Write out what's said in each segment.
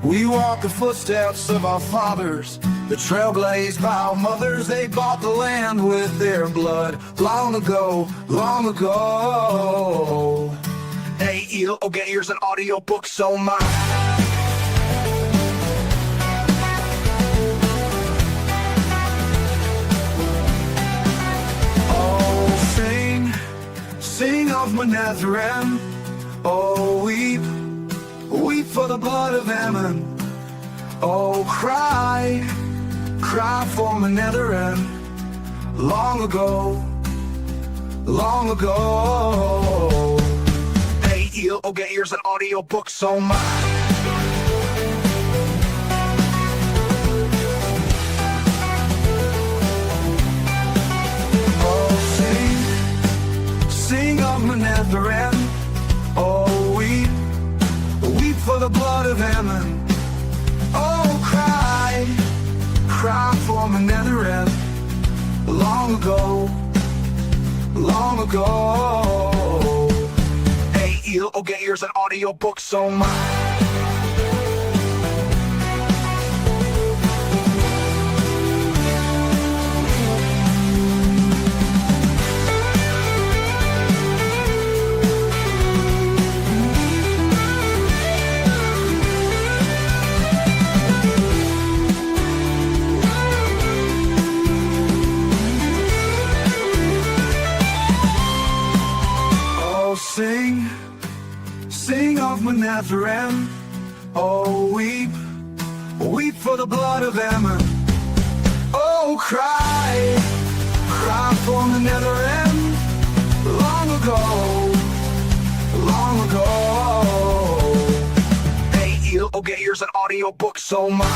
We walk the footsteps of our fathers, the trail blazed by our mothers. They bought the land with their blood long ago, long ago. Aiel, Ogiers, and AudioBooks, oh my. Sing of my Nazarene. Oh, weep for the blood of Ammon. Oh, cry for my Nazarene. Long ago, long ago. Aiel, Ogiers, and AudioBooks, oh my. Sing of my Nazarene. Oh, weep for the blood of Ammon. Oh, cry for my Nazarene. Long ago, long ago. Aiel, Ogiers, and AudioBooks, oh my. Sing of my Nazarene. Oh, weep for the blood of Ammon. Oh, cry for my Nazarene. Long ago, long ago. Aiel, Ogiers, and AudioBooks, oh my.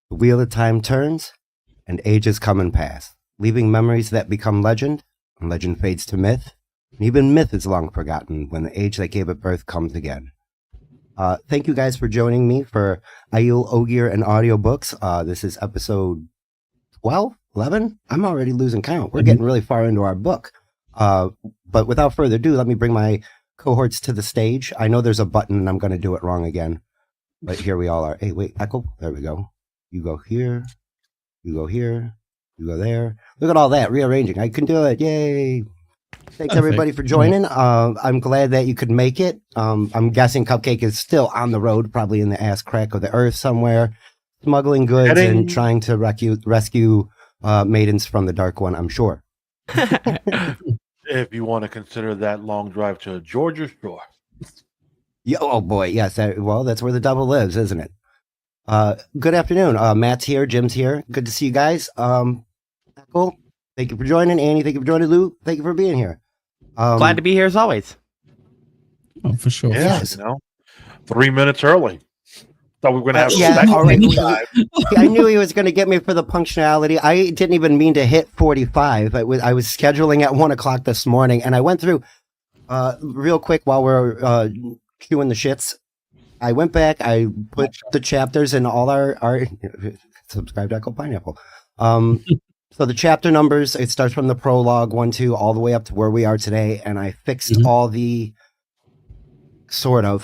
The wheel of time turns, and ages come and pass, leaving memories that become legend, and legend fades to myth, and even myth is long forgotten when the age that gave it birth comes again. Thank you guys for joining me for Aiel, Ogier, and AudioBooks. This is episode 12, 11? I'm already losing count. We're getting really far into our book. But without further ado, let me bring my cohorts to the stage. I know there's a button, and I'm going to do it wrong again. But here we all are. Hey, wait, echo. There we go. You go here, you go here, you go there. Look at all that, rearranging. I can do it. Yay. Thanks, everybody, for joining. I'm glad that you could make it. I'm guessing Cupcake is still on the road, probably in the ass crack of the earth somewhere, smuggling goods and trying to rescue maidens from the Dark One, I'm sure. If you want to consider that long drive to Georgia Shore. Yeah, oh, boy. Yes. Well, that's where the devil lives, isn't it? Good afternoon. Matt's here. Jim's here. Good to see you guys. Cool. Thank you for joining. Annie, thank you for joining. Lou, thank you for being here. Glad to be here as always. Oh, for sure. Yes. 3 minutes early. Thought we were going to have all right. I knew he was going to get me for the punctuality. I didn't even mean to hit 45. I was scheduling at 1 o'clock this morning, and I went through real quick while we're queuing the shits. I went back, I put the chapters in all our subscribe to Echo Pineapple. So the chapter numbers, it starts from the prologue, 1, 2, all the way up to where we are today. And I fixed all the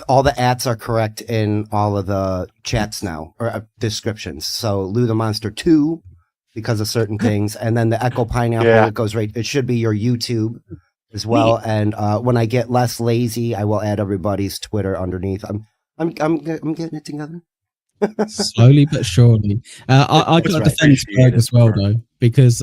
all the ats are correct in all of the chats now, or descriptions. So Lou the Monster 2, because of certain things. And then the Echo Pineapple, it goes right, it should be your YouTube as well. And when I get less lazy, I will add everybody's Twitter underneath. I'm getting it together. Slowly but surely. I got a defense Berg as well, though, because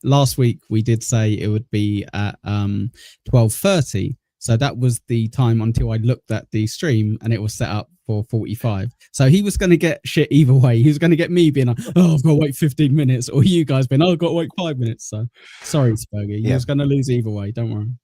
last week we did say it would be at 12:30. So that was the time until I looked at the stream and it was set up for 45. So he was going to get shit either way. He was going to get me being like, oh, I've got to wait 15 minutes, or you guys being, oh, I've got to wait 5 minutes. So sorry, Spurgy. He was going to lose either way. Don't worry.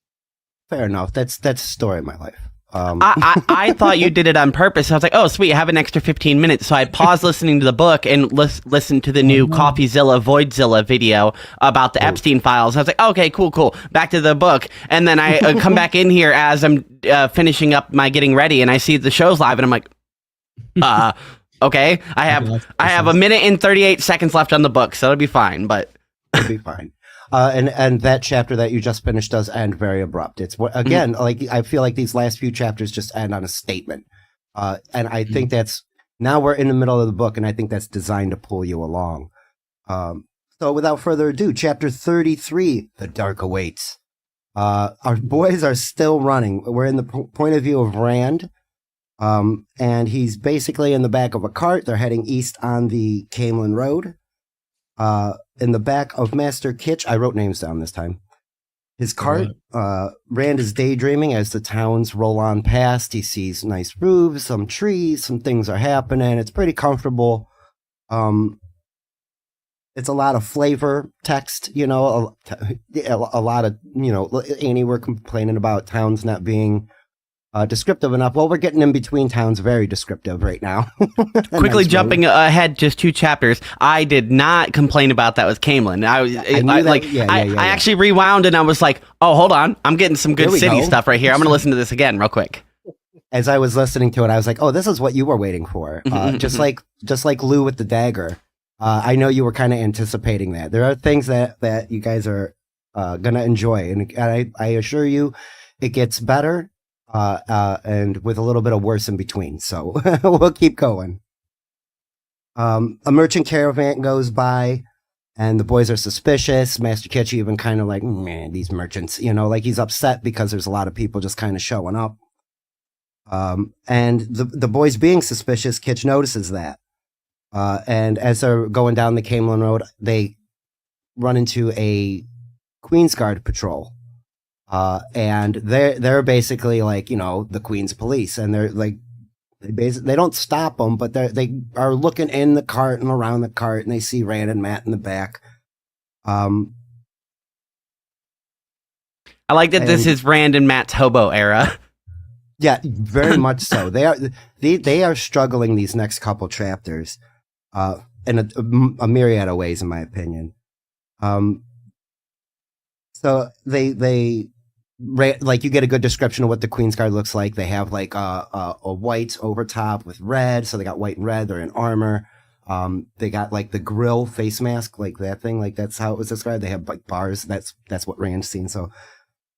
Fair enough. That's the story of my life. I thought you did it on purpose. I was like, oh, sweet, I have an extra 15 minutes. So I paused listening to the book and listened to the new CoffeeZilla Voidzilla video about the Epstein files. I was like, okay, cool. Back to the book. And then I come back in here as I'm finishing up my getting ready, and I see the show's live, and I'm like, okay, I have a minute and 38 seconds left on the book, so it'll be fine, but it'll be fine. And that chapter that you just finished does end very abrupt. It's again, like, I feel like these last few chapters just end on a statement. And I think that's, now we're in the middle of the book, and I think that's designed to pull you along. So without further ado, chapter 33, The Dark Awaits. Our boys are still running. We're in the point of view of Rand. And he's basically in the back of a cart. They're heading east on the Camelin Road. In the back of Master Kitch, I wrote names down this time. His cart, Rand is daydreaming as the towns roll on past. He sees nice roofs, some trees, some things are happening. It's pretty comfortable. It's a lot of flavor text, a lot of, Annie, we're complaining about towns not being descriptive enough. Well, we're getting in between towns very descriptive right now. Quickly jumping ahead just 2 chapters. I did not complain about that with Camelin. I actually rewound and I was like, oh, hold on. I'm getting some good city stuff right here. I'm going to listen to this again real quick. As I was listening to it, I was like, oh, this is what you were waiting for. Just like Lou with the dagger. I know you were kind of anticipating that. There are things that you guys are going to enjoy. And I assure you it gets better. And with a little bit of worse in between. So we'll keep going. A merchant caravan goes by, and the boys are suspicious. Master Kitch even kind of like, man, these merchants, like he's upset because there's a lot of people just kind of showing up. And the boys being suspicious, Kitch notices that. And as they're going down the Camelin Road, they run into a Queen's Guard patrol. And they're basically like, the Queen's police, and they're like, they don't stop them, but they are looking in the cart and around the cart, and they see Rand and Matt in the back. I like that this is Rand and Matt's hobo era. Yeah, very much so. They are struggling these next couple chapters, in a myriad of ways, in my opinion. So they like, you get a good description of what the Queen's Guard looks like. They have like a white overtop with red, so they got white and red. They're in armor. They got like the grill face mask, like that thing, like that's how it was described. They have like bars. That's what Rand's seen. So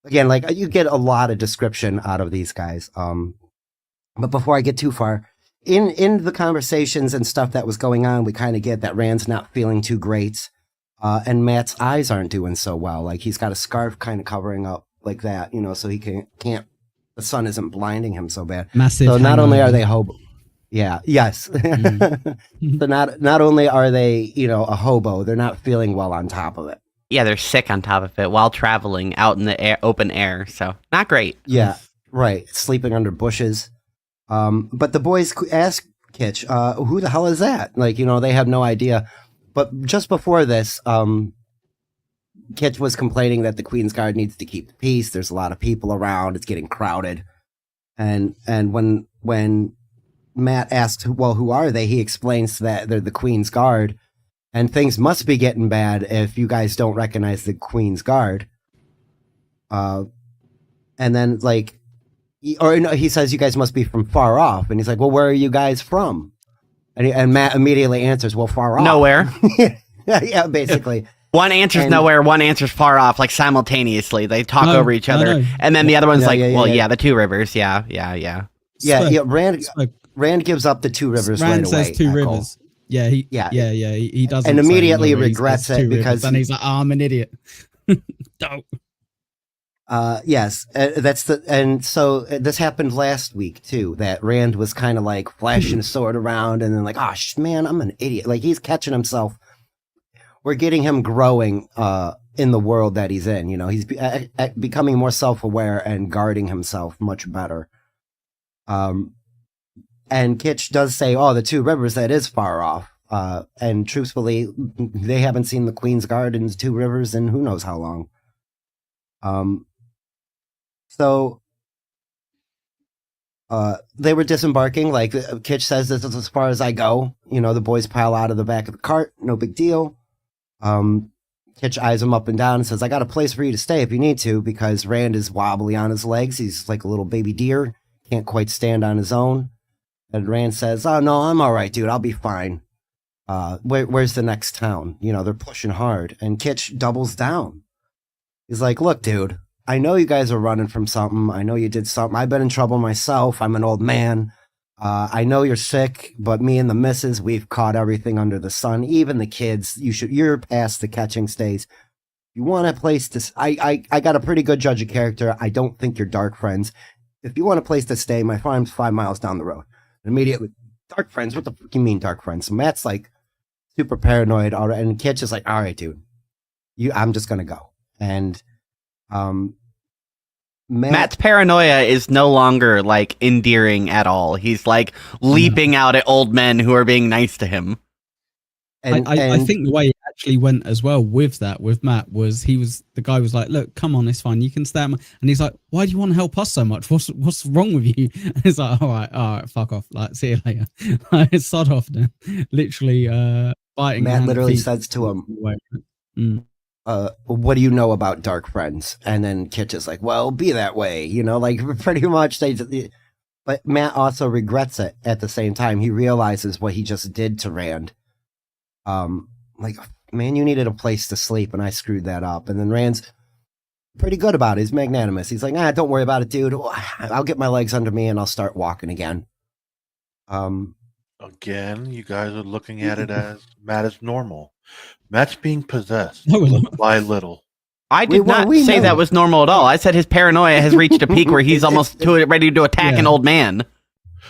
again, like, you get a lot of description out of these guys. But before I get too far, in the conversations and stuff that was going on, we kind of get that Rand's not feeling too great. And Matt's eyes aren't doing so well. Like, he's got a scarf kind of covering up like that, so he can't, the sun isn't blinding him so bad. Massive. So not only are they hobo. Yeah. Yes. So not only are they, a hobo, they're not feeling well on top of it. Yeah, they're sick on top of it while traveling out in the open air. So not great. Yeah. Right. Sleeping under bushes. But the boys ask Kitch, who the hell is that? Like, they have no idea. But just before this, Kitch was complaining that the Queen's Guard needs to keep the peace. There's a lot of people around. It's getting crowded. And when Matt asked, well, who are they? He explains that they're the Queen's Guard, and things must be getting bad if you guys don't recognize the Queen's Guard. And then, like, he says you guys must be from far off. And he's like, well, where are you guys from? And Matt immediately answers, well, far off. Nowhere. Yeah, basically. One answers nowhere, one answers far off, like simultaneously. They talk over each other. And then the other one's the Two Rivers. Yeah. Yeah, Rand gives up the Two Rivers Rand right away. says Two Rivers. Yeah, he does. And immediately regrets it because... And he's like, oh, I'm an idiot. Don't. Yes, and so this happened last week too, that Rand was kind of like flashing his sword around and then like, oh man, I'm an idiot. Like, he's catching himself. We're getting him growing in the world that he's in. He's becoming more self-aware and guarding himself much better. And Kitch does say, oh, the Two Rivers, that is far off. And truthfully, they haven't seen the Queen's Guard in the Two Rivers in who knows how long. So They were disembarking. Like Kitch says, this is as far as I go. You know, the boys pile out of the back of the cart. No big deal. Kitch eyes him up and down and says, I got a place for you to stay if you need to, because Rand is wobbly on his legs. He's like a little baby deer. Can't quite stand on his own. And Rand says, oh, no, I'm all right, dude. I'll be fine. Where's the next town? You know, they're pushing hard. And Kitch doubles down. He's like, look, dude, I know you guys are running from something. I know you did something. I've been in trouble myself. I'm an old man. I know you're sick, but me and the missus, we've caught everything under the sun. Even the kids, you're past the catching stage. You want a place to, I got a pretty good judge of character. I don't think you're dark friends. If you want a place to stay, my farm's 5 miles down the road. Immediately, dark friends? What the fuck you mean dark friends? So Matt's like super paranoid already, and Kitch is like, all right, dude, I'm just gonna go. And Matt's paranoia is no longer like endearing at all. He's like leaping out at old men who are being nice to him. I think the way it actually went as well with Matt was the guy was like, look, come on, it's fine, you can stay. And he's like, why do you want to help us so much? What's wrong with you? And it's like, all right, fuck off. Like, see you later. Sod off then. Literally biting. Matt literally says to him, what do you know about dark friends? And then Kitch is like, well, be that way, you know, like pretty much but Matt also regrets it at the same time. He realizes what he just did to Rand. Like, man, you needed a place to sleep and I screwed that up. And then Rand's pretty good about it. He's magnanimous. He's like, don't worry about it, dude. I'll get my legs under me and I'll start walking again. Again, you guys are looking at it as Matt is normal. Matt's being possessed No, little by little. I did not say that was normal at all. I said his paranoia has reached a peak where he's almost ready to attack an old man.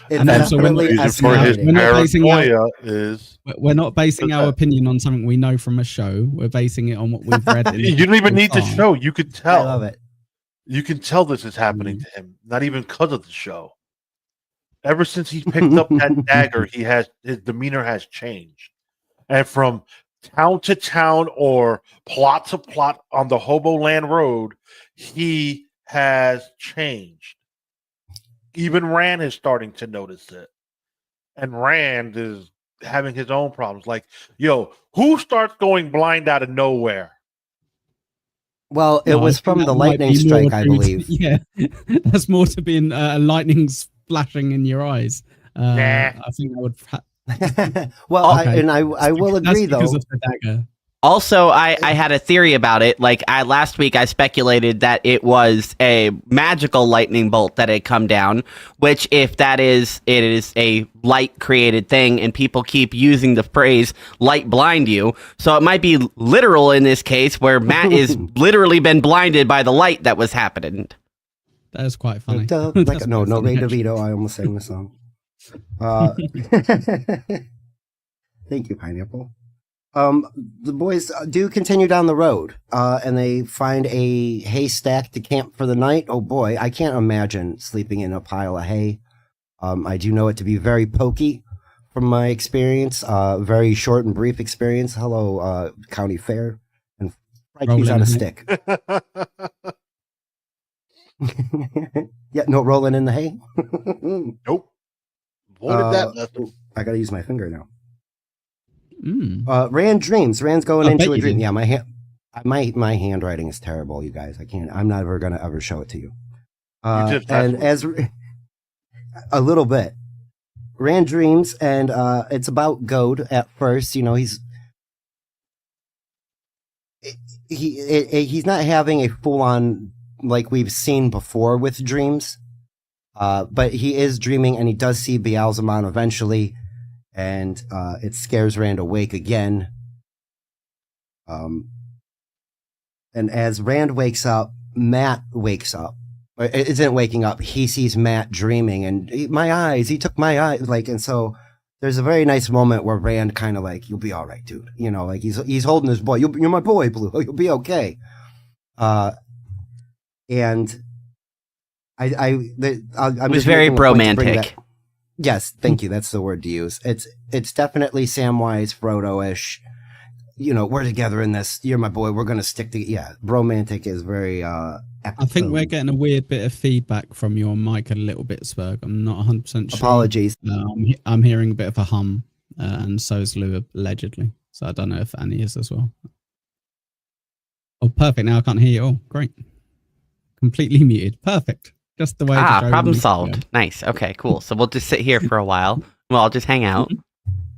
It's And also definitely The reason for his We're not basing paranoia is we're not basing our opinion on something we know from a show. We're basing it on what we've read. you don't even need to show. You could I tell. love it. You can tell this is happening to him, not even because of the show. Ever since he picked up that dagger, his demeanor has changed, and from town to town or plot to plot on the Hobo Land Road, he has changed. Even Rand is starting to notice it, and Rand is having his own problems. Like, yo, who starts going blind out of nowhere? Well, it was from the lightning strike, I believe. Yeah, that's more to being lightning splashing in your eyes. Nah. I think that would. Well, Okay. I will agree, though. Because of the dagger. Also, I had a theory about it. Like last week, I speculated that it was a magical lightning bolt that had come down. Which, if it is a light created thing, and people keep using the phrase "light blind you," so it might be literal in this case, where Matt is literally been blinded by the light that was happening. That is quite funny. No, Ray DeVito. I almost sang the song. Thank you, Pineapple. The boys do continue down the road, and they find a haystack to camp for the night. Oh boy, I can't imagine sleeping in a pile of hay. I do know it to be very pokey from my experience, very short and brief experience. Hello, county fair and fried cheese on a stick. Yeah, no rolling in the hay. Nope. Avoided that lesson. I gotta use my finger now. Mm. Rand dreams. Rand's going I into bet a you dream. did. Yeah, my handwriting is terrible, you guys. I'm never gonna ever show it to you. And as a little bit, Rand dreams, and it's about Goad at first. You know, he's not having a full on like we've seen before with dreams, but he is dreaming, and he does see Beelzemon eventually. And it scares Rand awake again. And as Rand wakes up, Matt wakes up. Or isn't waking up. He sees Matt dreaming, and he took my eyes. Like, and so there's a very nice moment where Rand kind of like, "You'll be all right, dude." You know, like he's holding his boy. You're my boy, Blue. You'll be okay. And I'm It was very bromantic. Yes, thank you. That's the word to use. It's definitely Samwise, Frodo-ish. we're together in this. You're my boy. We're gonna stick together. Yeah, bromantic is very. I think we're getting a weird bit of feedback from your mic a little bit, Spurg. I'm not 100% sure. Apologies. I'm hearing a bit of a hum, and so is Lou allegedly. So I don't know if Annie is as well. Oh, perfect. Now I can't hear you. Oh, great. Completely muted. Perfect. Just the way. Problem solved. Nice. Okay, cool. So we'll just sit here for a while. Well, I'll just hang out.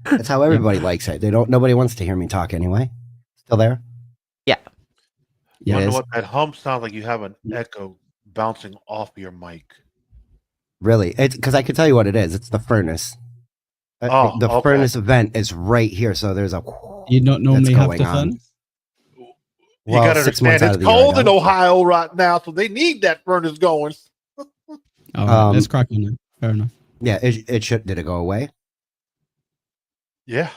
That's how everybody likes it. Nobody wants to hear me talk anyway. Still there? Yeah. I wonder what that hum sounds like. You have an echo bouncing off your mic. Really? It's because I can tell you what it is. It's the furnace. The furnace vent is right here. So there's a. You not normally have the furnace? You got to understand, it's cold in Ohio right now, so they need that furnace going. All right, let's crack on then. Fair enough. Yeah, it should. Did it go away? Yeah,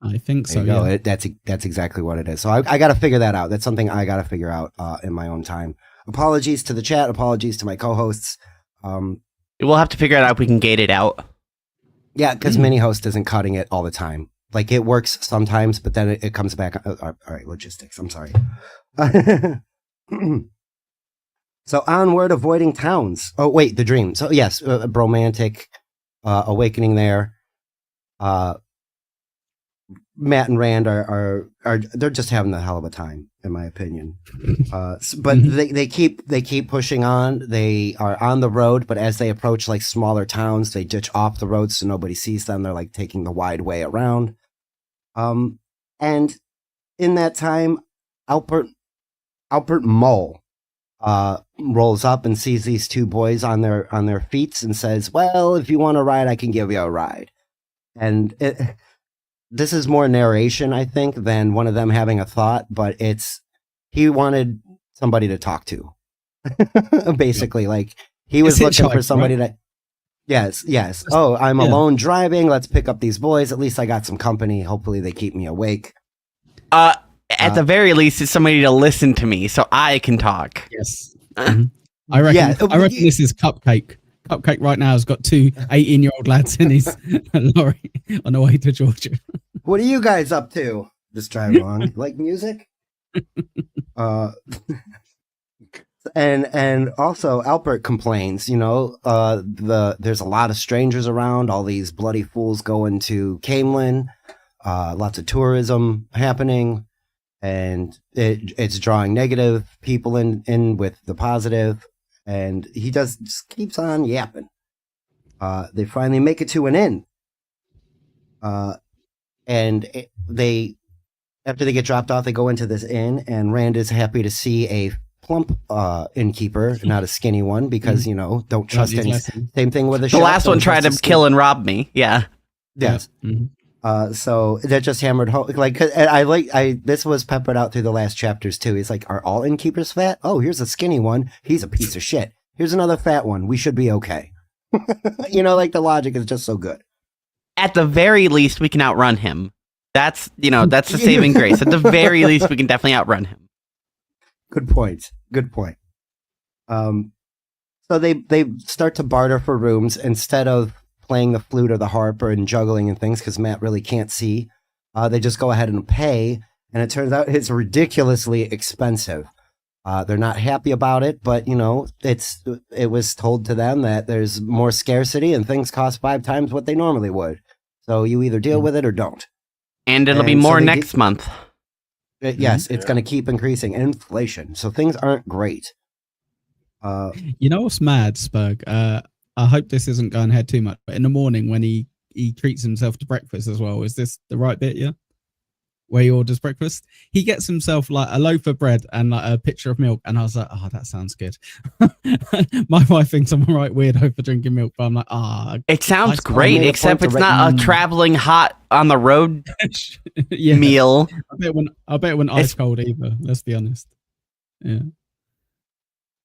I think so. Yeah, that's exactly what it is. So I got to figure that out. That's something I got to figure out in my own time. Apologies to the chat. Apologies to my co-hosts. We'll have to figure out if we can gate it out. Yeah, because mini host isn't cutting it all the time. Like it works sometimes, but then it comes back. All right, logistics. I'm sorry. So onward, avoiding towns. Oh wait, the dream. So yes, bromantic awakening there. Matt and Rand are they're just having a hell of a time, in my opinion. But they keep pushing on. They are on the road, but as they approach like smaller towns, they ditch off the road so nobody sees them. They're like taking the wide way around. And in that time, Albert Mull rolls up and sees these two boys on their feet and says, "Well, if you want a ride, I can give you a ride." And this is more narration, I think, than one of them having a thought, but he wanted somebody to talk to. Basically, like he was looking for somebody to. Yes. Oh, I'm alone driving. Let's pick up these boys. At least I got some company. Hopefully they keep me awake. At the very least, it's somebody to listen to me so I can talk. Yes. I reckon this is Cupcake. Cupcake right now has got two 18-year-old lads in his lorry on the way to Georgia. What are you guys up to? Just driving along. Like music? And also Albert complains, there's a lot of strangers around, all these bloody fools going to Camelin, lots of tourism happening, and it's drawing negative people in with the positive, and he just keeps on yapping. They finally make it to an inn. And after they get dropped off, they go into this inn, and Rand is happy to see a plump innkeeper, not a skinny one, because don't trust any. Same thing with the last one tried to kill and rob me. Yeah. Yes. Mm-hmm. So that just hammered home. Like this was peppered out through the last chapters too. He's like, are all innkeepers fat? Oh, here's a skinny one. He's a piece of shit. Here's another fat one. We should be okay. Like the logic is just so good. At the very least, we can outrun him. That's the saving grace. At the very least, we can definitely outrun him. Good point. So they start to barter for rooms instead of playing the flute or the harp and juggling and things because Matt really can't see. They just go ahead and pay, and it turns out it's ridiculously expensive. They're not happy about it, but it was told to them that there's more scarcity and things cost 5 times what they normally would. So you either deal with it or don't. And it'll be more next month. Yes, it's going to keep increasing. Inflation. So things aren't great. What's mad, Spurg? I hope this isn't going ahead too much, but in the morning when he treats himself to breakfast as well, is this the right bit, yeah? Where he orders breakfast, he gets himself like a loaf of bread and like a pitcher of milk, and I was like, oh, that sounds good. My wife thinks I'm a right weirdo for drinking milk, but I'm like, it sounds great, except it's not a traveling hot on the road meal. I bet it went ice cold either. Let's be honest. Yeah.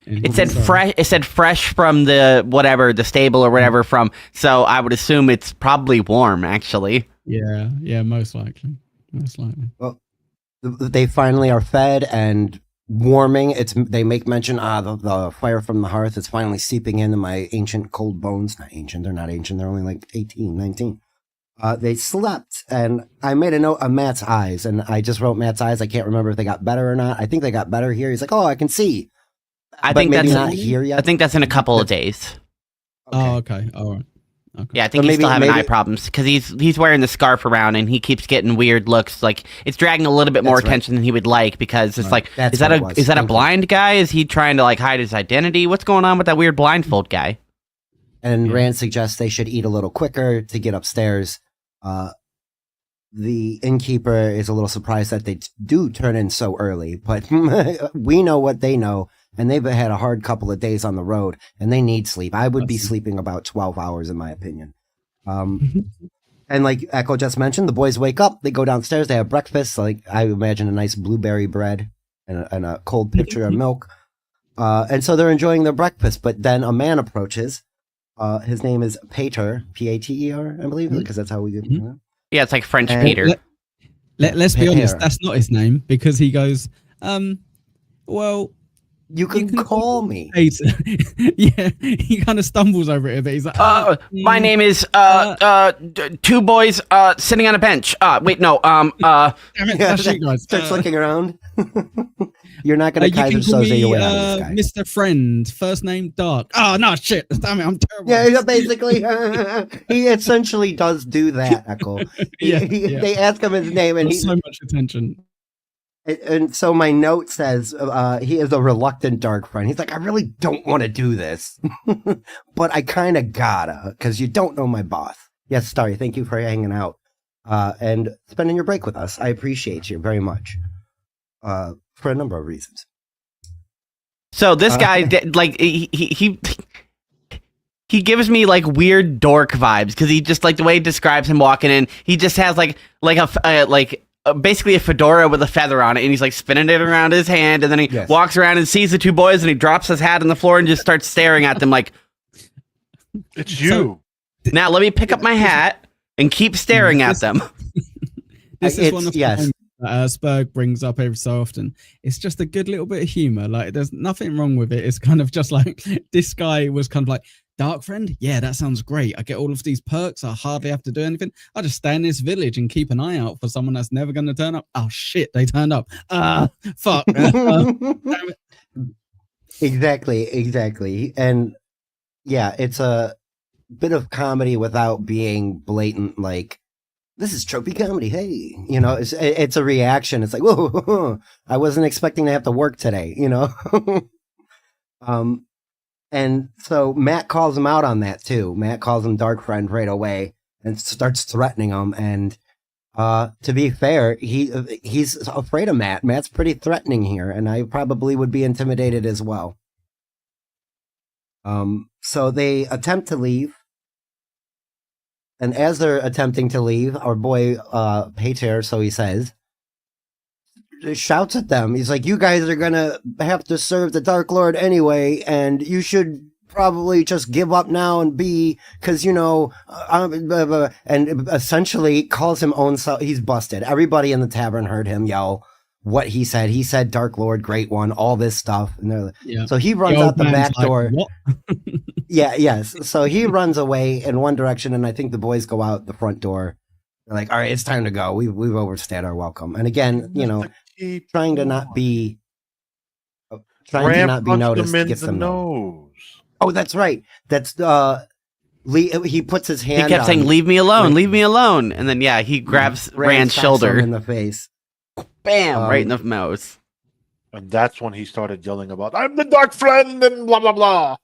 It said fresh. It said fresh from the stable or whatever from. So I would assume it's probably warm, actually. Yeah, most likely. Well, they finally are fed and warming. They make mention the fire from the hearth is finally seeping into my ancient cold bones. Not ancient. They're not ancient. They're only like 18, 19. They slept, and I made a note of Matt's eyes, and I just wrote Matt's eyes. I can't remember if they got better or not. I think they got better here. He's like, "Oh, I can see." I But think maybe that's not here yet. I think that's in a couple of days. Oh, okay. All right. Okay. Yeah, I think So he's still maybe- having eye maybe- problems because he's wearing the scarf around and he keeps getting weird looks. Like it's dragging a little bit more That's right. attention than he would like because it's like, That's is that what it was. is that a Thank you. blind guy? Is he trying to like hide his identity? What's going on with that weird blindfold guy? And Rand suggests they should eat a little quicker to get upstairs. The innkeeper is a little surprised that they do turn in so early, but we know what they know, and they've had a hard couple of days on the road, and they need sleep. I would be sleeping about 12 hours, in my opinion. And like Echo just mentioned, the boys wake up, they go downstairs, they have breakfast, like I imagine a nice blueberry bread and a cold pitcher of milk. And so they're enjoying their breakfast, but then a man approaches. His name is Pater, Pater, I believe, because that's how we do it. Yeah, it's like French And Peter. Let's be honest, Peter. that's not his name because he goes, well, You can call me. Pater. Yeah, he kind of stumbles over it a bit. He's like, My name is two boys sitting on a bench. Wait, no. damn it, Yeah, that's you guys. Starts looking around. You're not going to you can Kaiser call Soze me your way out of this guy. Mr. Friend, first name Dark. Oh, no, shit. Damn it, I'm terrible. Yeah, basically, he essentially does do that, Echo. Yeah. They ask him his name, and Got so much attention. and so my note says he is a reluctant dark friend. He's like, I really don't want to do this, but I kind of gotta, because you don't know my boss. Yes, Starry, thank you for hanging out and spending your break with us. I appreciate you very much for a number of reasons. So this guy, like, he gives me like weird dork vibes because he just like the way he describes him walking in. He just has basically a fedora with a feather on it, and he's like spinning it around his hand, and then he walks around and sees the two boys, and he drops his hat on the floor and just starts staring at them like, It's you. now let me pick up my hat and keep staring at them. This is one It's- of the things that Spurg brings up every so often. It's just a good little bit of humor. Like, there's nothing wrong with it. It's kind of just like this guy was kind of like, Dark Friend? Yeah, that sounds great. I get all of these perks. I hardly have to do anything. I just stay in this village and keep an eye out for someone that's never going to turn up. Oh, shit, they turned up. Fuck. Damn it. Exactly. And yeah, it's a bit of comedy without being blatant, like, this is tropey comedy. Hey, it's a reaction. It's like, whoa, I wasn't expecting to have to work today, And so Matt calls him out on that too. Matt calls him Dark Friend right away and starts threatening him. And to be fair, he's afraid of Matt. Matt's pretty threatening here, and I probably would be intimidated as well. So they attempt to leave. And as they're attempting to leave, our boy Pater, so he says, shouts at them. He's like, you guys are gonna have to serve the Dark Lord anyway, and you should probably just give up now and because and essentially calls him own self. He's busted. Everybody in the tavern heard him yell what he said. He said, Dark Lord, Great One, all this stuff. And so he runs out the back door. What? Yes. So he runs away in one direction, and I think the boys go out the front door. They're like, all right, it's time to go. We've overstayed our welcome. And again, trying to not be noticed gets them nose. Oh, that's right. That's he puts his hand. He kept saying, "Leave me alone, leave me alone," and then he grabs Rand's shoulder in the face. Bam! Right in the nose. And that's when he started yelling about, I'm the Dark Friend and blah, blah, blah.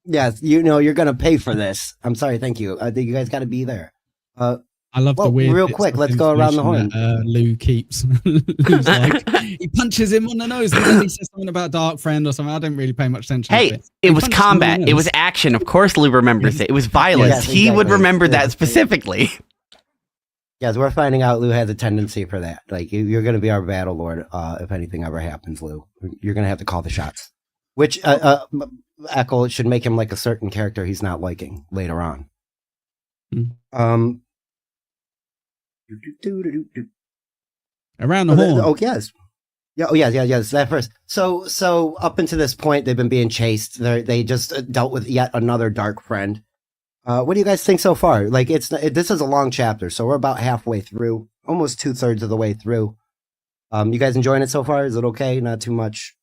Yes, you're going to pay for this. I'm sorry, thank you. I think you guys got to be there. I love the weird. Real quick, let's go around the horn. Lou keeps. Lou's like, he punches him on the nose, and then he says something about Dark Friend or something. I didn't really pay much attention. Hey, it was combat. It was action. Of course, Lou remembers it. It was violence. Yes, he would exactly. remember that specifically. Yes, we're finding out Lou has a tendency for that. Like, you're going to be our battle lord if anything ever happens, Lou. You're going to have to call the shots. Which Echo should make him like a certain character he's not liking later on. Around the horn. Oh, yes. Yeah, oh, yes. That first. So up until this point, they've been being chased. They just dealt with yet another Dark Friend. What do you guys think so far? Like, this is a long chapter, so we're about halfway through, almost 2/3 of the way through. You guys enjoying it so far? Is it okay? Not too much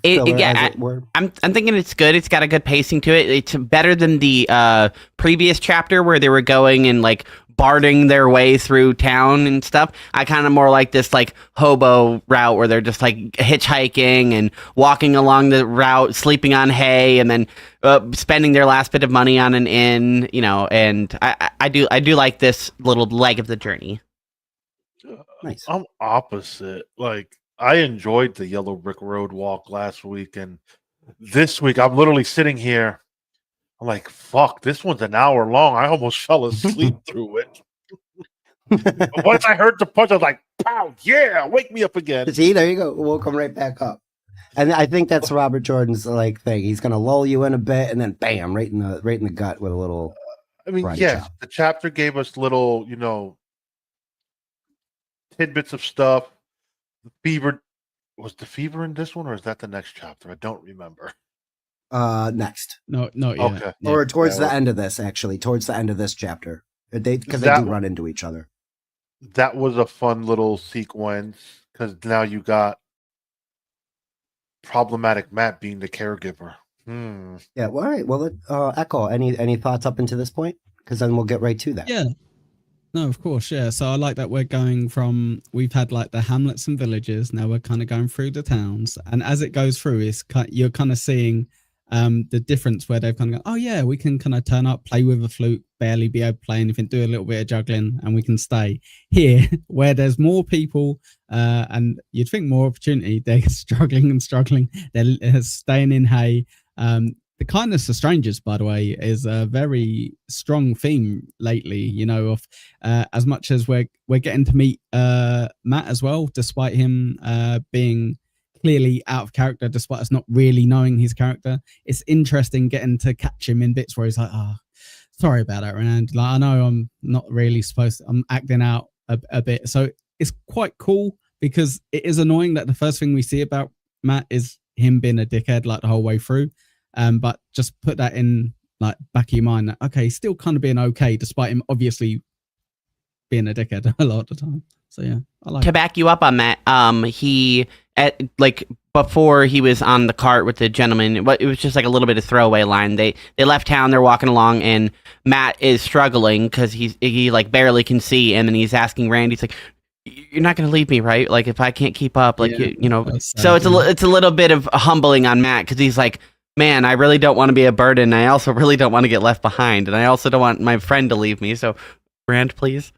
filler, as it were? I'm thinking it's good. It's got a good pacing to it. It's better than the previous chapter where they were going and like barding their way through town and stuff. I kind of more like this like hobo route where they're just like hitchhiking and walking along the route, sleeping on hay, and then spending their last bit of money on an inn. You know, and I do like this little leg of the journey. Nice. I'm opposite. Like, I enjoyed the Yellow Brick Road walk last week, and this week I'm literally sitting here. I'm like, fuck, this one's an hour long. I almost fell asleep through it. But once I heard the punch, I was like, pow, yeah, wake me up again. See, there you go. We'll come right back up. And I think that's Robert Jordan's like thing. He's gonna lull you in a bit and then bam, right in the gut with a little. I mean, yes, the chapter gave us little, tidbits of stuff. The fever, was the fever in this one, or is that the next chapter? I don't remember. Next. No, not yet. Okay. Yeah. Or towards the end of this, actually, towards the end of this chapter, because they do run into each other. That was a fun little sequence because now you got problematic Matt being the caregiver. Yeah. Well, all right. Well, Echo, any thoughts up until this point? Because then we'll get right to that. Yeah. No, of course, yeah. So I like that we're going from, we've had like the hamlets and villages, now we're kind of going through the towns, and as it goes through, you're kind of seeing the difference where they've kind of gone, oh yeah, we can kind of turn up, play with a flute, barely be able to play anything, do a little bit of juggling, and we can stay. Here, where there's more people, and you'd think more opportunity, they're struggling, they're staying in hay. The kindness of strangers, by the way, is a very strong theme lately. Of as much as we're getting to meet Matt as well, despite him being clearly out of character, despite us not really knowing his character. It's interesting getting to catch him in bits where he's like, "Oh, sorry about that, Rand. Like, I know I'm not really supposed to, I'm acting out a bit." So it's quite cool because it is annoying that the first thing we see about Matt is him being a dickhead like the whole way through. But just put that in like back of your mind that, okay, he's still kind of being okay, despite him obviously being a dickhead a lot of the time. So yeah, I like to back you up on that. He before he was on the cart with the gentleman, it was just like a little bit of throwaway line. They left town, they're walking along, and Matt is struggling because he like barely can see, and then he's asking Randy, he's like, "You're not going to leave me, right? Like if I can't keep up, like yeah, So it's a little bit of humbling on Matt because he's like, man, I really don't want to be a burden. I also really don't want to get left behind, and I also don't want my friend to leave me. So, Rand, please."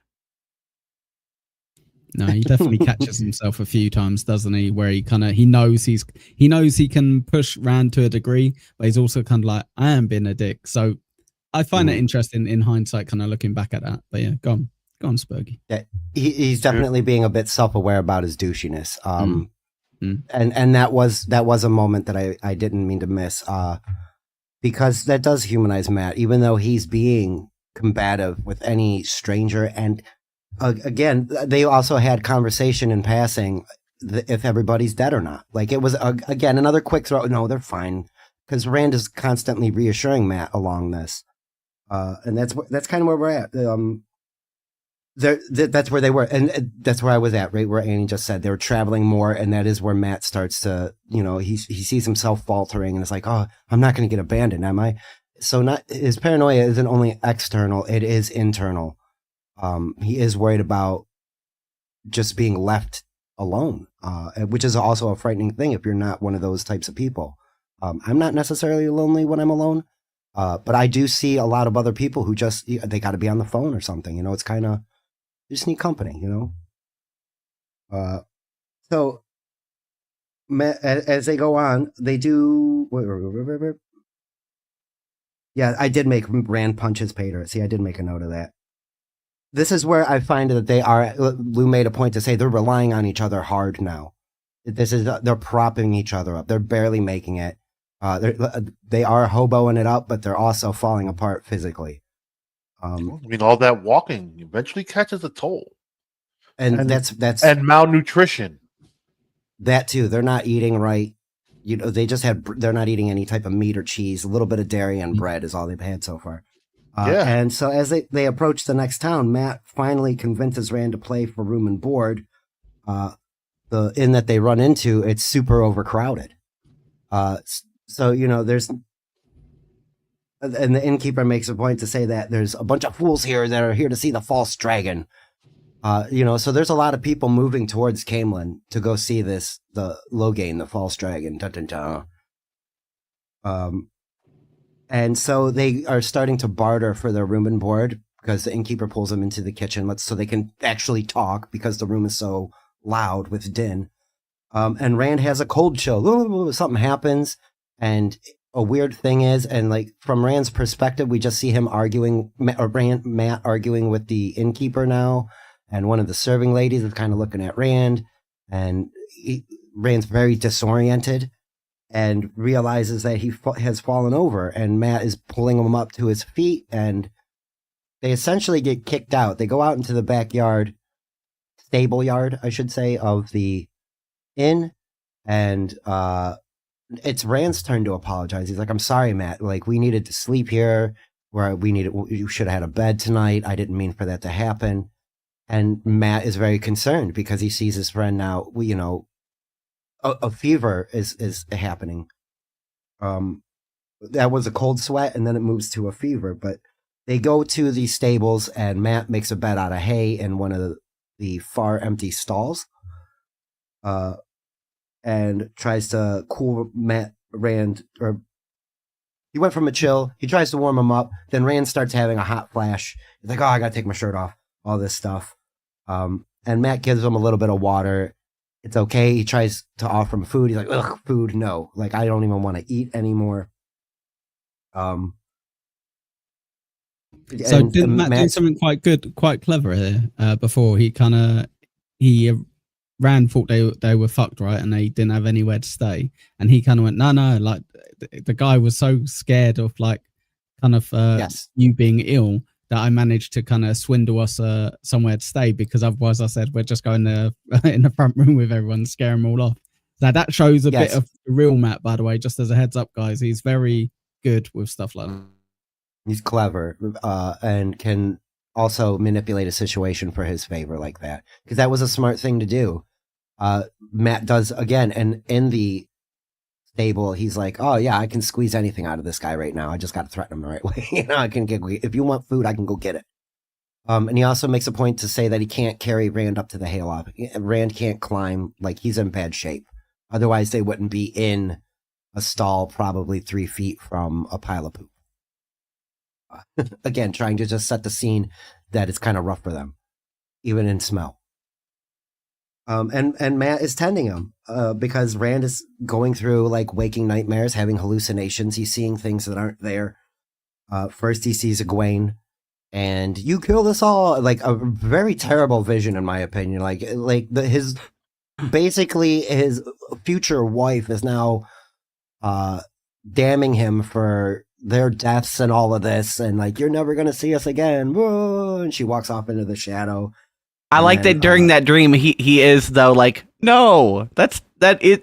No, he definitely catches himself a few times, doesn't he? Where he knows he can push Rand to a degree, but he's also kind of like, I am being a dick. So I find it interesting in hindsight, kind of looking back at that. But yeah, go on, Spurgy. Yeah, he's definitely being a bit self-aware about his douchiness. And that was a moment that I didn't mean to miss, because that does humanize Matt, even though he's being combative with any stranger. And again, they also had conversation in passing if everybody's dead or not. Like it was again another quick throw. No, they're fine, because Rand is constantly reassuring Matt along this, and that's kind of where we're at. That's where they were, and that's where I was at, right where Annie just said they were traveling more, and that is where Matt starts to, he sees himself faltering, and it's like, oh, I'm not going to get abandoned, am I? So his paranoia isn't only external; it is internal. He is worried about just being left alone, which is also a frightening thing if you're not one of those types of people. I'm not necessarily lonely when I'm alone, but I do see a lot of other people who just they got to be on the phone or something. It's kind of. You just need company, So as they go on, they do. Yeah, I did make Rand punch his pater. See, I did make a note of that. This is where I find that Lou made a point to say they're relying on each other hard now. They're propping each other up. They're barely making it. They are hoboing it up, but they're also falling apart physically. All that walking eventually catches a toll, and that's and malnutrition. That too. They're not eating right. They're not eating any type of meat or cheese. A little bit of dairy and bread is all they've had so far. And so as they approach the next town, Matt finally convinces Rand to play for room and board. The inn that they run into, it's super overcrowded. So, there's... And the innkeeper makes a point to say that there's a bunch of fools here that are here to see the false dragon. So there's a lot of people moving towards Camelin to go see the Loghain, the false dragon. Dun, dun, dun. And so they are starting to barter for their room and board because the innkeeper pulls them into the kitchen so they can actually talk because the room is so loud with din. And Rand has a cold chill. Something happens, and a weird thing is, and like from Rand's perspective, we just see him Matt arguing with the innkeeper now, and one of the serving ladies is kind of looking at Rand, and Rand's very disoriented and realizes that he has fallen over, and Matt is pulling him up to his feet, and they essentially get kicked out. They go out into the backyard, stable yard, I should say, of the inn, and it's Rand's turn to apologize. He's like, "I'm sorry, Matt. Like, we needed to sleep here. You should have had a bed tonight. I didn't mean for that to happen." And Matt is very concerned because he sees his friend now. A fever is happening. That was a cold sweat, and then it moves to a fever. But they go to the stables, and Matt makes a bed out of hay in one of the far empty stalls. And tries to cool Rand, or he went from a chill. He tries to warm him up. Then Rand starts having a hot flash. He's like, "Oh, I gotta take my shirt off." All this stuff. And Matt gives him a little bit of water. It's okay. He tries to offer him food. He's like, "Ugh, food, no. Like, I don't even want to eat anymore." So didn't Matt do something quite clever here? Before Rand thought they were fucked, right? And they didn't have anywhere to stay. And he kind of went, no, like the guy was so scared of you being ill that I managed to kind of swindle us somewhere to stay, because otherwise I said, we're just going in the front room with everyone, scare them all off. Now that shows a bit of the real Matt, by the way, just as a heads up, guys. He's very good with stuff like that. He's clever and can also manipulate a situation for his favor like that, because that was a smart thing to do. Matt does again, and in the stable, he's like, "Oh yeah, I can squeeze anything out of this guy right now. I just got to threaten him the right way. I can if you want food, I can go get it." And he also makes a point to say that he can't carry Rand up to the hayloft. Rand can't climb; like, he's in bad shape. Otherwise, they wouldn't be in a stall probably 3 feet from a pile of poop. Again, trying to just set the scene that it's kind of rough for them, even in smell. And Matt is tending him because Rand is going through like waking nightmares, having hallucinations. He's seeing things that aren't there. First, he sees Egwene, and "You kill us all!" Like a very terrible vision, in my opinion. His future wife is now damning him for their deaths and all of this, and like, "You're never gonna see us again." Whoa! And she walks off into the shadow. I like that during that dream, he is though like, "No, that is,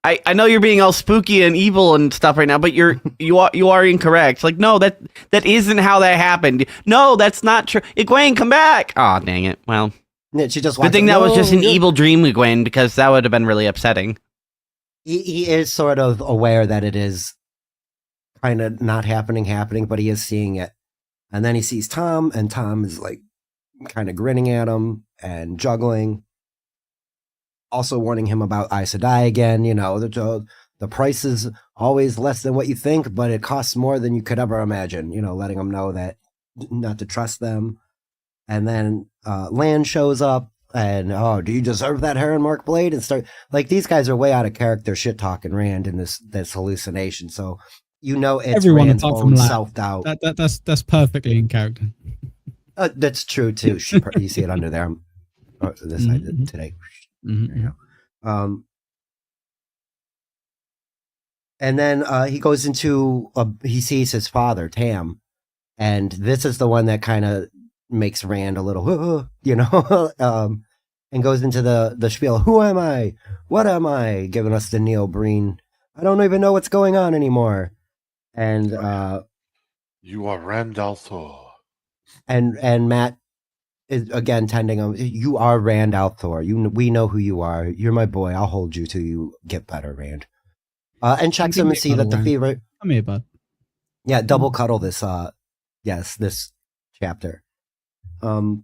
I know you're being all spooky and evil and stuff right now, but you are incorrect. Like, no, that isn't how that happened. No, that's not true. Egwene, come back!" Oh, dang it. Well, yeah, she just good thing that was just an evil dream, Egwene, because that would have been really upsetting. He is sort of aware that it is kind of not happening, but he is seeing it. And then he sees Tom, and Tom is like kind of grinning at him and juggling. Also warning him about Aes Sedai again. The price is always less than what you think, but it costs more than you could ever imagine. Letting him know that not to trust them. And then Lan shows up, and, "Oh, do you deserve that Heron Mark blade?" And start like, these guys are way out of character, shit talking Rand in this hallucination. So it's everyone Rand's apart own from self-doubt. That's perfectly in character. That's true too. You see it under there. This I did today. Mm-hmm. There you go. And then he goes into he sees his father, Tam, and this is the one that kind of makes Rand a little, and goes into the spiel. "Who am I? What am I?" Giving us the Neil Breen, "I don't even know what's going on anymore." And You are Randall Thor. And Matt is again tending him. You are Rand Althor. We know who you are. You're my boy. I'll hold you till you get better, Rand. And checks him and see that the fever. Come here, bud. Yeah, double cuddle this. This chapter. And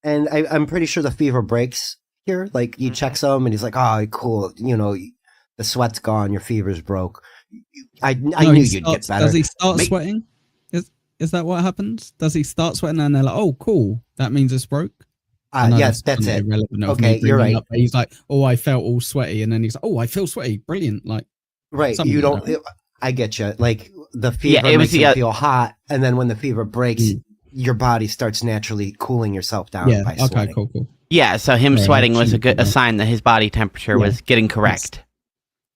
I'm pretty sure the fever breaks here. Like he checks him and he's like, "Oh, cool. You know, the sweat's gone. Your fever's broke. I knew you'd get better." Does he start sweating? Is that what happens? Does he start sweating and they're like, "Oh, cool. That means it's broke." Yes, that's it. Okay, you're right. He's like, "Oh, I felt all sweaty," and then he's like, "Oh, I feel sweaty. Brilliant!" Like, right? You don't. I get you. Like the fever makes you feel hot, and then when the fever breaks, your body starts naturally cooling yourself down by sweating. Okay, cool. Yeah, so him sweating was a sign that his body temperature was getting correct.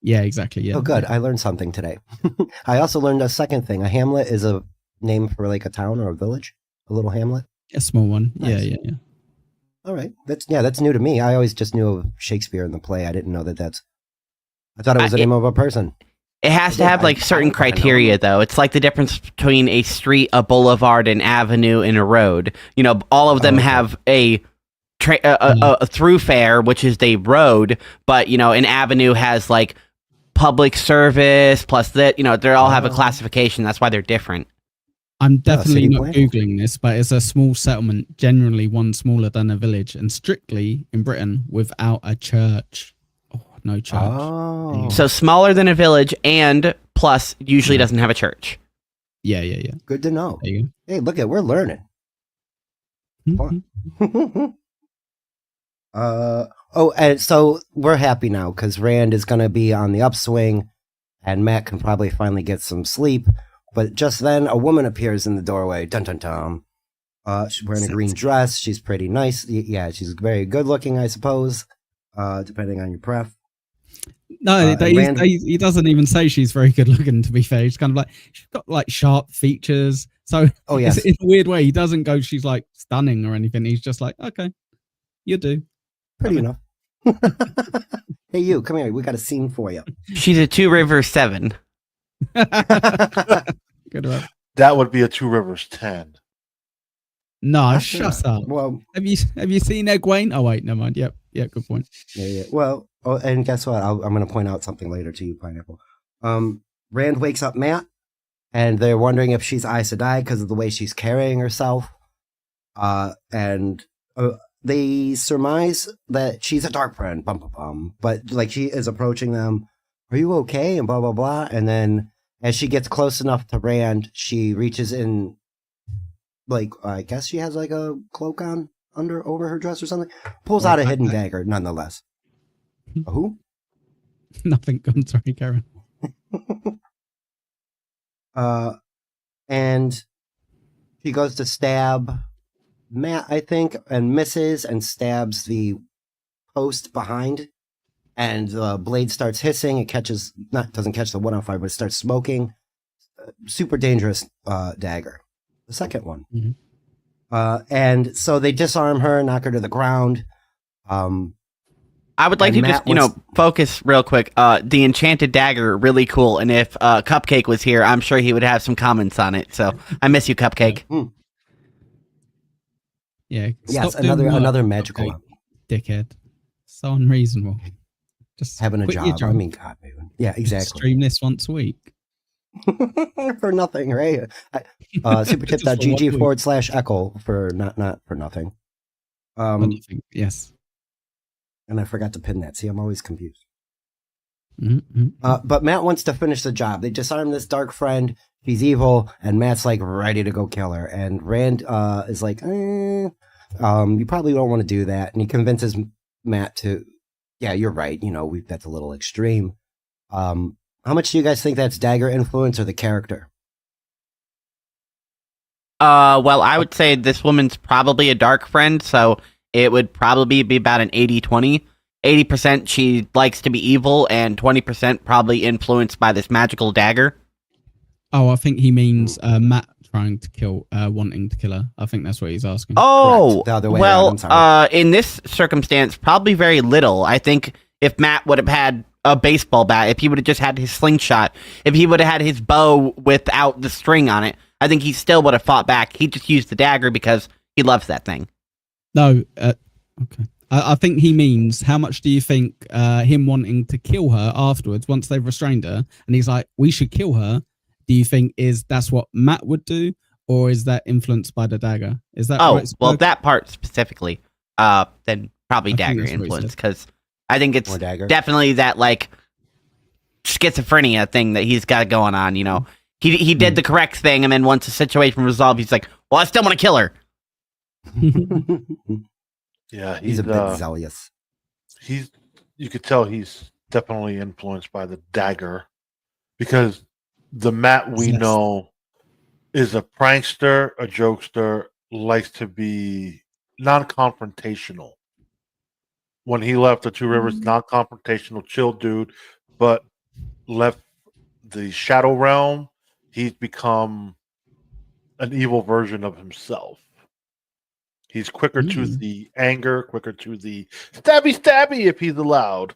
Yeah, exactly. Yeah. Oh, good. I learned something today. I also learned a second thing. A hamlet is a name for like a town or a village, a little hamlet. A small one. Nice. Yeah. All right. That's new to me. I always just knew of Shakespeare in the play. I didn't know that I thought it was the name of a person. It has to have like certain criteria, though. It's like the difference between a street, a boulevard, an avenue, and a road. You know, all of them have a thoroughfare, which is the road, but you know, an avenue has like public service plus that. You know, they all have a classification. That's why they're different. I'm definitely not Googling this, but it's a small settlement, generally one smaller than a village, and strictly in Britain without a church. Oh, no church. Oh. So smaller than a village and plus usually doesn't have a church. Yeah. Good to know. There you go. Hey, look we're learning. And so we're happy now because Rand is going to be on the upswing and Matt can probably finally get some sleep. But just then, a woman appears in the doorway. Dun dun dun. She's wearing a green dress. She's pretty nice. Yeah, she's very good looking, I suppose, depending on your pref. No, he doesn't even say she's very good looking, to be fair. He's kind of like, she's got like sharp features. So yes. In a weird way, he doesn't go, she's like stunning or anything. He's just like, okay, you do. Pretty enough. Hey, you, come here. We got a scene for you. She's a 2 Rivers 7. Good one. That would be a 2 Rivers 10. No, shut up. Well, have you seen Egwene? Oh wait, never mind. Yep, good point. Yeah. Well, and guess what? I'm going to point out something later to you, Pineapple. Rand wakes up Matt, and they're wondering if she's Aes Sedai because of the way she's carrying herself. And they surmise that she's a dark friend, but like she is approaching them. Are you okay? And blah blah blah. And then as she gets close enough to Rand, she reaches in. Like, I guess she has like a cloak on over her dress or something. Pulls out a hidden dagger, nonetheless. Who? Nothing. I'm sorry, Karen. And she goes to stab Matt, I think, and misses and stabs the post behind. And the blade starts hissing. It doesn't catch the one on fire, but it starts smoking. Super dangerous dagger. The second one. Mm-hmm. And so they disarm her, knock her to the ground. I would like to just, focus real quick. The enchanted dagger, really cool. And if Cupcake was here, I'm sure he would have some comments on it. So I miss you, Cupcake. Yeah. Yes, another magical one. Dickhead. So unreasonable. Just having a job. I mean, God, man. Yeah, exactly. Stream this once a week. For nothing, right? Supertip.gg/echo for not for nothing. Yes. And I forgot to pin that. See, I'm always confused. Mm-hmm. But Matt wants to finish the job. They disarm this dark friend. She's evil, and Matt's like ready to go kill her. And Rand is like, you probably don't want to do that. And he convinces Matt to, yeah, you're right. That's a little extreme. How much do you guys think that's dagger influence or the character? Well, I would say this woman's probably a dark friend, so it would probably be about an 80-20. 80% she likes to be evil, and 20% probably influenced by this magical dagger. Oh, I think he means Matt wanting to kill her. I think that's what he's asking. Oh, the other way well, around, in this circumstance, probably very little. I think if Matt would have had a baseball bat, if he would have just had his slingshot, if he would have had his bow without the string on it, I think he still would have fought back. He just used the dagger because he loves that thing. No, okay. I think he means, how much do you think him wanting to kill her afterwards, once they've restrained her, and he's like, we should kill her, do you think that's what Matt would do, or is that influenced by the dagger? Is that right? Well, that part specifically, then probably dagger influence, because I think it's definitely that, like, schizophrenia thing that he's got going on, you know. He did the correct thing, and then once the situation resolved, he's like, well, I still want to kill her. Yeah, he's a bit zealous. You could tell he's definitely influenced by the dagger, because the Matt we know is a prankster, a jokester, likes to be non-confrontational. When he left the Two Rivers, non-confrontational, chill dude, but left the Shadow Realm, he's become an evil version of himself. He's quicker to the anger, quicker to the stabby if he's allowed.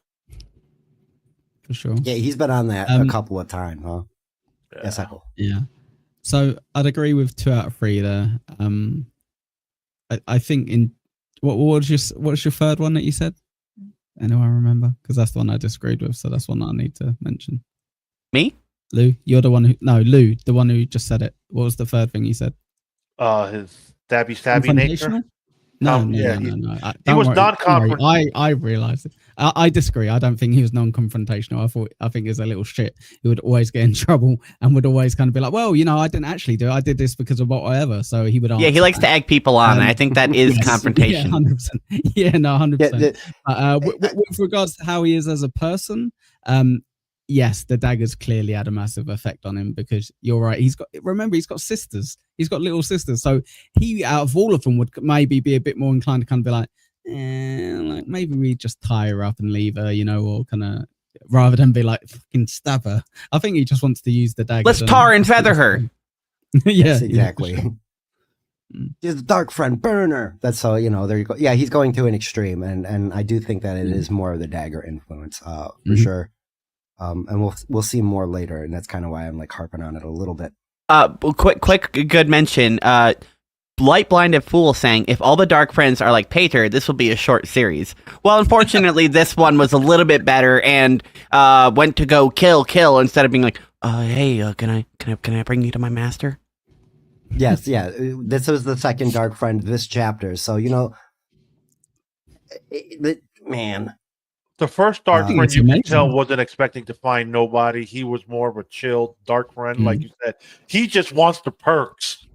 For sure. Yeah, he's been on that a couple of times, huh? Yeah. Yes, Echo. Yeah. So I'd agree with 2 out of 3 there. I think what's your third one that you said? Anyone remember? Because that's the one I disagreed with, so that's one that I need to mention. Me? Lou, you're the one who... No, Lou, the one who just said it. What was the third thing you said? His stabby nature. No. He was non-confrontational. I realized it. I disagree. I don't think he was non-confrontational. I think he's a little shit who would always get in trouble and would always kind of be like, well, you know, I didn't actually do it. I did this because of whatever. So he would answer. Yeah, he likes to egg people on. And I think that is confrontation. Yeah, 100%. Yeah, no, 100%. With regards to how he is as a person, yes, the daggers clearly had a massive effect on him, because you're right. He's got sisters. He's got little sisters. So he, out of all of them, would maybe be a bit more inclined to kind of be like, like maybe we just tie her up and leave her, you know, or kind of, rather than be like, fucking stab her. I think he just wants to use the dagger. Let's tar and feather her. Yeah, yes, exactly. Yeah, She's a dark friend, burn her. That's how, you know, there you go. Yeah, he's going to an extreme. And I do think that it is more of the dagger influence, for sure. And we'll see more later, and that's kind of why I'm like harping on it a little bit. Quick, good mention. Light Blinded Fool saying, if all the Dark Friends are like Pater, this will be a short series. Well, unfortunately, this one was a little bit better and went to go kill instead of being like, hey, can I bring you to my master? Yes, yeah. This was the second Dark Friend this chapter, so you know, man. The first Dark Friend, you can tell, wasn't expecting to find nobody. He was more of a chill Dark Friend, like you said. He just wants the perks.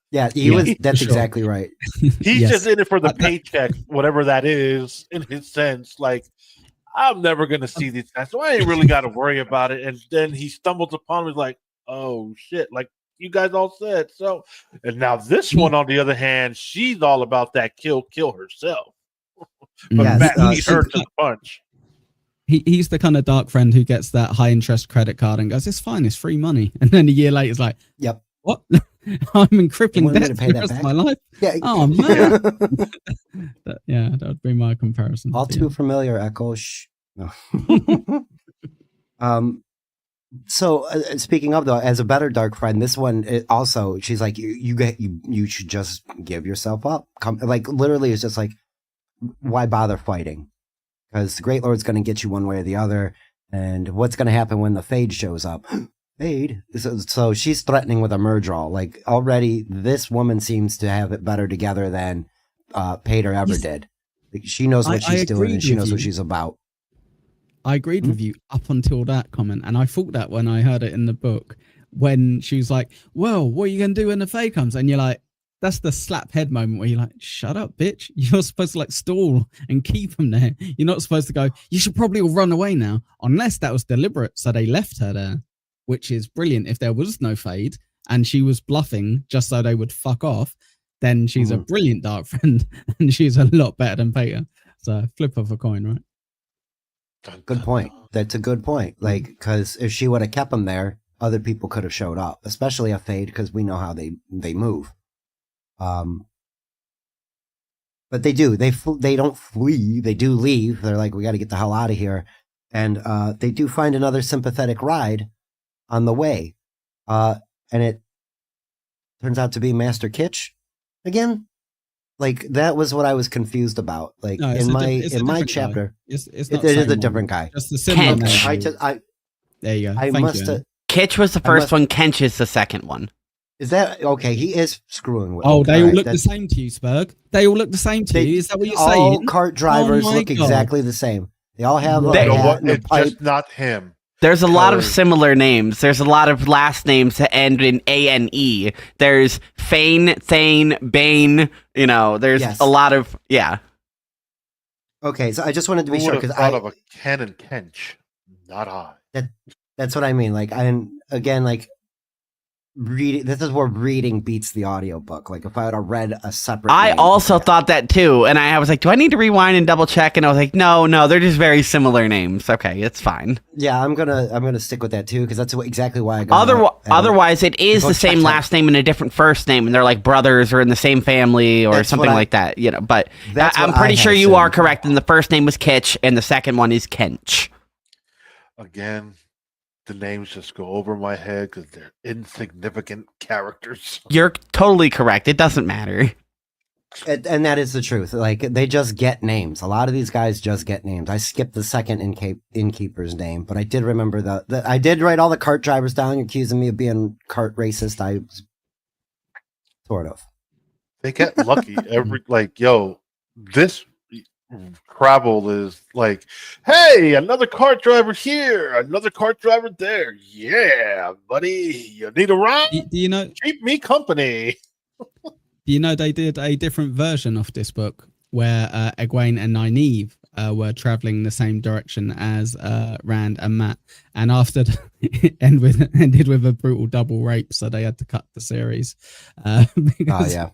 Yeah, he was. That's exactly right. He's just in it for the paycheck, whatever that is, in his sense. Like, I'm never going to see these guys, so I ain't really got to worry about it. And then he stumbles upon me like, oh, shit, like you guys all said. So, and now this one, on the other hand, she's all about that kill herself. But Matt beat her to the punch. He's the kind of Dark Friend who gets that high interest credit card and goes, it's fine, it's free money. And then a year later, it's like, yep. What? I'm in crippling debt for the rest of my life. Yeah. Oh, man. That would be my comparison. All too familiar, Echo. Shh. No. So speaking of, though, as a better Dark Friend, this one also, she's like, you should just give yourself up. Like, literally, it's just like, why bother fighting? Because the Great Lord's going to get you one way or the other. And what's going to happen when the Fade shows up? Fade? So she's threatening with a Murdral. Like, already, this woman seems to have it better together than Pater ever did. Like, she knows what she's doing, and she knows what she's about. I agreed with you up until that comment. And I thought that when I heard it in the book, when she was like, well, what are you going to do when the Fade comes? And you're like, that's the slap head moment where you're like, shut up, bitch. You're supposed to like stall and keep him there. You're not supposed to go, you should probably all run away now, unless that was deliberate. So they left her there, which is brilliant. If there was no Fade and she was bluffing just so they would fuck off, then she's a brilliant Dark Friend and she's a lot better than Pater. So flip of a coin, right? Good point. That's a good point. Like, because if she would have kept him there, other people could have showed up, especially a Fade, because we know how they move. But they do. They don't flee. They do leave. They're like, we got to get the hell out of here. And they do find another sympathetic ride on the way. And it turns out to be Master Kitch again. Like, that was what I was confused about. Like, No, in my different chapter, guy. It's it not is same a one. different guy. Just the similar Kench. name. There you go. I Thank must you. have. Kitch was the first one. Kench is the second one. Is that okay? He is screwing with. Oh, me. they all right, look the same to you, Spurg. They all look the same to you. Is that what you're all saying? cart drivers Oh my look God. exactly the same. They all have a They- You know hat what? and a It's pipe. just not him. There's a lot of Because- similar names. There's a lot of last names that end in A-N-E. There's Fane, Thane, Bane. You know, there's Yes. a lot of, yeah. Okay, so I just wanted to be Who sure would have because thought of a Ken and Kench? Not I. that's what I mean. Like, and again, like reading. This is where reading beats the audiobook. Like, if I would have read a separate, I name, also yeah. thought that too. And I was like, do I need to rewind and double check? And I was like, no, they're just very similar names. Okay, it's fine. Yeah, I'm gonna stick with that too because that's exactly why I got. Otherwise, it is Go the check same that. last name and a different first name, and they're like brothers or in the same family or That's something what I- like that. You know, but That's I'm what I pretty had sure you are assumed. correct. And the first name was Kitch, and the second one is Kench. Again, the names just go over my head because they're insignificant characters. You're totally correct. It doesn't matter. And that is the truth. Like, they just get names. A lot of these guys just get names. I skipped the second innkeeper's name, but I did remember the I did write all the cart drivers down. You're accusing me of being cart racist. I was sort of. They get lucky every yo. This travel is like, hey, another cart driver here, another cart driver there. Yeah, buddy, you need a ride? Do you know? Keep me company. Do you know they did a different version of this book where Egwene and Nynaeve were traveling the same direction as Rand and Matt, and after ended with a brutal double rape, so they had to cut the series. Because yeah.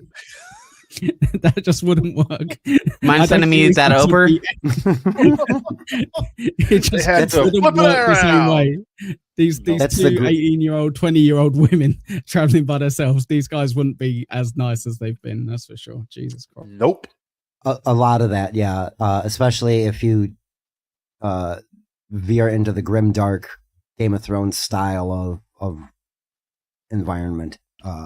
that just wouldn't work. Mind I don't sending me think that it could over? be- it just had to wouldn't flip it work the same around. way. These That's two the 18-year-old, 20-year-old women traveling by themselves, these guys wouldn't be as nice as they've been, that's for sure. Jesus Christ. Nope. A lot of that, yeah. Especially if you veer into the grim dark Game of Thrones style of environment.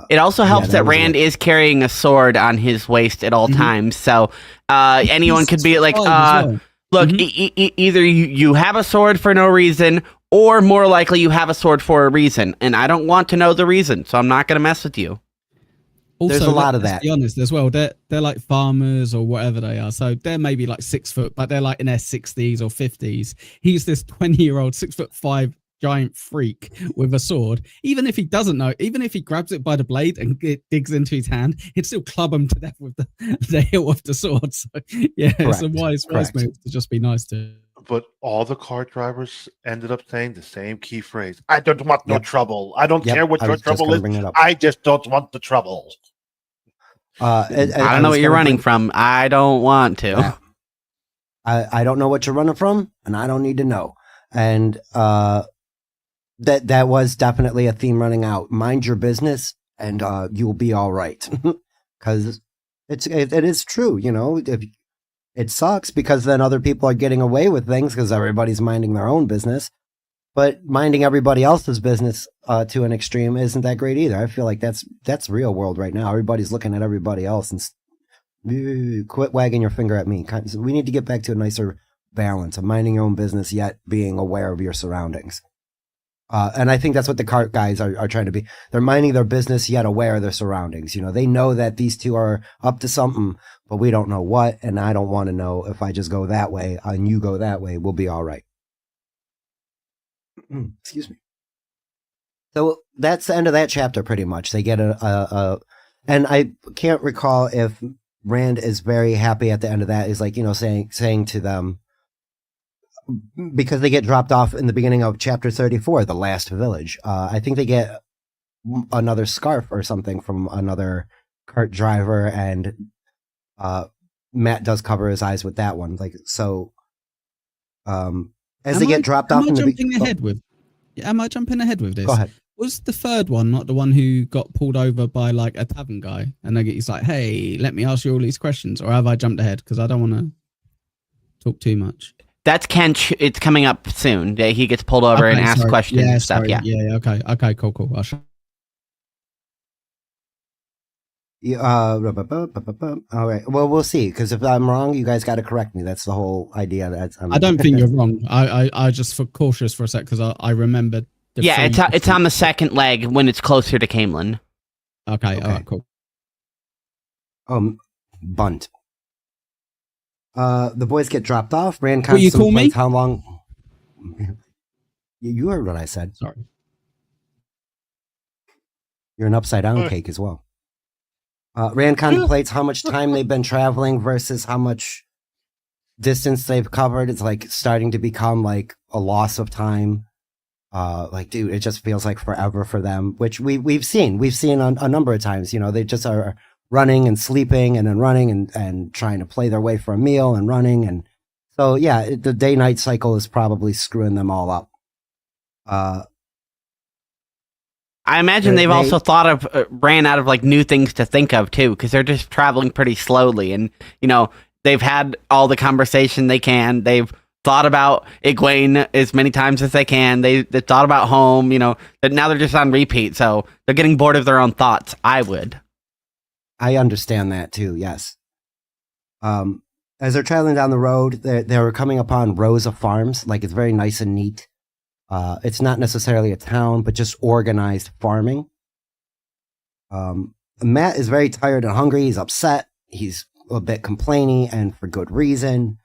It also helps that that was Rand is carrying a sword on his waist at all Mhm. times. So anyone could be like, He's fine as well. look, Mhm. either you have a sword for no reason, or more likely you have a sword for a reason. And I don't want to know the reason, so I'm not going to mess with you. Also, There's a lot of let's that. be honest as well. They're like farmers or whatever they are. So they're maybe like 6 foot, but they're like in their 60s or 50s. He's this 20-year-old, 6'5" giant freak with a sword. Even if he doesn't know, even if he grabs it by the blade and it digs into his hand, he'd still club him to death with the hilt of the sword. So yeah, it's a Correct. wise Correct. move to just be nice to. But all the cart drivers ended up saying the same key phrase. I don't want no Yep. trouble. I don't Yep, care what I your was just trouble gonna is. bring it up. I just don't want the trouble. I don't know what you're running from. I don't want to. Yeah. I don't know what you're running from, and I don't need to know. And that was definitely a theme running out. Mind your business, and you'll be all right. Because it is true, you know. If it sucks because then other people are getting away with things because everybody's minding their own business. But minding everybody else's business to an extreme isn't that great either. I feel like that's real world right now. Everybody's looking at everybody else and quit wagging your finger at me. We need to get back to a nicer balance of minding your own business yet being aware of your surroundings. And I think that's what the cart guys are trying to be. They're minding their business yet aware of their surroundings. You know, they know that these two are up to something, but we don't know what. And I don't want to know. If I just go that way and you go that way, we'll be all right. Excuse me. So that's the end of that chapter, pretty much. They get and I can't recall if Rand is very happy at the end of that. Is like, you know, saying to them, because they get dropped off in the beginning of chapter 34, the last village. I think they get another scarf or something from another cart driver, and Matt does cover his eyes with that one. Like, so, as they get dropped off in the Am I jumping ahead with this? Go ahead. Was the third one not the one who got pulled over by like a tavern guy, and then he's like, "Hey, let me ask you all these questions," or have I jumped ahead? Because I don't want to talk too much. That's Kench. It's coming up soon. He gets pulled over and asked questions and stuff. Sorry. Yeah. Okay. Cool. All right. Well, we'll see. Because if I'm wrong, you guys got to correct me. That's the whole idea. I don't think you're wrong. I just for cautious for a sec because I remembered. It's on the second leg when it's closer to Camelin. Okay. All right. Cool. Bunt. The boys get dropped off. Rand Will you call me? How long? You heard what I said. Sorry. You're an upside down cake as well. Rand contemplates how much time they've been traveling versus how much distance they've covered. It's like starting to become like a loss of time. Like, dude, it just feels like forever for them, which we've seen a number of times. You know, they just are running and sleeping and then running and trying to play their way for a meal and running. And so, yeah, the day-night cycle is probably screwing them all up. I imagine they've also thought of ran out of like new things to think of too, because they're just traveling pretty slowly, and you know they've had all the conversation they can. They've thought about Egwene as many times as they can. They thought about home, you know. But now they're just on repeat, so they're getting bored of their own thoughts. I understand that too. Yes. As they're traveling down the road, they're coming upon rows of farms. Like it's very nice and neat. It's not necessarily a town, but just organized farming. Matt is very tired and hungry. He's upset. He's a bit complaining, and for good reason.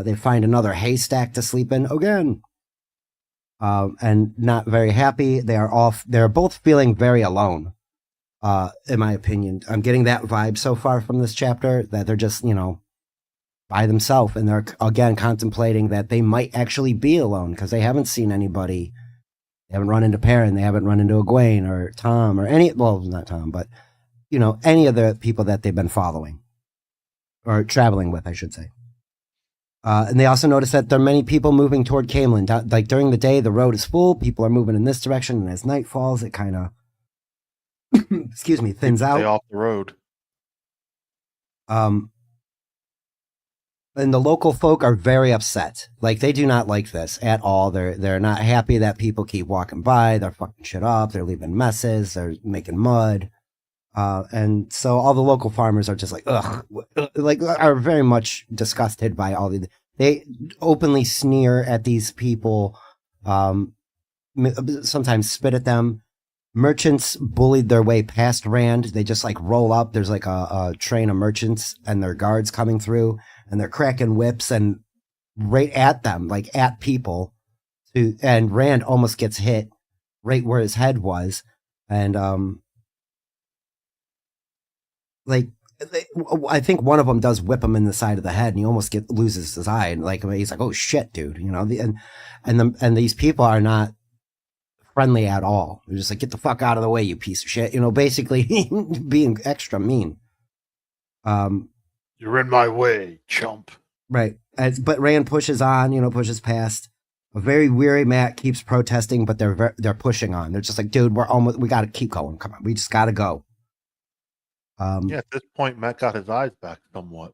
They find another haystack to sleep in again. And not very happy. They're both feeling very alone, in my opinion. I'm getting that vibe so far from this chapter, that they're just, you know, by themselves, and they're again contemplating that they might actually be alone because they haven't seen anybody. They haven't run into Perrin, they haven't run into Egwene or Tom or not Tom, but you know, any of the people that they've been following or traveling with, I should say. And they also notice that there are many people moving toward Camelin. Like during the day, the road is full. People are moving in this direction, and as night falls, it kind of thins out. Stay off the road. And the local folk are very upset. Like they do not like this at all. They're not happy that people keep walking by. They're fucking shit up. They're leaving messes. They're making mud. And so all the local farmers are just like, ugh, like are very much disgusted by all they openly sneer at these people. Sometimes spit at them. Merchants bullied their way past Rand. They just like roll up. There's like a train of merchants and their guards coming through, and they're cracking whips and right at them, like at people. And Rand almost gets hit right where his head was. And I think one of them does whip him in the side of the head, and he almost loses his eye. And like he's like, "Oh shit, dude!" You know. And these people are not friendly at all. They're just like, "Get the fuck out of the way, you piece of shit!" You know, basically being extra mean. You're in my way, chump. Right. But Rand pushes on. You know, pushes past. A very weary Matt keeps protesting, but they're pushing on. They're just like, "Dude, we got to keep going. Come on, we just got to go." Yeah, at this point, Matt got his eyes back somewhat.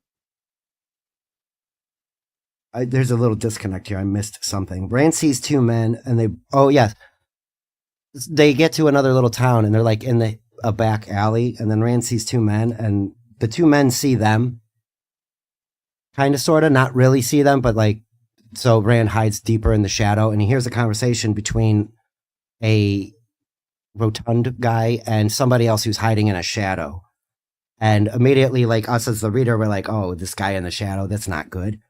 There's a little disconnect here. I missed something. Rand sees two men, and they get to another little town, and they're like in a back alley, and then Rand sees two men, and the two men see them, kind of, sort of, not really see them, but like, so Rand hides deeper in the shadow, and he hears a conversation between a rotund guy and somebody else who's hiding in a shadow. And immediately, like us as the reader, we're like, "Oh, this guy in the shadow, that's not good."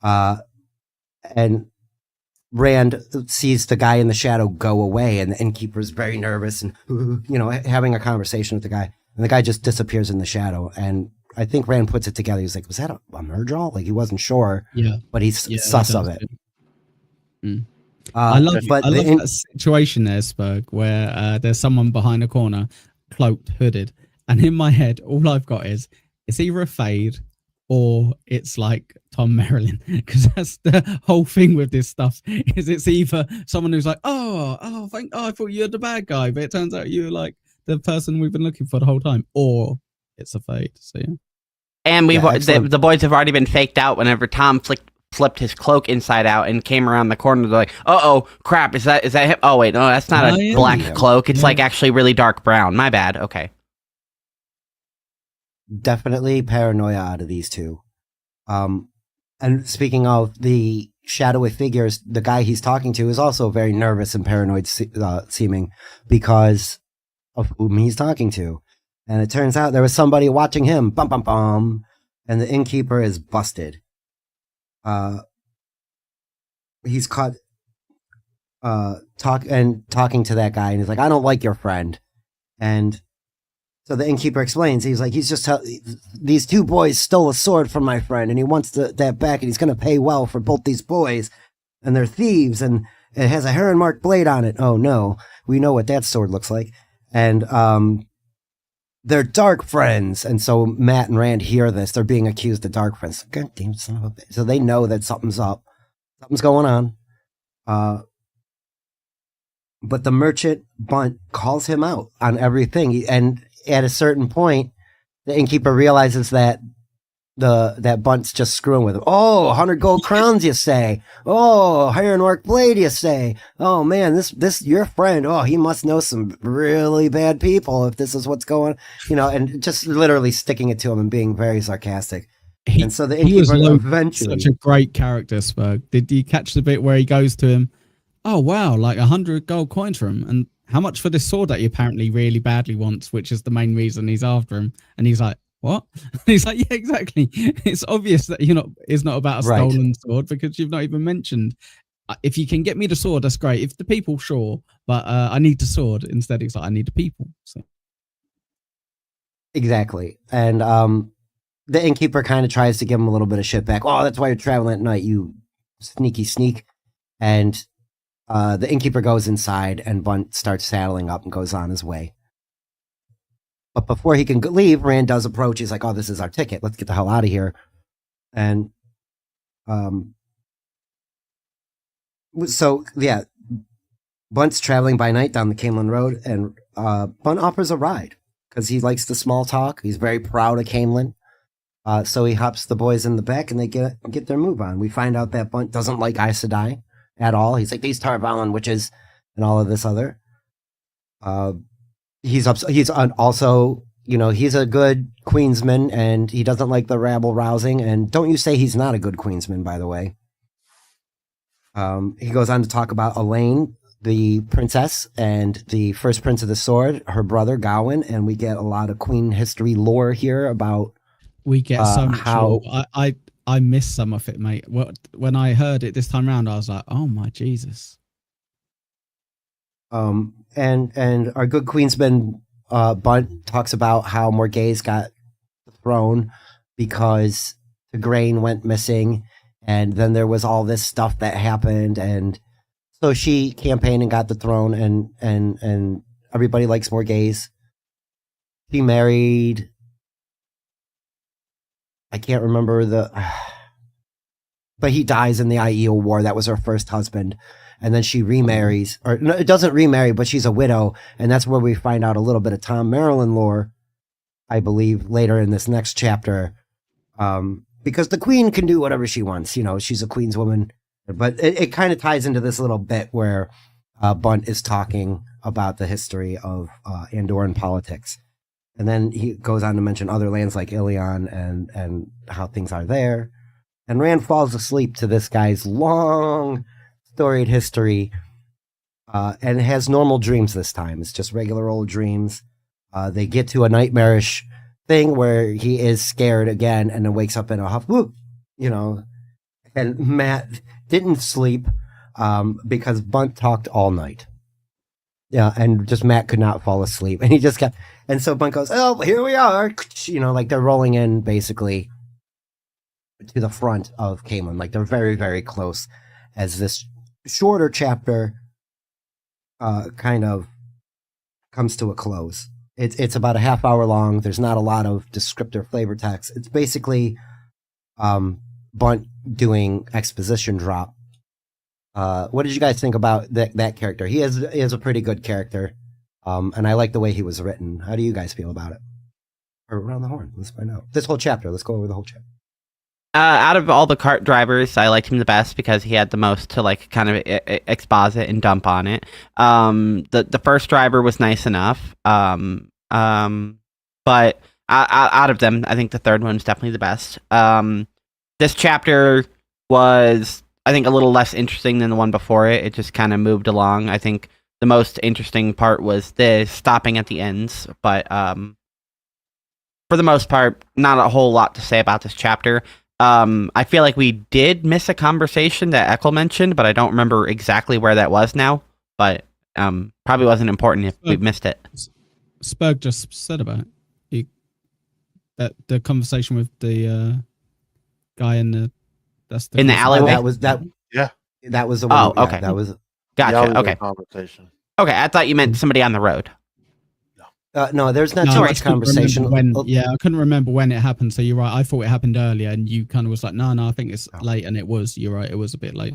And Rand sees the guy in the shadow go away, and the innkeeper's very nervous and, you know, having a conversation with the guy. And the guy just disappears in the shadow. And I think Rand puts it together. He's like, "Was that a Murdral?" Like he wasn't sure, but he's sus of it. I love that situation there, Spurg, where there's someone behind a corner, cloaked, hooded. And in my head, all I've got is it's either a fade or it's like Tom Marilyn, because that's the whole thing with this stuff. Is it's either someone who's like, I thought you're the bad guy, but it turns out you're like the person we've been looking for the whole time, or it's a fade. So yeah. And the boys have already been faked out whenever Tom flipped his cloak inside out and came around the corner. They're like, oh crap, is that him? Oh wait, no, that's not a black cloak. It's like actually really dark brown. My bad. Okay. Definitely paranoia out of these two. And speaking of the shadowy figures, the guy he's talking to is also very nervous and paranoid seeming because of whom he's talking to. And it turns out there was somebody watching him. Bum, bum, bum. And the innkeeper is busted. He's caught talking to that guy, and he's like, I don't like your friend. And so the innkeeper explains, he's like, these two boys stole a sword from my friend, and he wants that back, and he's going to pay well for both these boys. And they're thieves, and it has a heron marked blade on it. Oh no, we know what that sword looks like. And they're dark friends. And so Matt and Rand hear this. They're being accused of dark friends. God damn son of a bitch. So they know that something's up. Something's going on. But the merchant Bunt calls him out on everything. And at a certain point, the innkeeper realizes that that Bunt's just screwing with him. Oh, 100 gold crowns, you say? Oh, ironwork blade, you say? Oh man, this your friend. Oh, he must know some really bad people if this is what's going. And just literally sticking it to him and being very sarcastic. And so the innkeeper eventually, such a great character, Spurg. Did you catch the bit where he goes to him? Oh wow, like 100 gold coins for him, and how much for this sword that he apparently really badly wants, which is the main reason he's after him. And he's like, what? And he's like, yeah, exactly. It's obvious that it's not about a stolen sword because you've not even mentioned. If you can get me the sword, that's great. If the people, sure, but I need the sword. Instead, he's like, I need the people. So. Exactly. And the innkeeper kind of tries to give him a little bit of shit back. Oh, that's why you're traveling at night, you sneaky sneak. And the innkeeper goes inside, and Bunt starts saddling up and goes on his way. But before he can leave, Rand does approach. He's like, oh, this is our ticket. Let's get the hell out of here. And so, yeah, Bunt's traveling by night down the Camelin Road, and Bunt offers a ride because he likes the small talk. He's very proud of Camelin. So he hops the boys in the back, and they get their move on. We find out that Bunt doesn't like Aes Sedai at all. He's like, these Tarvalin witches and all of this other. He's also, he's a good queensman, and he doesn't like the rabble rousing. And don't you say he's not a good queensman, by the way. He goes on to talk about Elaine, the princess, and the first prince of the sword, her brother Gawain, and we get a lot of queen history lore here about. We get so much how I missed some of it, mate. When I heard it this time around, I was like, oh my Jesus. And our good queensman Bunt talks about how Morghese got the throne because Tigraine went missing, and then there was all this stuff that happened, and so she campaigned and got the throne, and everybody likes Morghese. She married, I can't remember but he dies in the Aiel War. That was her first husband. And then she remarries, or no, it doesn't remarry, but she's a widow. And that's where we find out a little bit of Tom Marilyn lore, I believe, later in this next chapter. Because the queen can do whatever she wants. She's a queen's woman. But it kind of ties into this little bit where Bunt is talking about the history of Andoran politics. And then he goes on to mention other lands like Ilion and how things are there. And Rand falls asleep to this guy's long storied history, and has normal dreams this time. It's just regular old dreams. They get to a nightmarish thing where he is scared again and then wakes up in a huff. Whoop, and Matt didn't sleep because Bunt talked all night. Yeah, and just Matt could not fall asleep, and he just kept. And so Bunt goes, "Oh, here we are!" Like they're rolling in basically to the front of Camelin, like they're very, very close. As this shorter chapter kind of comes to a close. It's about a half hour long. There's not a lot of descriptive flavor text. It's basically Bunt doing exposition drop. What did you guys think about that character? He is a pretty good character, and I like the way he was written. How do you guys feel about it? Or around the horn. Let's find out. This whole chapter. Let's go over the whole chapter. Out of all the cart drivers, I liked him the best because he had the most to like kind of exposit and dump on it. The first driver was nice enough. But out of them, I think the third one's definitely the best. This chapter was, I think, a little less interesting than the one before it. It just kind of moved along. I think the most interesting part was the stopping at the ends, but for the most part, not a whole lot to say about this chapter. I feel like we did miss a conversation that Eckel mentioned, but I don't remember exactly where that was now. But probably wasn't important if we missed it. Spurg just said about it. That the conversation with the guy in the alleyway. That was that. Yeah, that was the one. Oh, okay. That was. Gotcha. Okay. Conversation. Okay, I thought you meant somebody on the road. No, there's not too much conversation. I couldn't remember when it happened. So you're right. I thought it happened earlier, and you kind of was like, no, I think it's late, and it was. You're right. It was a bit late.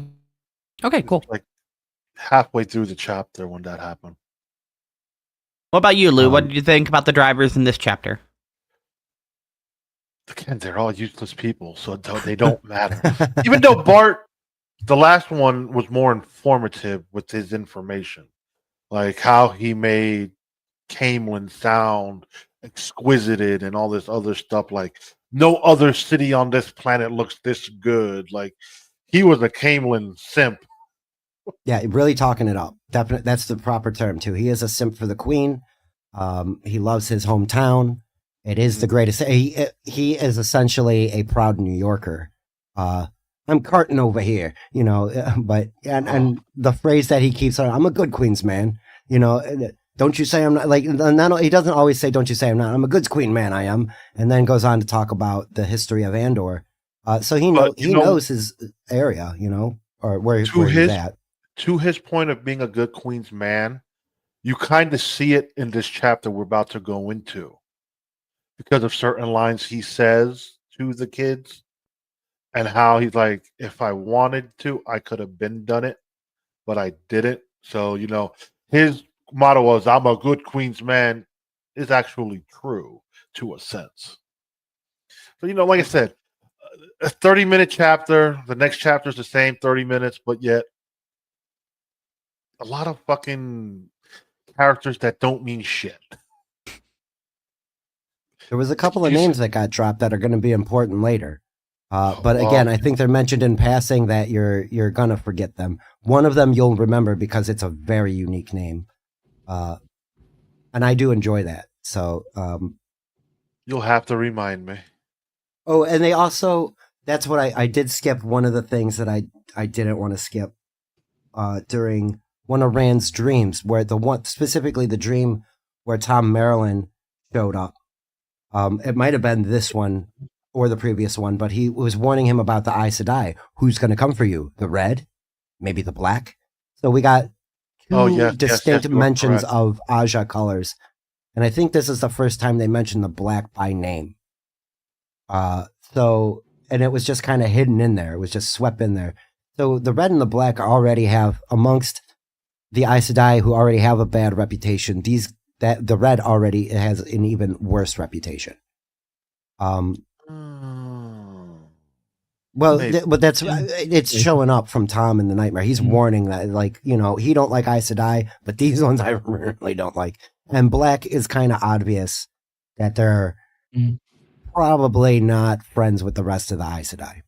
Okay, cool. Like halfway through the chapter when that happened. What about you, Lou? What did you think about the drivers in this chapter? Again, they're all useless people, so they don't matter. Even though Bart, the last one, was more informative with his information, like how he made Camelin sound exquisited and all this other stuff. Like no other city on this planet looks this good. Like he was a Camelin simp. Yeah, really talking it up. Definitely, that's the proper term too. He is a simp for the queen. He loves his hometown. It is the greatest. He is essentially a proud New Yorker. I'm carting over here, but and the phrase that he keeps on, I'm a good Queens man, don't you say I'm not, like, he doesn't always say, don't you say I'm not, I'm a good Queen man, I am. And then goes on to talk about the history of Andor. So he knows his area, or where he's at. To his point of being a good Queen's man, you kind of see it in this chapter we're about to go into because of certain lines he says to the kids and how he's like, if I wanted to, I could have done it, but I didn't. So, his motto was, I'm a good Queen's man, is actually true to a sense. So, like I said, a 30-minute chapter, the next chapter is the same 30 minutes, but yet a lot of fucking characters that don't mean shit. There was a couple of names that got dropped that are going to be important later. But again, I think they're mentioned in passing that you're going to forget them. One of them you'll remember because it's a very unique name. And I do enjoy that. So you'll have to remind me. Oh, and they also, that's what I did skip. One of the things that I didn't want to skip during one of Rand's dreams, where specifically the dream where Tom Maryland showed up. It might have been this one or the previous one, but he was warning him about the Aes Sedai. Who's going to come for you? The red? Maybe the black? So we got two distinct mentions of Aja colors. And I think this is the first time they mentioned the black by name. And it was just kind of hidden in there. It was just swept in there. So the red and the black already have, amongst the Aes Sedai who already have a bad reputation, the red already has an even worse reputation. Well, but it's showing up from Tom in the Nightmare. He's warning that, like, he don't like Aes Sedai, but these ones I really don't like. And black is kind of obvious that they're probably not friends with the rest of the Aes Sedai.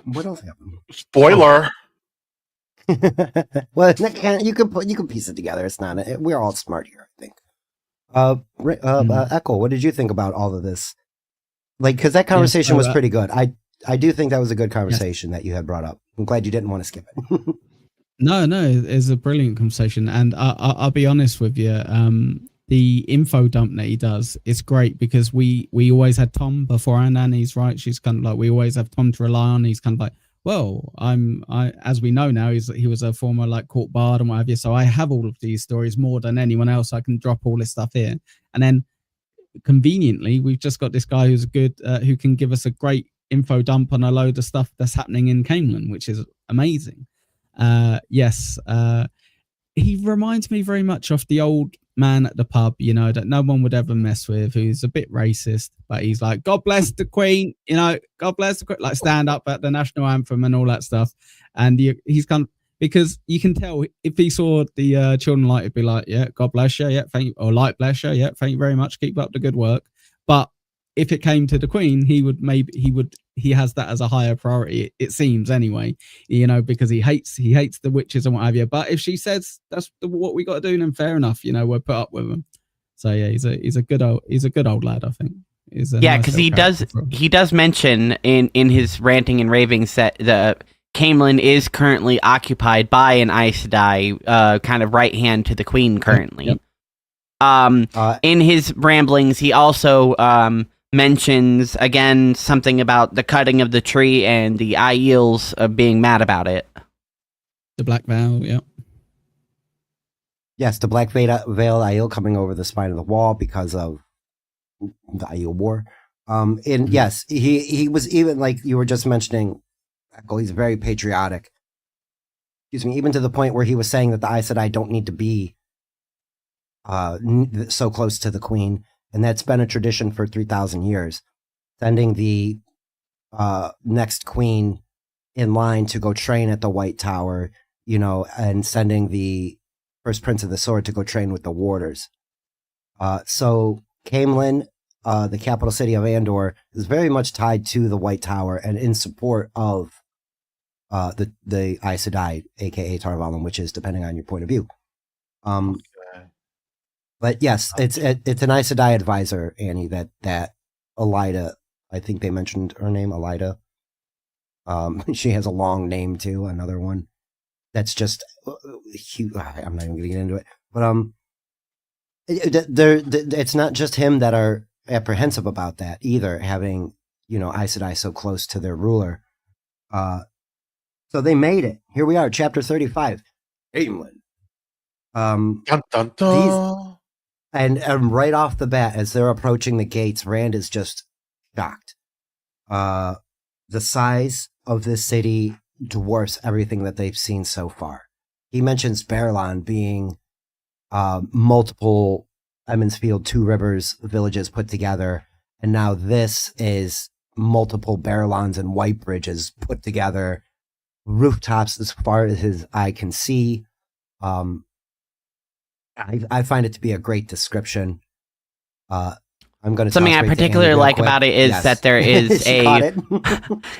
What else happened? Spoiler. Well, you can piece it together. It's not. We're all smart here, I think. Eckel, what did you think about all of this? Like, because that conversation was pretty good. I do think that was a good conversation that you had brought up. I'm glad you didn't want to skip it. No, it's a brilliant conversation, and I'll be honest with you. The info dump that he does, it's great because we always had Tom beforehand, and he's right. She's kind of like, we always have Tom to rely on. He's kind of like, well, as we know now, he was a former like court bard and what have you. So I have all of these stories more than anyone else. I can drop all this stuff here, and then conveniently, we've just got this guy who's good, who can give us a great info dump on a load of stuff that's happening in Camelin, which is amazing. he reminds me very much of the old man at the pub, you know, that no one would ever mess with, who's a bit racist, but he's like, God bless the Queen, you know, God bless the Queen, like stand up at the national anthem and all that stuff. And he's kind of, because you can tell if he saw the children light, he'd be like, yeah, God bless you, yeah, thank you, or light bless you, yeah, thank you very much, keep up the good work. But if it came to the Queen, he has that as a higher priority, it seems anyway, you know, because he hates the witches and what have you. But if she says that's what we got to do, then fair enough, you know, we'll put up with him. So yeah, he's a good old lad, I think. Yeah, because he does mention in his ranting and ravings that the Camelin is currently occupied by an Aes Sedai, kind of right hand to the Queen currently. Yep. In his ramblings, he also mentions again something about the cutting of the tree and the Aiels being mad about it. The Black Veil, yeah. Yes, the Black Veil Aiel coming over the spine of the wall because of the Aiel War. And yes, he was, even like you were just mentioning, he's very patriotic. Excuse me, even to the point where he was saying that the Aes Sedai don't need to be so close to the Queen. And that's been a tradition for 3,000 years, sending the next queen in line to go train at the White Tower, you know, and sending the first Prince of the Sword to go train with the Warders. So Camelin, the capital city of Andor, is very much tied to the White Tower and in support of the Aes Sedai, aka Tar Valon, which is depending on your point of view. But yes, it's an Aes Sedai advisor, Annie, that Elida, I think they mentioned her name, Elida. She has a long name too, another one. That's just huge. I'm not even going to get into it. But it's not just him that are apprehensive about that either, having, you know, Aes Sedai so close to their ruler. So they made it. Here we are, chapter 35. England. Dun, dun, dun. And right off the bat, as they're approaching the gates, Rand is just shocked. The size of this city dwarfs everything that they've seen so far. He mentions Berlon being multiple Emmons Field, Two Rivers villages put together, and now this is multiple Berlons and White Bridges put together, rooftops as far as his eye can see. I find it to be a great description. I'm going to something I particularly like about it is that there is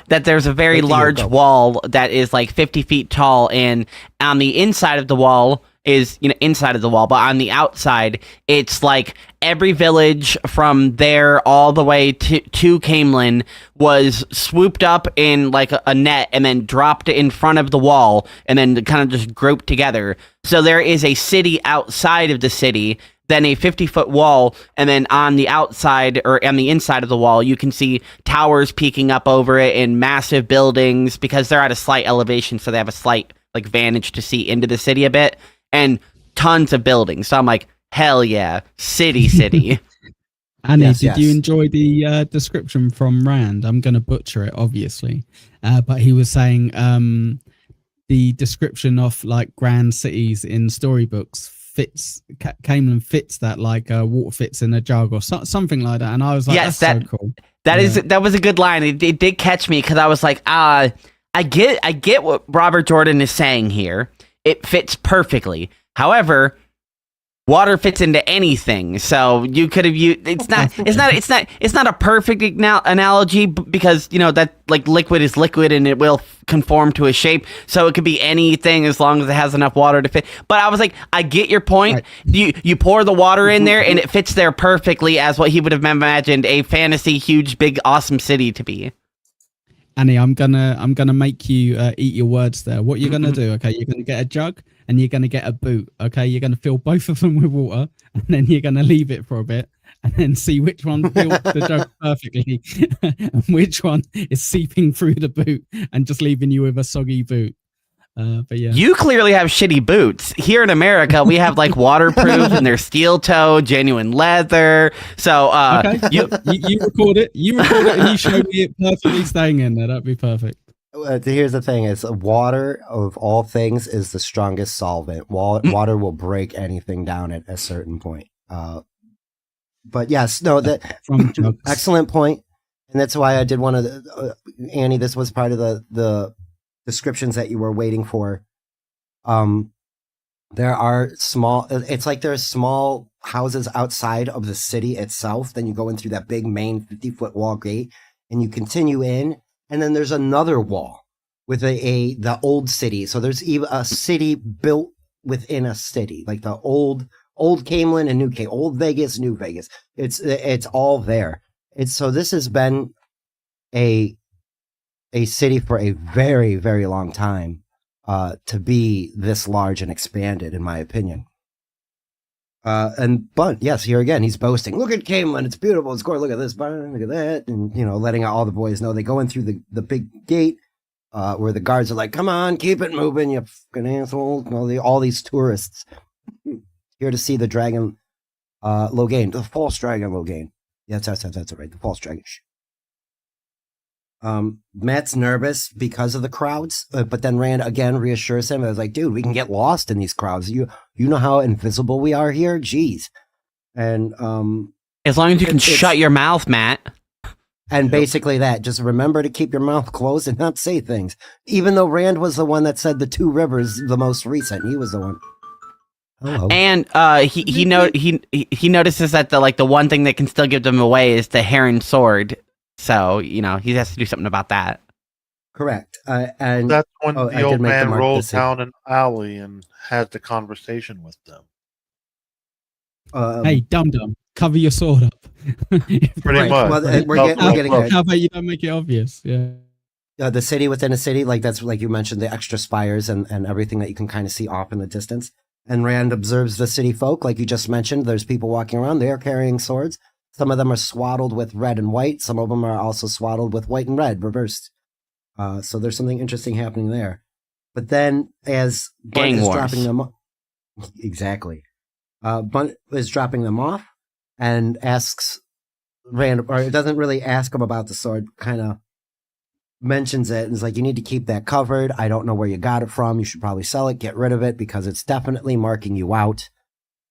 that there's a very large wall that is like 50 feet tall, and on the inside of the wall is, you know, inside of the wall, but on the outside, it's like every village from there all the way to Camelin was swooped up in like a net and then dropped in front of the wall and then kind of just grouped together. So there is a city outside of the city, then a 50-foot wall, and then on the outside or on the inside of the wall, you can see towers peeking up over it and massive buildings because they're at a slight elevation, so they have a slight like vantage to see into the city a bit. And tons of buildings. So I'm like, hell yeah, city. Annie, did you enjoy the description from Rand? I'm going to butcher it, obviously. But he was saying the description of like grand cities in storybooks Camelin fits that like water fits in a jug or something like that. And I was like, yes, that's so cool. That was a good line. It did catch me because I was like, I get what Robert Jordan is saying here. It fits perfectly. However, water fits into anything, so you could have used. It's not a perfect analogy because, you know, that like liquid is liquid and it will conform to a shape, so it could be anything as long as it has enough water to fit. But I was like, I get your point. Right. You pour the water in there and it fits there perfectly as what he would have imagined a fantasy, huge, big, awesome city to be. Annie, I'm gonna make you eat your words there. What you're gonna do? Okay, you're gonna get a jug and you're gonna get a boot. Okay, you're gonna fill both of them with water, and then you're gonna leave it for a bit, and then see which one fills the jug perfectly, and which one is seeping through the boot and just leaving you with a soggy boot. But yeah, you clearly have shitty boots. Here in America, we have like waterproof and they're steel toe, genuine leather. So okay, you record it. You record it, and you show me it perfectly staying in there. That'd be perfect. Here's the thing: is water of all things is the strongest solvent. Water will break anything down at a certain point. But yes, no, that From jugs. excellent point, and that's why I did one of the Annie. This was part of the descriptions that you were waiting for. There are small. It's like there's small houses outside of the city itself. Then you go in through that big main 50-foot wall gate, and you continue in, and then there's another wall with the old city. So there's even a city built within a city, like the old Camelin and New Camelin, old Vegas, New Vegas. It's all there. So this has been a city for a very, very long time. To be this large and expanded, in my opinion. And Bunt, yes, here again, he's boasting. Look at Camelin, it's beautiful, it's gorgeous. Look at this barn, look at that, and letting all the boys know. They go in through the big gate, where the guards are like, "Come on, keep it moving, you fucking assholes!" All these tourists here to see the dragon, Logain, the false dragon Logain. Yes, that's right, the false dragon. Matt's nervous because of the crowds, but then Rand again reassures him. I was like, dude, we can get lost in these crowds. You know how invisible we are here? Jeez. And as long as you can shut your mouth, Matt. And basically that, just remember to keep your mouth closed and not say things. Even though Rand was the one that said the two rivers, the most recent, he was the one. Hello. And he notices that the one thing that can still give them away is the Heron sword. So, he has to do something about that. Correct. And that's when the old man rolls down an alley and has the conversation with them. Hey, dum-dum, cover your sword up. Pretty much. Well, we're getting there. How about you don't make it obvious? Yeah. The city within a city, like that's like you mentioned, the extra spires and everything that you can kind of see off in the distance. And Rand observes the city folk, like you just mentioned. There's people walking around. They are carrying swords. Some of them are swaddled with red and white. Some of them are also swaddled with white and red, reversed. So there's something interesting happening there. But then, as Bunt is dropping them, exactly, Bunt is dropping them off and asks Rand, or it doesn't really ask him about the sword. Kind of mentions it and is like, "You need to keep that covered. I don't know where you got it from. You should probably sell it, get rid of it because it's definitely marking you out."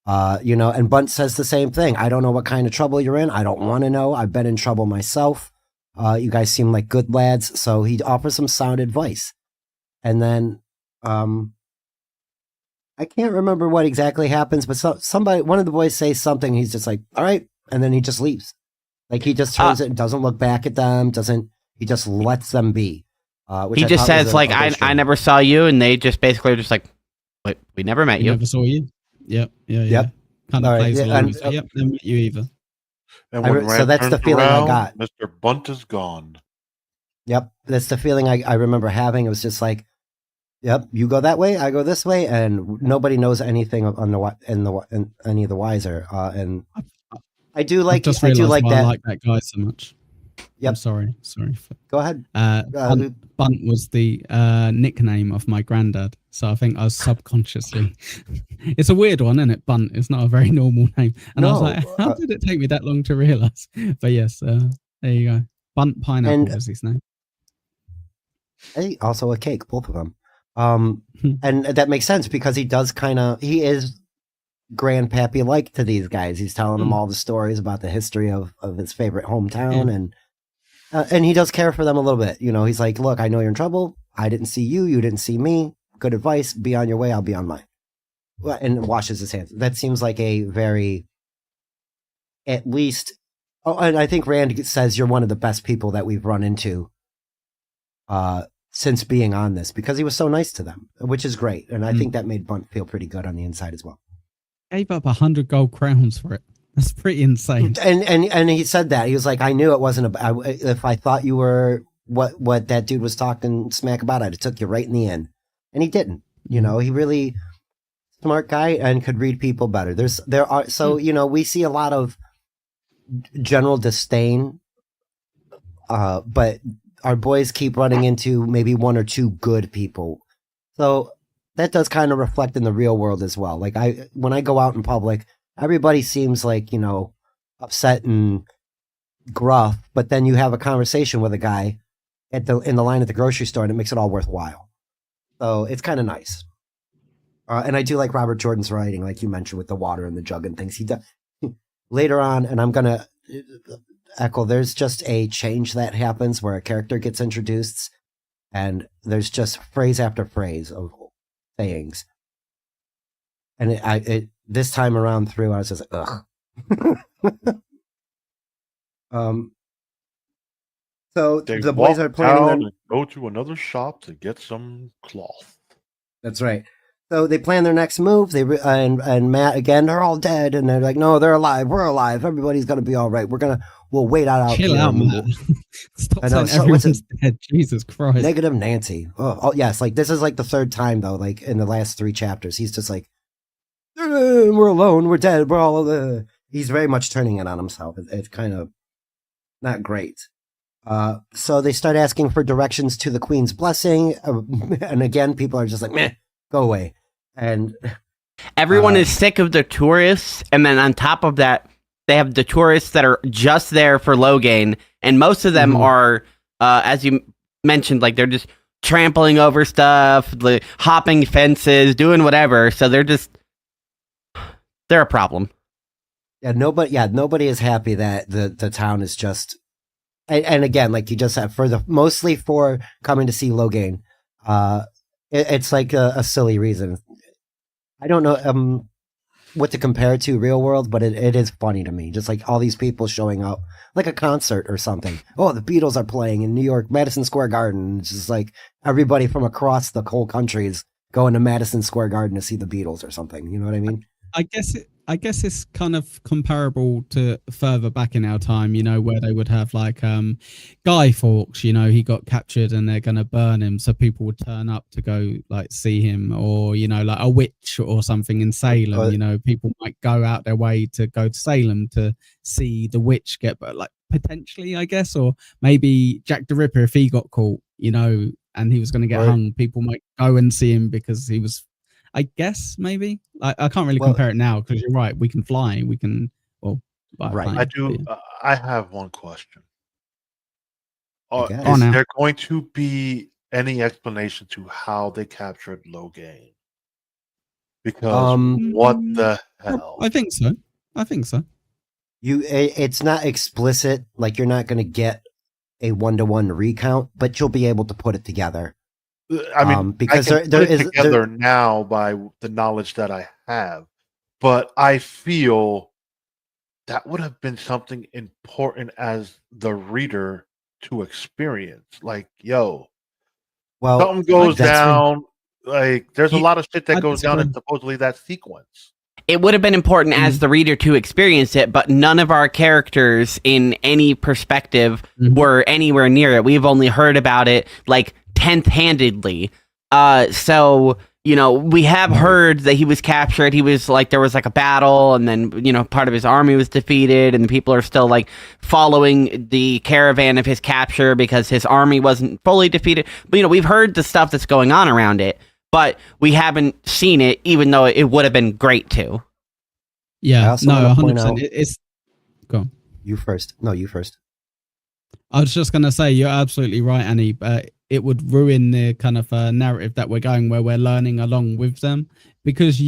And Bunt says the same thing. "I don't know what kind of trouble you're in. I don't want to know. I've been in trouble myself. You guys seem like good lads." So he offers some sound advice. And then, I can't remember what exactly happens, but one of the boys says something. He's just like, "All right." And then he just leaves. Like he just turns it and doesn't look back at them. He just lets them be. Which he just says like, I never saw you. And they just basically are just like, "Wait, we never met you. Never saw you." Yep. Kind of plays along. Yep, never met you either. And when so that's the feeling I got. Mr. Bunt is gone. Yep, that's the feeling I remember having. It was just like, yep, you go that way, I go this way, and nobody knows anything any of the wiser. And I do like that. I like that guy so much. Yep. I'm sorry. Go ahead. Bunt was the nickname of my granddad, so I think I was subconsciously. It's a weird one, isn't it? Bunt. It's not a very normal name, and I was like, "How did it take me that long to realize?" But yes, there you go. Bunt Pineapple was his name. Hey, also a cake, both of them. And that makes sense because he is grandpappy like to these guys. He's telling them all the stories about the history of his favorite hometown, and he does care for them a little bit. He's like, "Look, I know you're in trouble. I didn't see you. You didn't see me. Good advice. Be on your way. I'll be on mine." And washes his hands. That seems like a very, at least. Oh, and I think Rand says you're one of the best people that we've run into since being on this, because he was so nice to them, which is great. And I think that made Bunt feel pretty good on the inside as well. Gave up 100 gold crowns for it. That's pretty insane. And he said that. He was like, "I knew it wasn't if I thought you were what that dude was talking smack about, I'd have took you right in the end." And he didn't. He really smart guy and could read people better. We see a lot of general disdain, but our boys keep running into maybe one or two good people. So that does kind of reflect in the real world as well. Like when I go out in public, everybody seems like, upset and gruff, but then you have a conversation with a guy in the line at the grocery store, and it makes it all worthwhile. So it's kind of nice. And I do like Robert Jordan's writing, like you mentioned, with the water and the jug and things. He does later on, and I'm gonna echo. There's just a change that happens where a character gets introduced, and there's just phrase after phrase of sayings. And this time around through, I was just like, ugh. So They the boys walk are planning down their... and go to another shop to get some cloth. That's right. So they plan their next move. And Matt again. They're all dead, and they're like, "No, they're alive. We're alive. Everybody's gonna be all right. We'll wait out. Chill here out, and Matt. Stop I know, saying everyone's dead. Jesus Christ. Negative Nancy. Oh, yes. Like this is like the third time though. Like in the last 3 chapters, he's just like, "We're alone. We're dead. We're all." He's very much turning it on himself. It's kind of not great. So they start asking for directions to the Queen's blessing, and again, people are just like, "Meh, go away." And everyone is sick of the tourists, and then on top of that, they have the tourists that are just there for Logain, and most of them are, as you mentioned, like they're just trampling over stuff, hopping fences, doing whatever. So they're a problem. Yeah, nobody is happy that the town is just, and again, like you just said, mostly for coming to see Logain. It's like a silly reason. I don't know what to compare it to real world, but it is funny to me. Just like all these people showing up, like a concert or something. Oh, the Beatles are playing in New York, Madison Square Garden. It's just like everybody from across the whole country is going to Madison Square Garden to see the Beatles or something. You know what I mean? I guess it's kind of comparable to further back in our time, where they would have like Guy Fawkes, he got captured and they're going to burn him, so people would turn up to go like see him, or like a witch or something in Salem. People might go out their way to go to Salem to see the witch get, but like potentially, I guess, or maybe Jack the Ripper, if he got caught, and he was going to get hung, people might go and see him because he was. I guess maybe I can't really compare it now because you're right. We can fly. We can right. I do. I have one question. Is there going to be any explanation to how they captured Logain? Because what the hell? I think so. It's not explicit. Like you're not going to get a 1-to-1 recount, but you'll be able to put it together. I mean, because I can put it together now by the knowledge that I have, but I feel that would have been something important as the reader to experience. Like, something goes down. Like, there's a lot of shit that goes down in supposedly that sequence. It would have been important as the reader to experience it, but none of our characters in any perspective were anywhere near it. We've only heard about it like 10th handedly. So, we have heard that he was captured. He was like, there was like a battle, and then, part of his army was defeated, and the people are still like following the caravan of his capture because his army wasn't fully defeated. But, we've heard the stuff that's going on around it, but we haven't seen it, even though it would have been great to. Yeah, no, 100%. It's go on. You first. No, you first. I was just going to say, you're absolutely right, Annie. It would ruin the kind of narrative that we're going, where we're learning along with them, because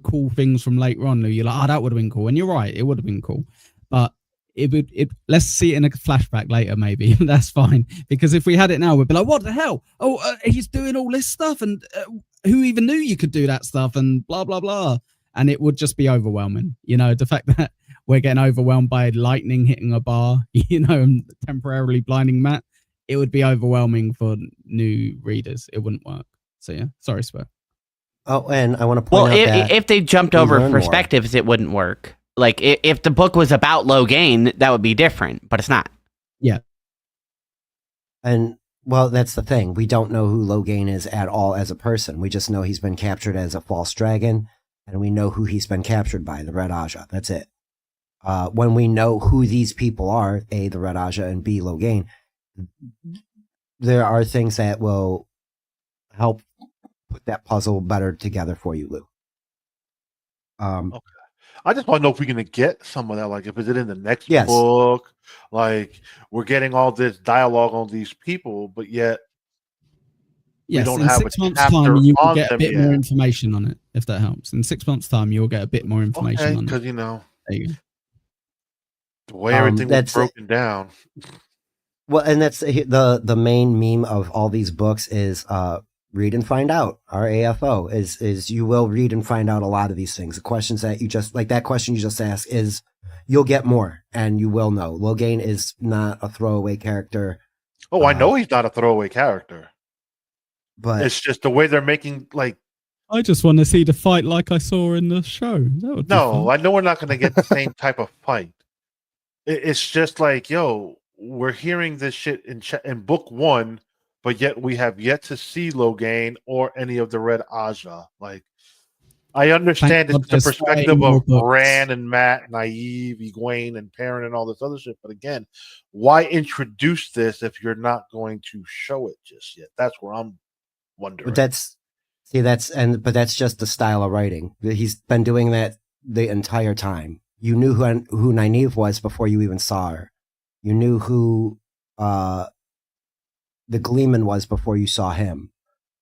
cool things from later on. You're like, that would have been cool, and you're right, it would have been cool. But let's see it in a flashback later, maybe. That's fine, because if we had it now, we'd be like, what the hell? Oh, he's doing all this stuff, and who even knew you could do that stuff, and blah blah blah. And it would just be overwhelming. The fact that we're getting overwhelmed by lightning hitting a bar, and temporarily blinding Matt, it would be overwhelming for new readers. It wouldn't work. So yeah, sorry, Spur. Oh, and I want to point out that if they jumped over perspectives, it wouldn't work. Like if the book was about Logain, that would be different, but it's not. Yeah. And that's the thing. We don't know who Logain is at all as a person. We just know he's been captured as a false dragon, and we know who he's been captured by, the Red Aja. That's it. When we know who these people are, A, the Red Aja, and B, Logain, there are things that will help put that puzzle better together for you, Lou. Okay. I just want to know if we're going to get some of that. Like, if is it in the next Yes. book? Like, we're getting all this dialogue on these people, but yet Yes, don't in have 6 a months' chapter time, you will on get a them bit yet. more information on it, if that helps. In 6 months' time, you'll get a bit more information on it. Because There you go. the way everything was that's broken down. Well, and that's the main meme of all these books is read and find out. RAFO is you will read and find out a lot of these things. The questions that you just like, that question you just asked, is you'll get more and you will know. Logain is not a throwaway character. Oh, I know he's not a throwaway character. But It's just the way they're making, like, I just want to see the fight like I saw in the show. That would be no, fun. I know we're not going to get the same type of fight. It's just like, yo, we're hearing this shit in book 1, but yet we have yet to see Logain or any of the Red Aja. Like, I understand Thank it's God the there's perspective more of books. Bran and Matt, Naive, Egwene, and Perrin, and all this other shit. But again, why introduce this if you're not going to show it just yet? That's where I'm wondering. But that's just the style of writing. He's been doing that the entire time. You knew who Nynaeve was before you even saw her. You knew who the Gleeman was before you saw him.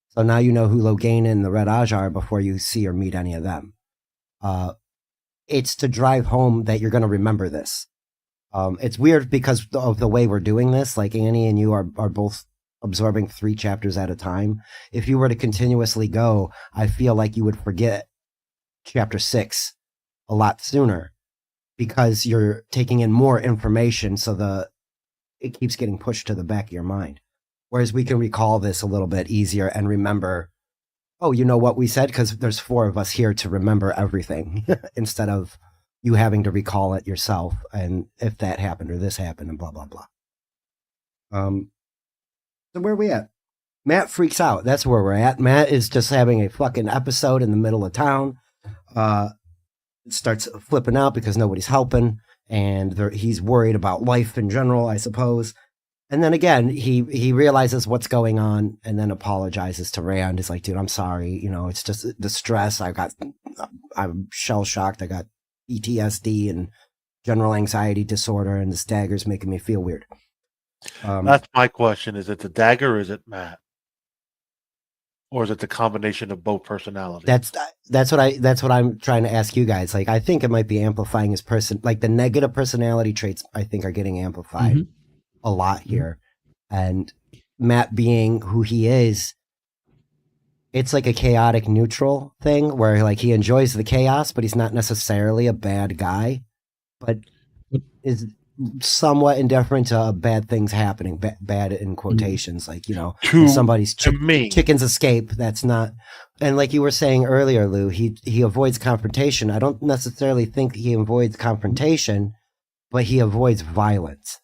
So now you know who Logain and the Red Aja are before you see or meet any of them. It's to drive home that you're going to remember this. It's weird because of the way we're doing this. Like, Annie and you are both absorbing 3 chapters at a time. If you were to continuously go, I feel like you would forget chapter 6 a lot sooner because you're taking in more information, so it keeps getting pushed to the back of your mind. Whereas we can recall this a little bit easier and remember, oh, you know what we said? Because there's 4 of us here to remember everything instead of you having to recall it yourself. And if that happened or this happened and blah, blah, blah. So where are we at? Matt freaks out. That's where we're at. Matt is just having a fucking episode in the middle of town. Starts flipping out because nobody's helping. And he's worried about life in general, I suppose. And then again, he realizes what's going on and then apologizes to Rand. He's like, dude, I'm sorry. You know, it's just the stress. I'm shell shocked. I got PTSD and general anxiety disorder, and this dagger's making me feel weird. That's my question. Is it the dagger or is it Matt? Or is it the combination of both personalities? That's what I'm trying to ask you guys. Like, I think it might be amplifying his like the negative personality traits, I think, are getting amplified a lot here. And Matt being who he is, it's like a chaotic neutral thing where, like, he enjoys the chaos, but he's not necessarily a bad guy, but is somewhat indifferent to bad things happening, bad in quotations, like, you know, if somebody's chickens escape, that's not. And like you were saying earlier, Lou, he avoids confrontation. I don't necessarily think he avoids confrontation, but he avoids violence.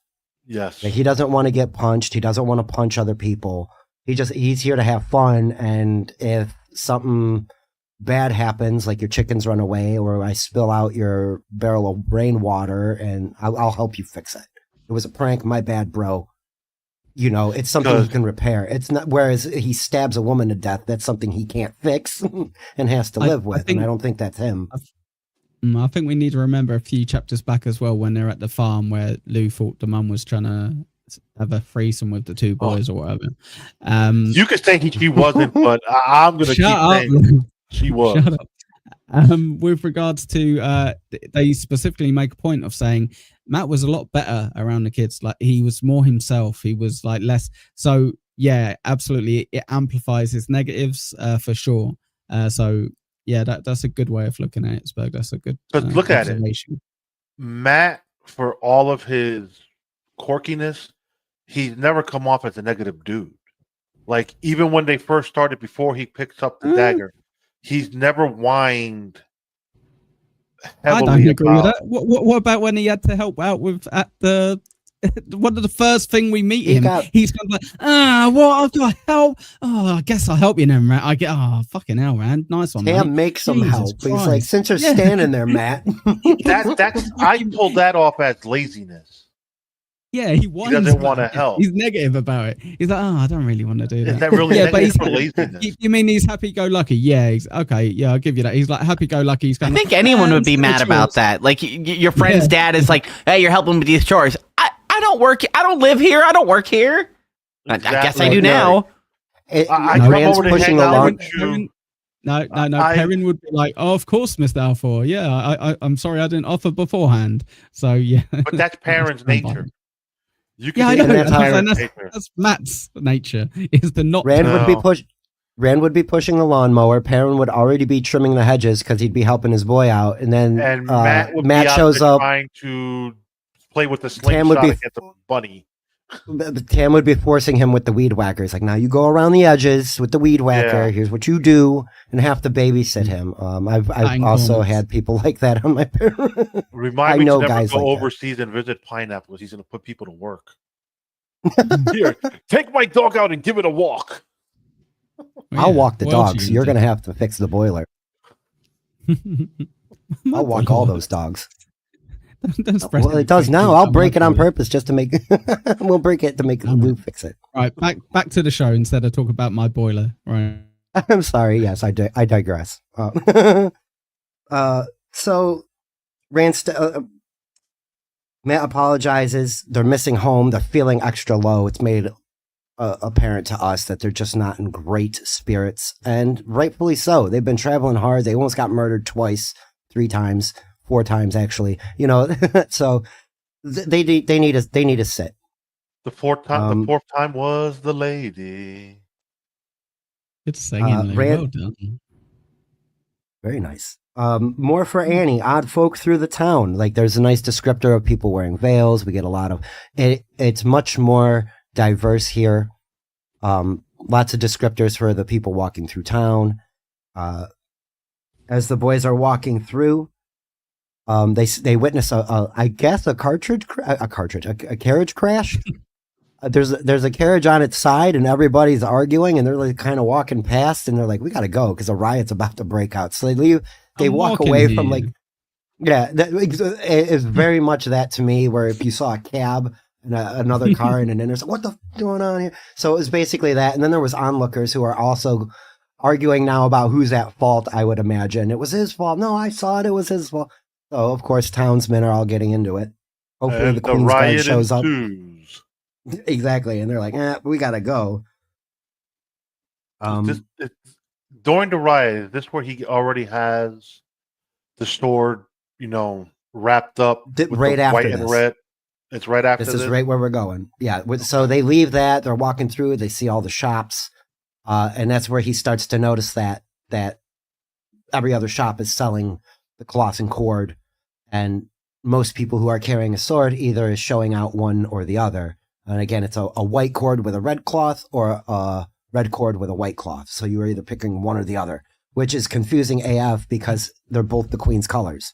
Yes. Like, he doesn't want to get punched. He doesn't want to punch other people. He's here to have fun. And if something bad happens, like your chickens run away, or I spill out your barrel of rainwater, and I'll help you fix it. It was a prank. My bad, bro. You know, it's something he can repair. It's not, whereas he stabs a woman to death, that's something he can't fix and has to live with. And I don't think that's him. I think we need to remember a few chapters back as well, when they're at the farm where Lou thought the mum was trying to have a threesome with the 2 boys or whatever. You could say she wasn't, but I'm going to keep saying she was. Shut up. With regards to, they specifically make a point of saying Matt was a lot better around the kids. Like, he was more himself. He was like less. So yeah, absolutely, it amplifies his negatives for sure. So yeah, that's a good way of looking at it, Spurg. That's a good. But look at it, Matt, for all of his quirkiness, he's never come off as a negative dude. Like, even when they first started, before he picks up the dagger, he's never whined heavily. I don't agree with that. What about when he had to help out with at the one of the first thing we meet him? He's kind of like, what? I've got help. Oh, I guess I'll help you now, Matt. Fucking hell, man. Nice one. Tam makes some help. He's like, since you're standing there, Matt. That's I pulled that off as laziness. Yeah, he whines. doesn't want to help. He's negative about it. He's like, I don't really want to do that. Is that really yeah, but negative he's or laziness? You mean he's happy-go-lucky? Yeah, okay, yeah, I'll give you that. He's like happy-go-lucky. He's I going. think anyone would be mad about that. Like your friend's dad is like, "Hey, you're helping with these chores." I don't work. I don't live here. I don't work here. Exactly. I guess I do now. I come Rand's over to pushing hang out along. with you. No. Perrin would be like, "Oh, of course, Mr. Alfor. Yeah, I'm sorry I didn't offer beforehand." So yeah, But that's Perrin's nature. You Yeah, I can know. see That's Matt's nature is to not. Rand No. would be Rand would be pushing the lawnmower. Perrin would already be trimming the hedges because he'd be helping his boy out. And then And Matt would Matt be out shows there up. trying to play with the Tam would slingshot be- against the bunny. Tam would be forcing him with the weed whacker. It's like, now you go around the edges with the weed whacker. Yeah. Here's what you do, and have to babysit him. I've also had people like that on my parents. Remind I me know to never guys go like that. overseas and visit Pineapple. He's going to put people to work. Here, take my dog out and give it a walk. I'll walk the What else dogs. you You're gonna gonna have to fix the boiler. I'll walk all those dogs. Don't spread Well, it does now. I'll break it on purpose just to make. We'll break it to make Lou fix it. Right, back to the show instead of talk about my boiler. Right. I'm sorry. Yes, I digress. So Matt apologizes. They're missing home. They're feeling extra low. It's made apparent to us that they're just not in great spirits, and rightfully so. They've been traveling hard. They almost got murdered twice, 3 times, 4 times actually. You know, so they need a sit. The fourth time was the lady. Good singing, Lou. Well done. Very nice. More for Annie. Odd folk through the town. Like, there's a nice descriptor of people wearing veils. We get a lot of it. It's much more diverse here. Lots of descriptors for the people walking through town. As the boys are walking through, they witness a carriage crash. There's a carriage on its side, and everybody's arguing, and they're like kind of walking past, and they're like, "We gotta go because a riot's about to break out." So they leave. They walk away from like, yeah, it's very much that to me. Where if you saw a cab and another car and an intersection, what the f- going on here? So it was basically that, and then there was onlookers who are also arguing now about who's at fault. I would imagine it was his fault. No, I saw it. It was his fault. So of course, townsmen are all getting into it. Hopefully, And the Queen's Guard shows up. ensues. Exactly, and they're like, we gotta go. During the riot, is this where he already has the sword, wrapped up with right the after white and this. red? It's right after This is right where we're going. Yeah, so they leave that. They're walking through. They see all the shops, and that's where he starts to notice that every other shop is selling the cloth and cord, and most people who are carrying a sword either is showing out one or the other. And again, it's a white cord with a red cloth or a red cord with a white cloth. So you are either picking one or the other, which is confusing AF because they're both the Queen's colors.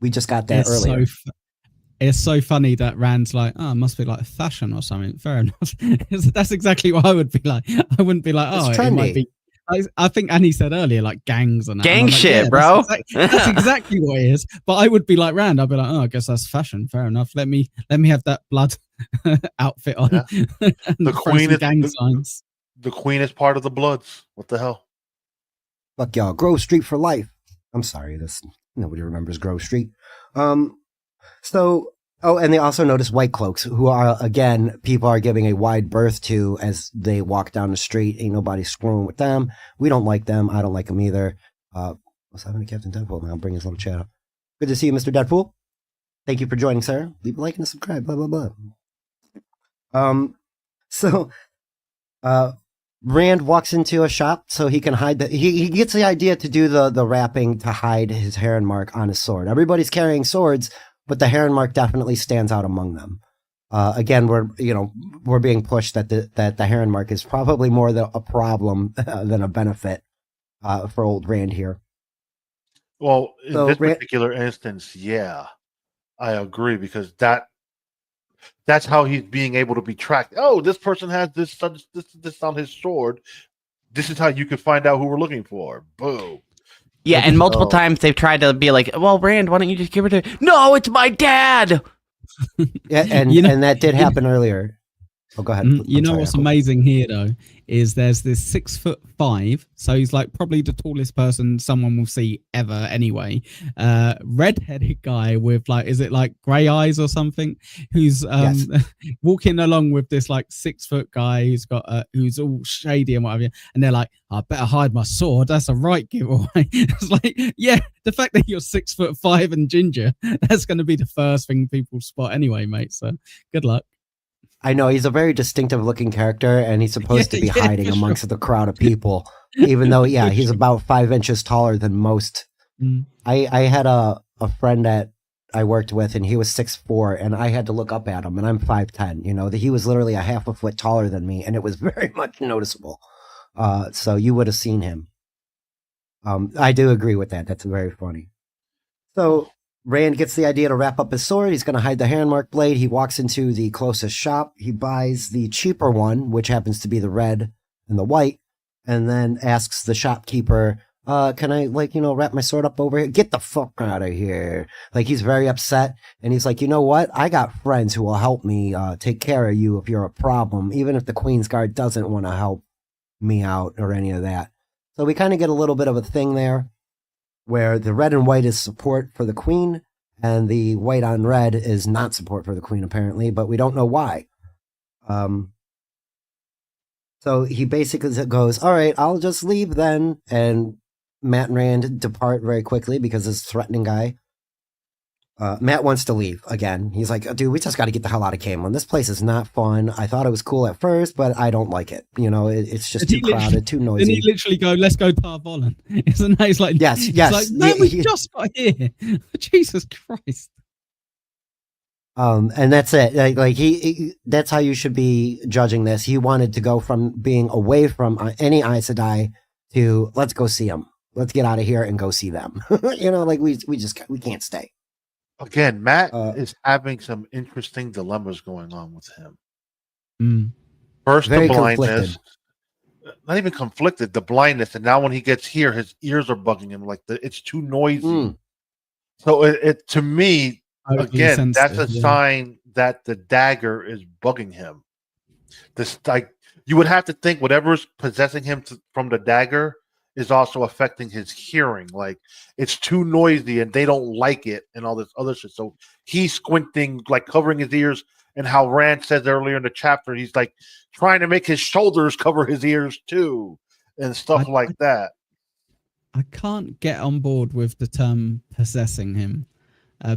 We just got that earlier. It's so funny that Rand's like, it must be like fashion or something. Fair enough. That's exactly what I would be like. I wouldn't be like, It's it might trendy. be. I think Annie said earlier, like gangs and that. Gang And I'm like, shit, yeah, bro. That's exactly what it is. But I would be like Rand. I'd be like, I guess that's fashion. Fair enough. Let me have that blood outfit on. Yeah. And The throw Queen some is gang signs. The Queen is part of the Bloods. What the hell? Fuck y'all. Grove Street for life. I'm sorry, nobody remembers Grove Street. And they also notice white cloaks, who are, again, people are giving a wide berth to as they walk down the street. Ain't nobody screwing with them. We don't like them. I don't like them either. What's happening to Captain Deadpool now? Bring his little chat up. Good to see you, Mr. Deadpool. Thank you for joining, sir. Leave a like and a subscribe. Blah, blah, blah. Rand walks into a shop so he can hide he gets the idea to do the wrapping to hide his heron mark on his sword. Everybody's carrying swords, but the heron mark definitely stands out among them. Again, we're being pushed that the heron mark is probably more a problem than a benefit for old Rand here. Well, in this particular instance, yeah, I agree because that's how he's being able to be tracked. Oh, this person has this on his sword. This is how you can find out who we're looking for. Boom. Yeah, and multiple times they've tried to be like, well, Rand, why don't you just give her to... No, it's my dad! Yeah, and You know- and that did happen earlier. Oh, go ahead. You I'm know sorry, what's Uncle. amazing here though is there's this 6'5", so he's like probably the tallest person someone will see ever anyway. Red-headed guy with like, is it like grey eyes or something? Who's Yes. walking along with this like 6 foot guy who's got who's all shady and whatever, and they're like, I better hide my sword. That's a right giveaway. It's like, yeah, the fact that you're 6'5" and ginger, that's going to be the first thing people spot anyway, mate. So good luck. I know he's a very distinctive looking character, and he's supposed to be Yeah, hiding for amongst the crowd of people. Even though, yeah, For he's sure. about 5 inches taller than most. Mm. I had a friend that I worked with, and he was 6'4", and I had to look up at him, and I'm 5'10". You know, he was literally a half a foot taller than me, and it was very much noticeable. So you would have seen him. I do agree with that. That's very funny. So Rand gets the idea to wrap up his sword. He's going to hide the handmark blade. He walks into the closest shop. He buys the cheaper one, which happens to be the red and the white, and then asks the shopkeeper, can I, wrap my sword up over here? Get the fuck out of here. Like, he's very upset, and he's like, you know what? I got friends who will help me take care of you if you're a problem, even if the Queen's Guard doesn't want to help me out or any of that. So we kind of get a little bit of a thing there, where the red and white is support for the Queen, and the white on red is not support for the Queen, apparently, but we don't know why. So he basically goes, all right, I'll just leave then. And Matt and Rand depart very quickly because this threatening guy. Matt wants to leave again. He's like, dude, we just got to get the hell out of Camelin. This place is not fun. I thought it was cool at first, but I don't like it. You know, it's just too crowded, too noisy. Then he literally go, let's go Tar Vollen. Isn't that? It's like, yes. It's like, no, we just got here. Jesus Christ. And that's it. Like that's how you should be judging this. He wanted to go from being away from any Aes Sedai to let's go see them. Let's get out of here and go see them. You know, like we can't stay. Again, Matt is having some interesting dilemmas going on with him. Mm. First, Very the blindness. conflicted. Not even conflicted, the blindness. And now when he gets here, his ears are bugging him. Like, it's too noisy. Mm. So it to me, Totally again, that's a sensitive, yeah. sign that the dagger is bugging him. This, like, you would have to think whatever's possessing him from the dagger is also affecting his hearing. Like, it's too noisy and they don't like it and all this other shit. So he's squinting, like covering his ears. And how Rand says earlier in the chapter, he's like trying to make his shoulders cover his ears too and stuff like that. I can't get on board with the term possessing him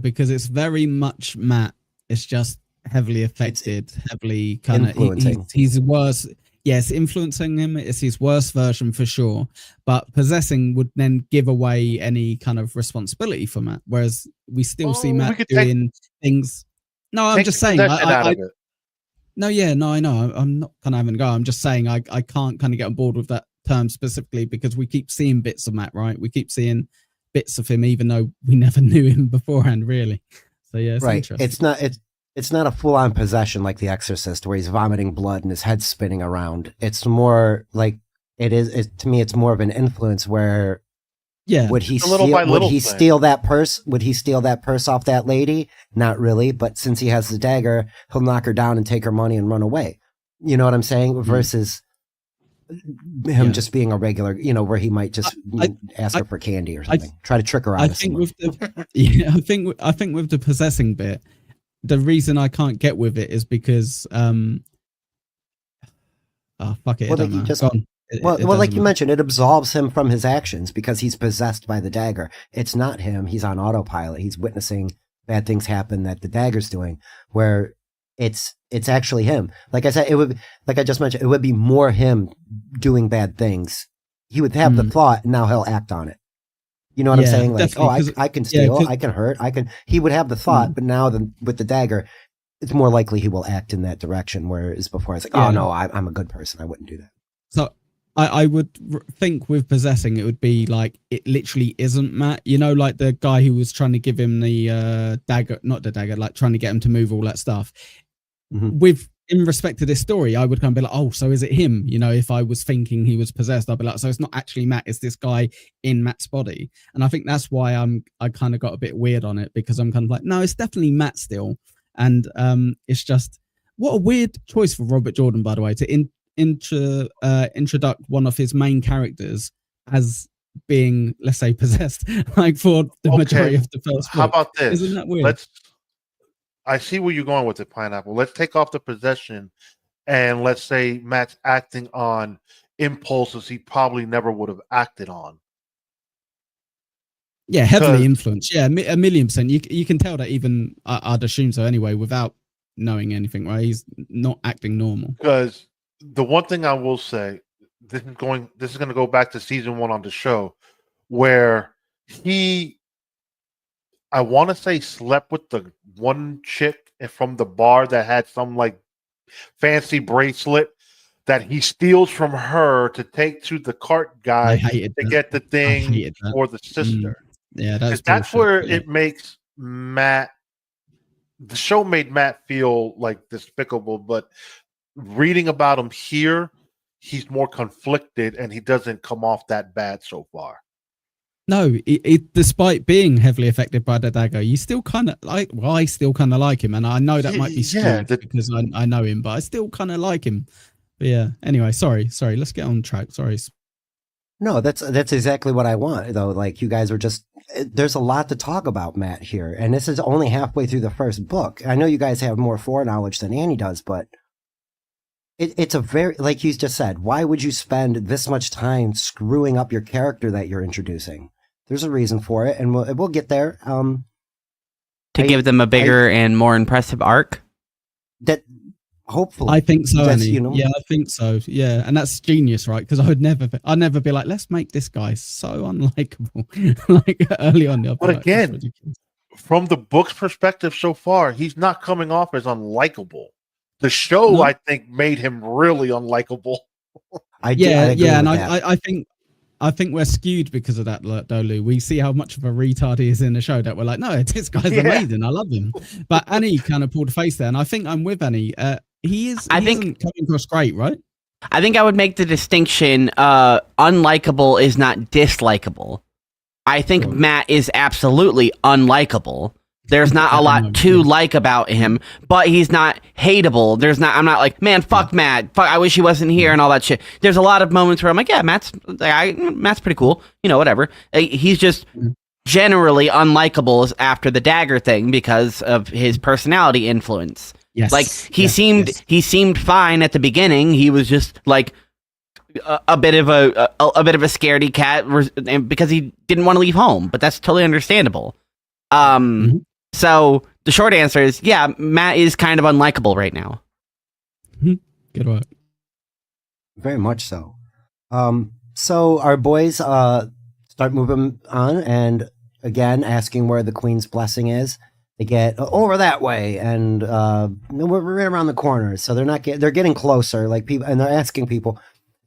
because it's very much Matt. It's just heavily affected, heavily kind of influencing. He's worse. Yes, influencing him is his worst version for sure. But possessing would then give away any kind of responsibility for Matt. Whereas we still see Matt doing things. No, I'm just saying. I know. I'm not kind of having a go. I'm just saying I can't kind of get on board with that term specifically because we keep seeing bits of Matt, right? We keep seeing bits of him, even though we never knew him beforehand, really. So yeah, it's right. interesting. It's not a full-on possession like The Exorcist, where he's vomiting blood and his head's spinning around. It's more like to me. It's more of an influence where. Yeah. Would he steal that purse? Would he steal that purse off that lady? Not really, but since he has the dagger, he'll knock her down and take her money and run away. You know what I'm saying? Versus him just being a regular, where he might just ask her for candy or something. Try to trick her out of something. I think with the possessing bit, the reason I can't get with it is because fuck it. Like you mentioned, it absolves him from his actions because he's possessed by the dagger. It's not him. He's on autopilot. He's witnessing bad things happen that the dagger's doing, where it's actually him. Like I said, like I just mentioned, it would be more him doing bad things. He would have the thought, and now he'll act on it. You know what I'm saying? Like, I can steal, I can hurt, he would have the thought, but now with the dagger, it's more likely he will act in that direction, whereas before it's like, oh no, I'm a good person. I wouldn't do that. So I would think with possessing, it would be like, it literally isn't Matt, like the guy who was trying to give him the dagger, not the dagger, like trying to get him to move all that stuff. Mm-hmm. In respect to this story, I would kind of be like, oh, so is it him? If I was thinking he was possessed, I'd be like, so it's not actually Matt, it's this guy in Matt's body. And I think that's why I kind of got a bit weird on it, because I'm kind of like, no, it's definitely Matt still. And it's just what a weird choice for Robert Jordan, by the way, to introduce one of his main characters as being, let's say, possessed, like for the majority of the first book. How about this? Isn't that weird? I see where you're going with it, Pineapple. Let's take off the possession, and let's say Matt's acting on impulses he probably never would have acted on. Yeah, heavily influenced. Yeah, 1,000,000%. You can tell that even, I'd assume so anyway, without knowing anything, right? He's not acting normal. Because the one thing I will say, this is going to go back to season 1 on the show, where I want to say slept with the one chick from the bar that had some like fancy bracelet that he steals from her to take to the cart guy to get the thing for the sister. Yeah, that's where it makes Matt. The show made Matt feel like despicable, but reading about him here, he's more conflicted and he doesn't come off that bad so far. No, despite being heavily affected by the dagger, you still kind of like. Well, I still kind of like him, and I know that might be skewed because I know him, but I still kind of like him. But yeah. Anyway, sorry. Let's get on track. Sorry. No, that's exactly what I want, though. Like, you guys were just, there's a lot to talk about, Matt, here. And this is only halfway through the first book. I know you guys have more foreknowledge than Annie does, but it's a very, like you just said, why would you spend this much time screwing up your character that you're introducing? There's a reason for it, and we'll get there. To give them a bigger and more impressive arc? That... Hopefully, I think so. Yeah, I think so. Yeah, and that's genius, right? Because I'd never be like, let's make this guy so unlikable, like early on. But again, from the book's perspective so far, he's not coming off as unlikable. The show, I think, made him really unlikable. I think we're skewed because of that, though, Lou. We see how much of a retard he is in the show that we're like, no, this guy's amazing. I love him. But Annie kind of pulled a face there, and I think I'm with Annie. He isn't coming across great, right? I think I would make the distinction, unlikable is not dislikable. I think Matt is absolutely unlikable. There's not a lot to like about him, but he's not hateable. I'm not like, man, fuck Matt. Fuck, I wish he wasn't here and all that shit. There's a lot of moments where I'm like, yeah, Matt's pretty cool. You know, whatever. He's just generally unlikable after the dagger thing because of his personality influence. Yes. Like he seemed fine at the beginning. He was just like a bit of a scaredy cat because he didn't want to leave home, but that's totally understandable. So the short answer is, yeah, Matt is kind of unlikable right now. Good work. Very much so. So our boys start moving on, and again asking where the Queen's blessing is. They get over that way, and we're right around the corner. So they're getting closer, like people, and they're asking people.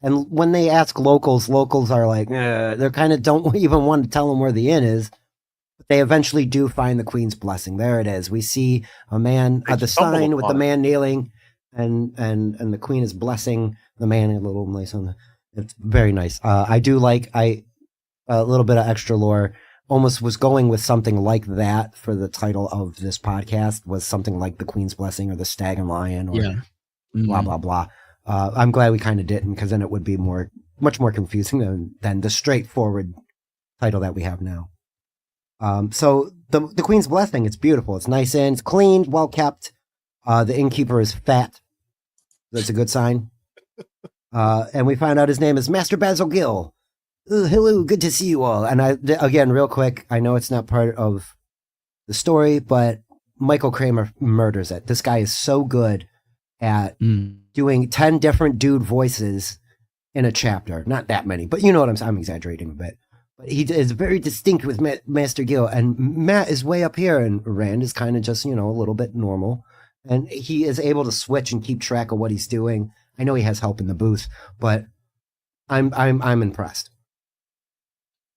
And when they ask locals are like, they're kind of don't even want to tell them where the inn is. But they eventually do find the Queen's blessing. There it is. We see a man at the sign with the man kneeling, and the Queen is blessing the man. A little nice on the. It's very nice. I do like a little bit of extra lore. Almost was going with something like that for the title of this podcast, was something like the Queen's Blessing or the Stag and Lion or blah, blah, blah. I'm glad we kind of didn't, because then it would be much more confusing than the straightforward title that we have now. So the Queen's Blessing, it's beautiful. It's nice and it's clean, well kept. The innkeeper is fat. That's a good sign. And we found out his name is Master Basil Gill. Hello, good to see you all. And again, real quick, I know it's not part of the story, but Michael Kramer murders it. This guy is so good at doing 10 different dude voices in a chapter. Not that many, but you know what I'm exaggerating a bit. But he is very distinct with Master Gill, and Matt is way up here, and Rand is kind of just, a little bit normal. And he is able to switch and keep track of what he's doing. I know he has help in the booth, but I'm impressed.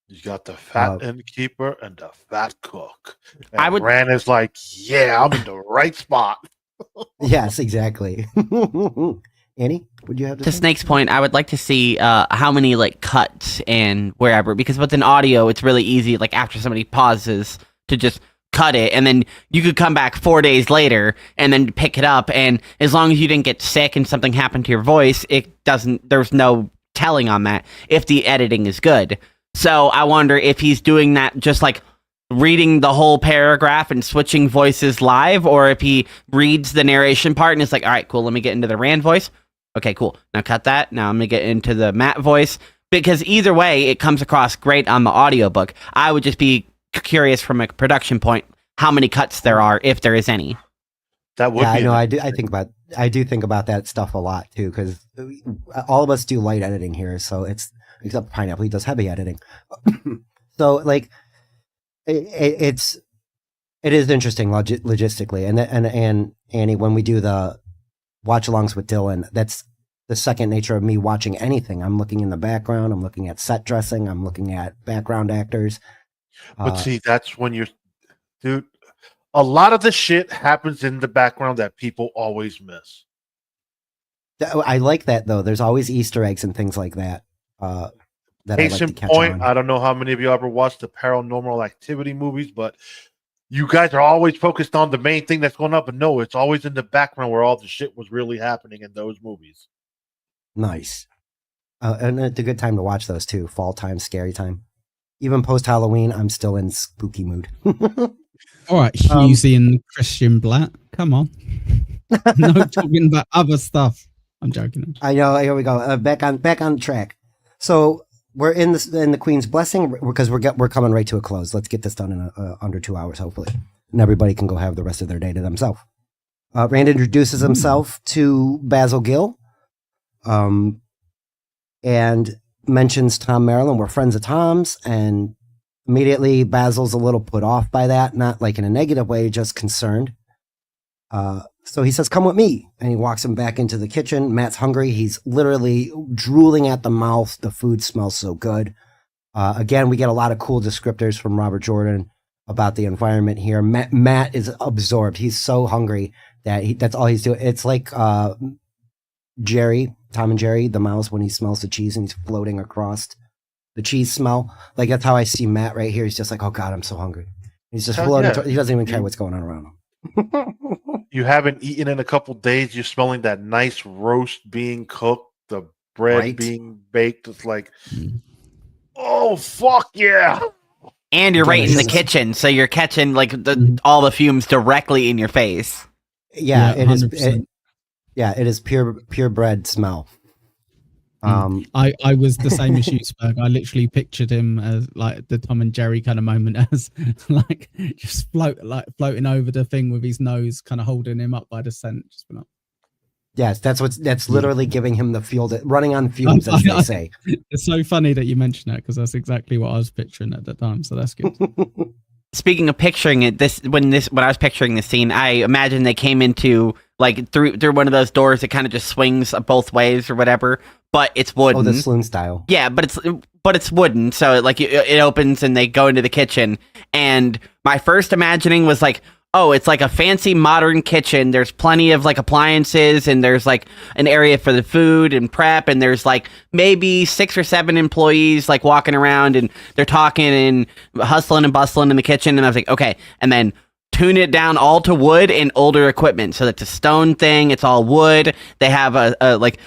You got the fat innkeeper and the fat cook. And Rand is like, yeah, I'm in the right spot. Yes, exactly. Annie, would you have to Snake's point? I would like to see how many cuts and wherever, because with an audio, it's really easy. Like after somebody pauses, to just cut it, and then you could come back 4 days later and then pick it up. And as long as you didn't get sick and something happened to your voice, there's no telling on that if the editing is good. So I wonder if he's doing that just like reading the whole paragraph and switching voices live, or if he reads the narration part and it's like, all right, cool, let me get into the Rand voice. Okay, cool. Now cut that. Now I'm going to get into the Matt voice. Because either way, it comes across great on the audiobook. I would just be curious from a production point how many cuts there are, if there is any. That would be. I know. I do think about that stuff a lot too, because all of us do light editing here. So except Pineapple, he does heavy editing. So like, it is interesting logistically, and Annie, when we do the watch-alongs with Dylan, that's the second nature of me watching anything. I'm looking in the background. I'm looking at set dressing. I'm looking at background actors. But see, that's when dude, a lot of the shit happens in the background that people always miss. I like that, though. There's always Easter eggs and things like that. That Case I like in to catch point, on. I don't know how many of you ever watched the Paranormal Activity movies, but you guys are always focused on the main thing that's going up. But no, it's always in the background where all the shit was really happening in those movies. Nice. And it's a good time to watch those, too. Fall time, scary time. Even post-Halloween, I'm still in spooky mood. All right, Husey and Christian Blatt. Come on. No talking about other stuff. I'm joking. I know. Here we go. Back on track. So we're in the Queen's blessing because we're coming right to a close. Let's get this done in under 2 hours, hopefully, and everybody can go have the rest of their day to themselves. Rand introduces himself to Basil Gill, and mentions Tom Maryland. We're friends of Tom's, and immediately Basil's a little put off by that, not like in a negative way, just concerned. So he says, "Come with me," and he walks him back into the kitchen. Matt's hungry. He's literally drooling at the mouth. The food smells so good. Again, we get a lot of cool descriptors from Robert Jordan about the environment here. Matt is absorbed. He's so hungry that's all he's doing. It's like Jerry, Tom and Jerry, the mouse, when he smells the cheese and he's floating across the cheese smell. Like, that's how I see Matt right here. He's just like, oh God, I'm so hungry. He's just floating. He doesn't even care what's going on around him. You haven't eaten in a couple days. You're smelling that nice roast being cooked, the bread being baked. It's like, oh, fuck yeah. And you're right in the kitchen, so you're catching like all the fumes directly in your face. Yeah, it is. It is pure bread smell. I was the same as Schutzberg. I literally pictured him as like the Tom and Jerry kind of moment, as like just floating over the thing with his nose, kind of holding him up by the scent. Just like, yes, that's literally giving him the fuel, running on fumes, as they say. It's so funny that you mentioned that, because that's exactly what I was picturing at the time. So that's good. Speaking of picturing it, when I was picturing this scene, I imagine they came into like through one of those doors that kind of just swings both ways or whatever, but it's wooden. Oh, the saloon style. Yeah, but it's wooden, so like it opens and they go into the kitchen. And my first imagining was like, oh, it's like a fancy modern kitchen. There's plenty of like appliances, and there's like an area for the food and prep, and there's like maybe 6 or 7 employees like walking around, and they're talking and hustling and bustling in the kitchen. And I was like, okay, and then tune it down all to wood and older equipment. So that's a stone thing. It's all wood. They have a like,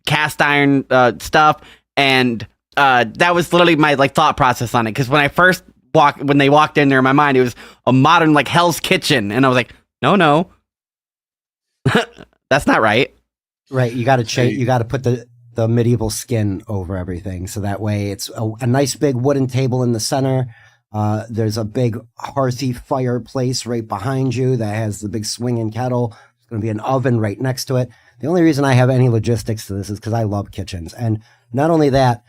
cast iron stuff. And that was literally my like thought process on it. Because when they walked in there in my mind, it was a modern like Hell's Kitchen. And I was like, no, that's not right. Right. You got to change. You got to put the medieval skin over everything. So that way it's a nice big wooden table in the center. There's a big hearthy fireplace right behind you that has the big swinging kettle. There's going to be an oven right next to it. The only reason I have any logistics to this is because I love kitchens. And not only that,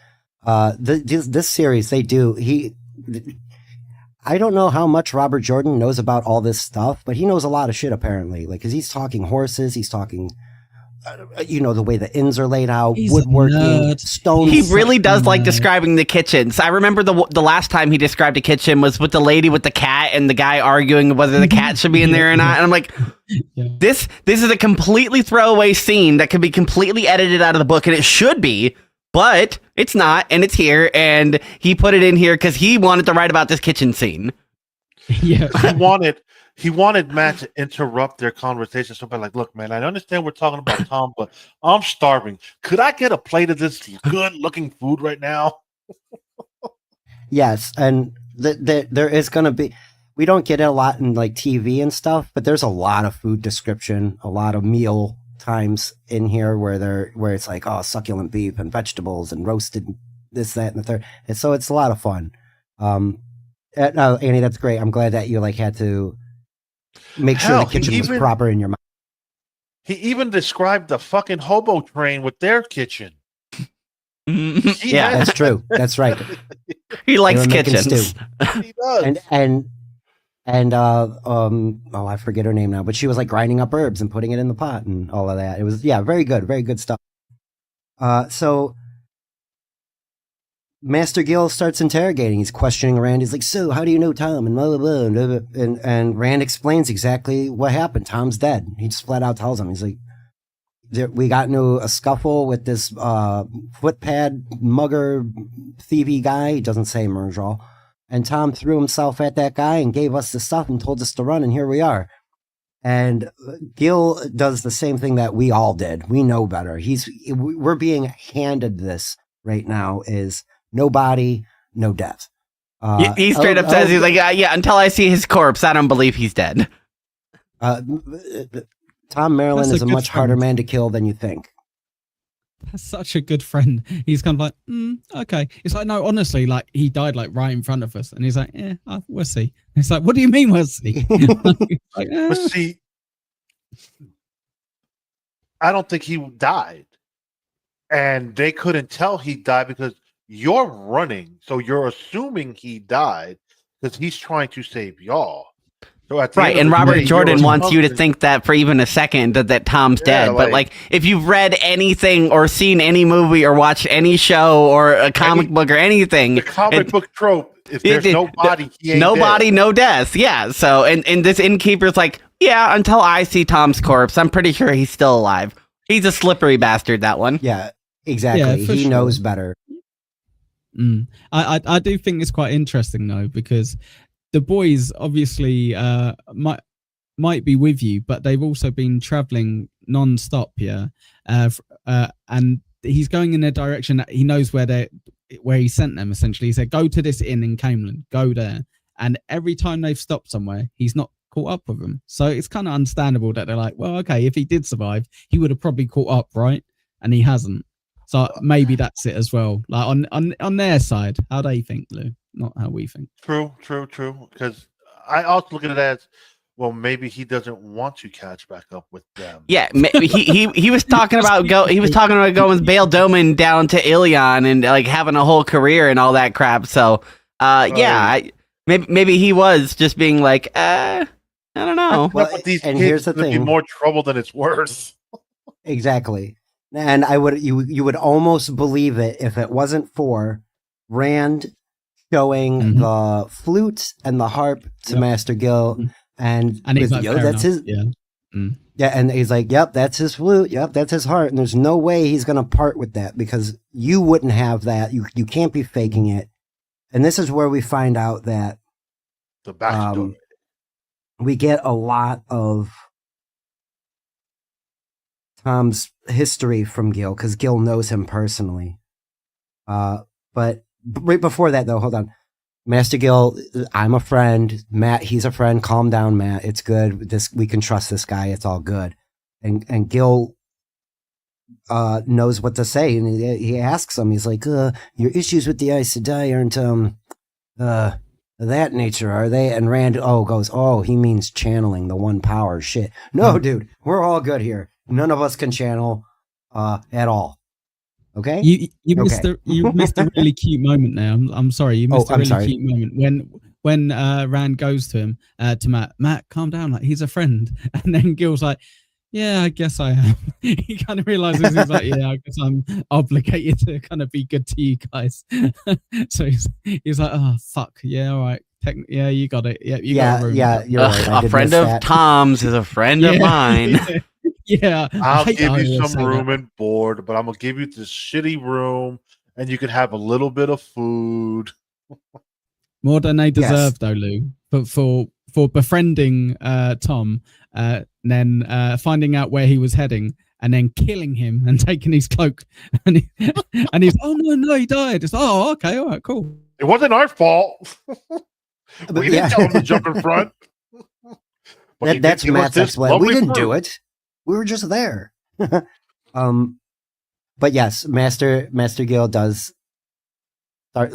this series, I don't know how much Robert Jordan knows about all this stuff, but he knows a lot of shit apparently. Like, 'cause he's talking horses, he's talking, the way the inns are laid out, he's woodworking, stones. He really does like describing the kitchens. I remember the last time he described a kitchen was with the lady with the cat and the guy arguing whether the cat should be in there or not. And I'm like, this is a completely throwaway scene that could be completely edited out of the book, and it should be, but it's not, and it's here, and he put it in here because he wanted to write about this kitchen scene. Yeah. He wanted Matt to interrupt their conversation. So, like, look, man, I understand we're talking about Tom, but I'm starving. Could I get a plate of this good-looking food right now? Yes, and there is going to be. We don't get it a lot in like TV and stuff, but there's a lot of food description, a lot of meal times in here where it's like, oh, succulent beef and vegetables and roasted this, that, and the third. And so it's a lot of fun. No, Annie, that's great. I'm glad that you like had to make sure the kitchen was proper in your mind. He even described the fucking hobo train with their kitchen. Yeah, that's true. That's right. He likes kitchens. He does. Oh, I forget her name now, but she was like grinding up herbs and putting it in the pot and all of that. It was, yeah, very good stuff. So Master Gill starts interrogating. He's questioning Rand. He's like, so how do you know Tom? And blah, blah, blah. And Rand explains exactly what happened. Tom's dead. He just flat out tells him. He's like, we got into a scuffle with this footpad mugger thievy guy. He doesn't say Murdraw. And Tom threw himself at that guy and gave us the stuff and told us to run, and here we are. And Gil does the same thing that we all did. We know better. We're being handed this right now is no body, no death. He straight up says, he's like, yeah, until I see his corpse, I don't believe he's dead. Tom Maryland is a much harder man to kill than you think. That's such a good friend. He's kind of like, okay. It's like, no, honestly, like he died like right in front of us, and he's like, yeah, we'll see. It's like, what do you mean we'll see? Like, But see, I don't think he died, and they couldn't tell he died because you're running, so you're assuming he died because he's trying to save y'all. So right, and Robert Jordan wants you to think that for even a second that Tom's dead. But like, if you've read anything or seen any movie or watched any show or a comic book or anything, the comic book trope, if there's no body, he ain't no dead. body, no death. Yeah. So, and this innkeeper's like, yeah, until I see Tom's corpse, I'm pretty sure he's still alive. He's a slippery bastard, that one. Yeah, exactly. Yeah, he knows better. I do think it's quite interesting though, because the boys obviously might be with you, but they've also been traveling non-stop, yeah. And he's going in a direction that he knows where he sent them. Essentially, he said, "Go to this inn in Camelin. Go there." And every time they've stopped somewhere, he's not caught up with them. So it's kind of understandable that they're like, "Well, okay, if he did survive, he would have probably caught up, right?" And he hasn't. So maybe that's it as well. Like on their side, how they think, Lou, not how we think. True. Because I also look at it as, well, maybe he doesn't want to catch back up with them. Yeah, he was talking about going with Bail Doman down to Ilion and like having a whole career and all that crap. So, maybe he was just being like, I don't know. Well, and here's the thing: be more trouble than it's worth. Exactly. And you would almost believe it if it wasn't for Rand showing the flute and the harp to Master Gil, and he's like, that's his. Yeah, and he's like, yep, that's his flute. Yep, that's his heart. And there's no way he's gonna part with that because you wouldn't have that. You can't be faking it. And this is where we find out that the backstory. We get a lot of Tom's history from Gil because Gil knows him personally. But right before that, though, hold on. Master Gil, I'm a friend. Matt, he's a friend. Calm down, Matt. It's good. We can trust this guy. It's all good. And Gil knows what to say, and he asks him. He's like, "Your issues with the Aes Sedai aren't that nature, are they?" And Rand goes, he means channeling the one power. Shit, no, dude, we're all good here. None of us can channel at all. Okay. You missed a really cute moment there. I'm sorry. You missed a really cute moment when Rand goes to him to Matt. Matt, calm down. Like, he's a friend. And then Gil's like, yeah, I guess I am. He kind of realizes he's like, yeah, I guess I'm obligated to kind of be good to you guys. So he's like, oh fuck, yeah, all right. Yeah, you got it. Yeah, you're right. A friend of Tom's is a friend of mine. Yeah, I'll give you some room and board, but I'm gonna give you this shitty room, and you can have a little bit of food. More than they deserve, though, Lou. for befriending Tom, then finding out where he was heading, and then killing him and taking his cloak, and he's oh no, he died. It's okay, all right, cool. It wasn't our fault. But We didn't tell him to jump in front. But that's Matt's explanation. We didn't do it. We were just there. But yes, Master Gil does start.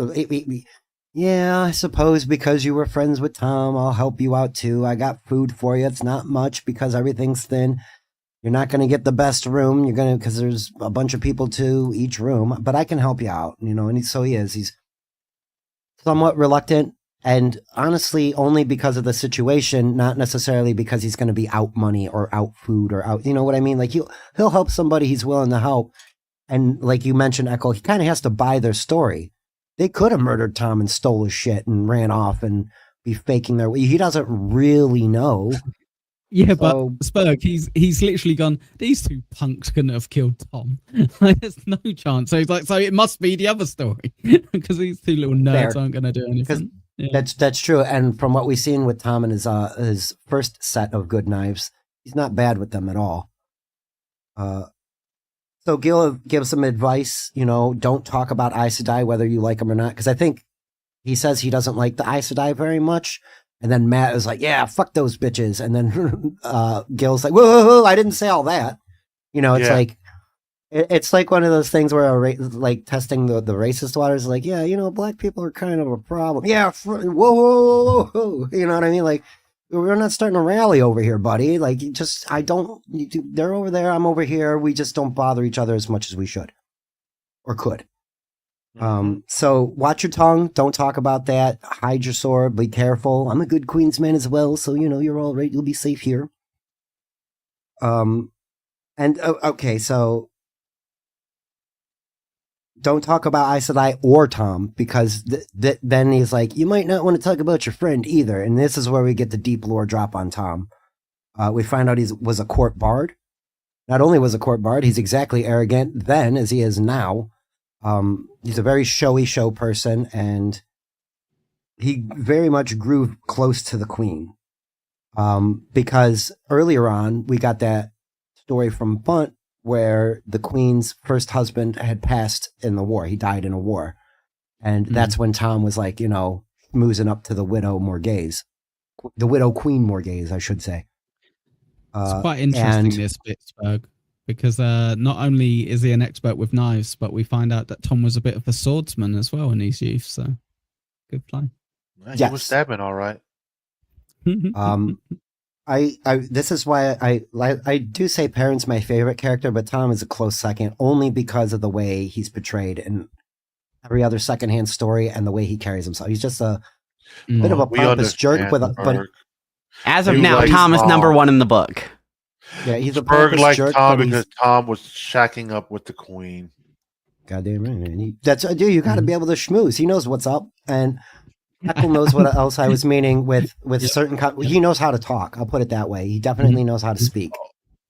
Yeah, I suppose because you were friends with Tom, I'll help you out too. I got food for you. It's not much because everything's thin. You're not going to get the best room. You're going to, because there's a bunch of people to each room, but I can help you out, and he's somewhat reluctant, and honestly, only because of the situation, not necessarily because he's going to be out money or out food or out, you know what I mean? Like he'll help somebody he's willing to help. And like you mentioned, Echo, he kind of has to buy their story. They could have murdered Tom and stole his shit and ran off and be faking their way. He doesn't really know. Yeah, but Spurg, he's literally gone, these two punks couldn't have killed Tom. There's no chance. So he's like, so it must be the other story. Because these two little nerds aren't going to do anything. Yeah. That's true. And from what we've seen with Tom and his first set of good knives, he's not bad with them at all. So Gil gives some advice, don't talk about Aes Sedai, whether you like him or not. Because I think he says he doesn't like the Aes Sedai very much. And then Matt is like, yeah, fuck those bitches. And then Gil's like, whoa, I didn't say all that. It's like, it's like one of those things where like testing the racist waters, like, yeah, black people are kind of a problem. Yeah, whoa. You know what I mean? Like, we're not starting a rally over here, buddy. Like, they're over there, I'm over here. We just don't bother each other as much as we should or could. So watch your tongue. Don't talk about that. Hide your sword. Be careful. I'm a good Queen's man as well. So, you're all right. You'll be safe here. Okay. So don't talk about Aes Sedai or Tom because then he's like, you might not want to talk about your friend either. And this is where we get the deep lore drop on Tom. We find out he was a court bard. Not only was a court bard, he's exactly arrogant then as he is now. He's a very showy show person, and he very much grew close to the Queen. Because earlier on, we got that story from Bunt where the Queen's first husband had passed in the war. He died in a war. And that's when Tom was like, schmoozing up to the widow Morghese. The widow Queen Morghese, I should say. It's quite interesting, this Pittsburgh. Because not only is he an expert with knives, but we find out that Tom was a bit of a swordsman as well in his youth. So, good play. He was stabbing all right. This is why I do say Perrin's my favorite character, but Tom is a close second, only because of the way he's portrayed in every other secondhand story and the way he carries himself. He's just a bit of a pompous jerk, but as of now, Tom is number one in the book. Yeah, he's a Berg like jerk, Tom because Tom was shacking up with the Queen. Goddamn right, man. Dude, you got to be able to schmooze. He knows what's up, and Heckle knows what else I was meaning with certain. He knows how to talk. I'll put it that way. He definitely knows how to speak.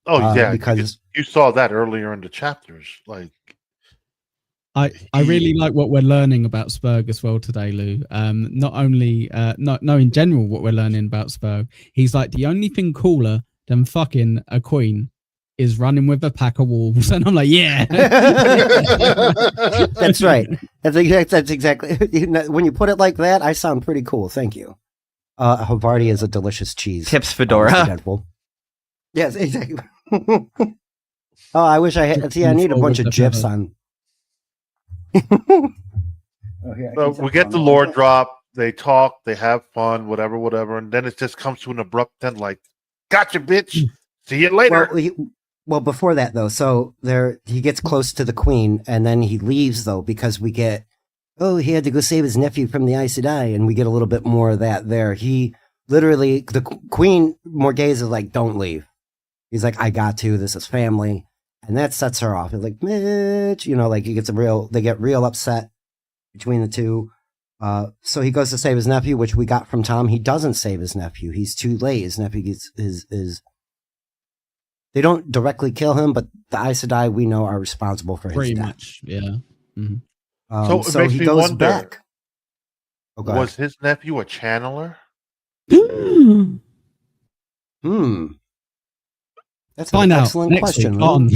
Oh yeah, because you saw that earlier in the chapters. Like, I really like what we're learning about Spurg as well today, Lou. Not only in general what we're learning about Spurg. He's like the only thing cooler than fucking a queen is running with a pack of wolves. And I'm like, yeah. That's right. That's exactly. When you put it like that, I sound pretty cool. Thank you. Havarti is a delicious cheese. Tips Fedora. Yes, exactly. I wish I had. See, I need a bunch of GIFs on. So we get the lore drop. They talk. They have fun. Whatever. And then it just comes to an abrupt end, like, gotcha, bitch. See you later. Well, before that though, so he gets close to the Queen, and then he leaves though because we get, he had to go save his nephew from the Aes Sedai, and we get a little bit more of that there. He literally, the Queen Morghese is like, don't leave. He's like, I got to. This is family, and that sets her off. It's like, bitch, like they get real upset between the two. So he goes to save his nephew, which we got from Tom. He doesn't save his nephew. He's too late. His nephew gets they don't directly kill him, but the Aes Sedai we know are responsible for his death. Pretty much, yeah. So he goes back. Was his nephew a channeler? Hmm. That's Find an out excellent next question. week Lou. on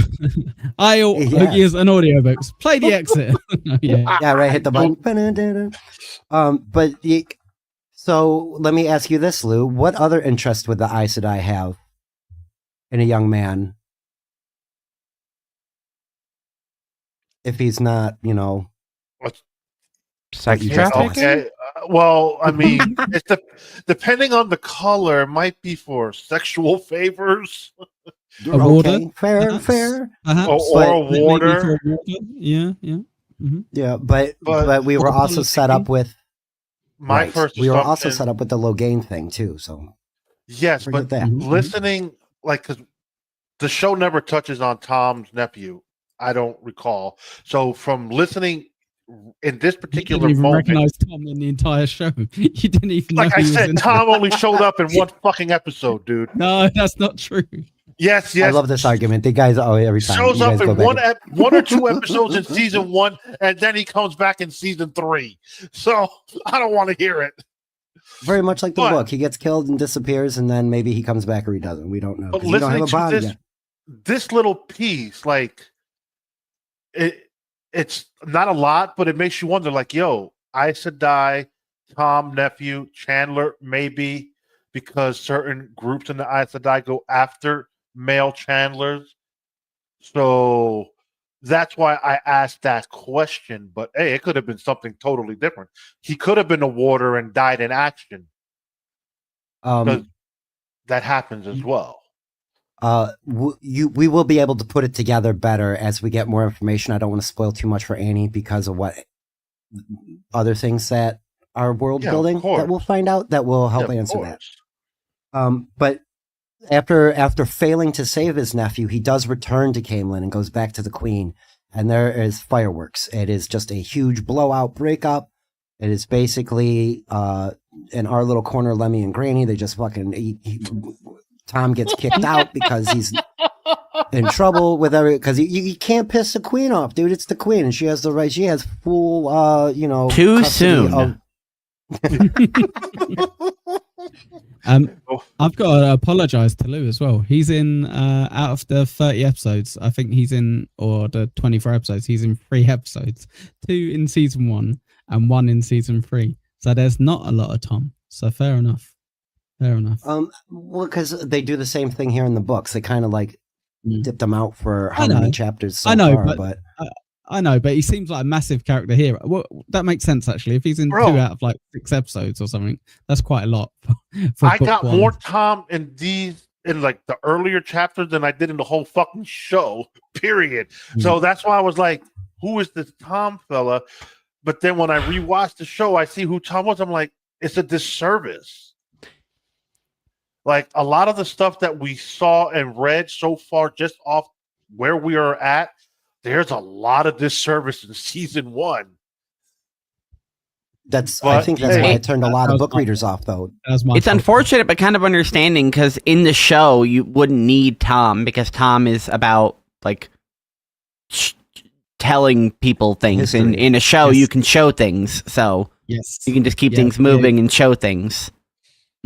Aiel, Yeah. Ogiers, and audiobooks. Play the exit. Yeah. Yeah, right. Hit the button. So let me ask you this, Lou. What other interest would the Aes Sedai have in a young man if he's not, Sex you just trafficking? Okay. Well, I mean, depending on the color, it might be for sexual favors A warder, okay, fair, perhaps? fair. Perhaps. or a Maybe warder. for a warder. Yeah, yeah. Mm-hmm. Yeah, but we were Or also set up with My right. first We were also assumption- set up with the Logain thing too. So Yes, forget but that. Mhm. listening, like, because the show never touches on Tom's nephew, I don't recall. So from listening in this You particular didn't even moment, recognize Tom in the entire show. You didn't even know like I he was said, in Tom only showed up in one fucking episode, dude. No, that's not true. Yes, I love this argument. The guys every time Shows you guys up go in back. one or two episodes in season 1, and then he comes back in season 3. So I don't want to hear it. Very much like the But- book. He gets killed and disappears, and then maybe he comes back or he doesn't. We don't know. But 'Cause you don't have listening a to body yet. this little piece, like it's not a lot, but it makes you wonder, like, yo, Aes Sedai, Tom, nephew, Chandler, maybe because certain groups in the Aes Sedai go after male Chandlers. So that's why I asked that question. But hey, it could have been something totally different. He could have been a warder and died in action. That happens as well. We will be able to put it together better as we get more information. I don't want to spoil too much for Annie because of what other things that are world building that we'll find out that will help answer that. But after failing to save his nephew, he does return to Camelin and goes back to the Queen, and there is fireworks. It is just a huge blowout breakup. It is basically in our little corner, Lemmy and Granny, they just fucking Tom gets kicked out because he's in trouble with because you can't piss the Queen off, dude. It's the Queen, and she has the right. She has full, Too custody soon. I've got to apologize to Lou as well. He's in out of the 30 episodes, I think he's in, or the 24 episodes, he's in 3 episodes, 2 in season 1 and 1 in season 3. So there's not a lot of Tom. So fair enough. Well, because they do the same thing here in the books. They kind of like dipped them out for how I know. many chapters so I know, far, but I know, but he seems like a massive character here. Well, that makes sense actually. If he's in 2 out of like 6 episodes or something, that's quite a lot. For I book got 1. more Tom in like the earlier chapters than I did in the whole fucking show, period. So that's why I was like, who is this Tom fella? But then when I rewatched the show, I see who Tom was. I'm like, it's a disservice. Like a lot of the stuff that we saw and read so far, just off where we are at, there's a lot of disservice in season 1. I think that's why I turned a lot of book readers off, though. It's unfortunate, but kind of understanding because in the show you wouldn't need Tom because Tom is about like telling people things. In a show, you can show things, so you can just keep things moving and show things.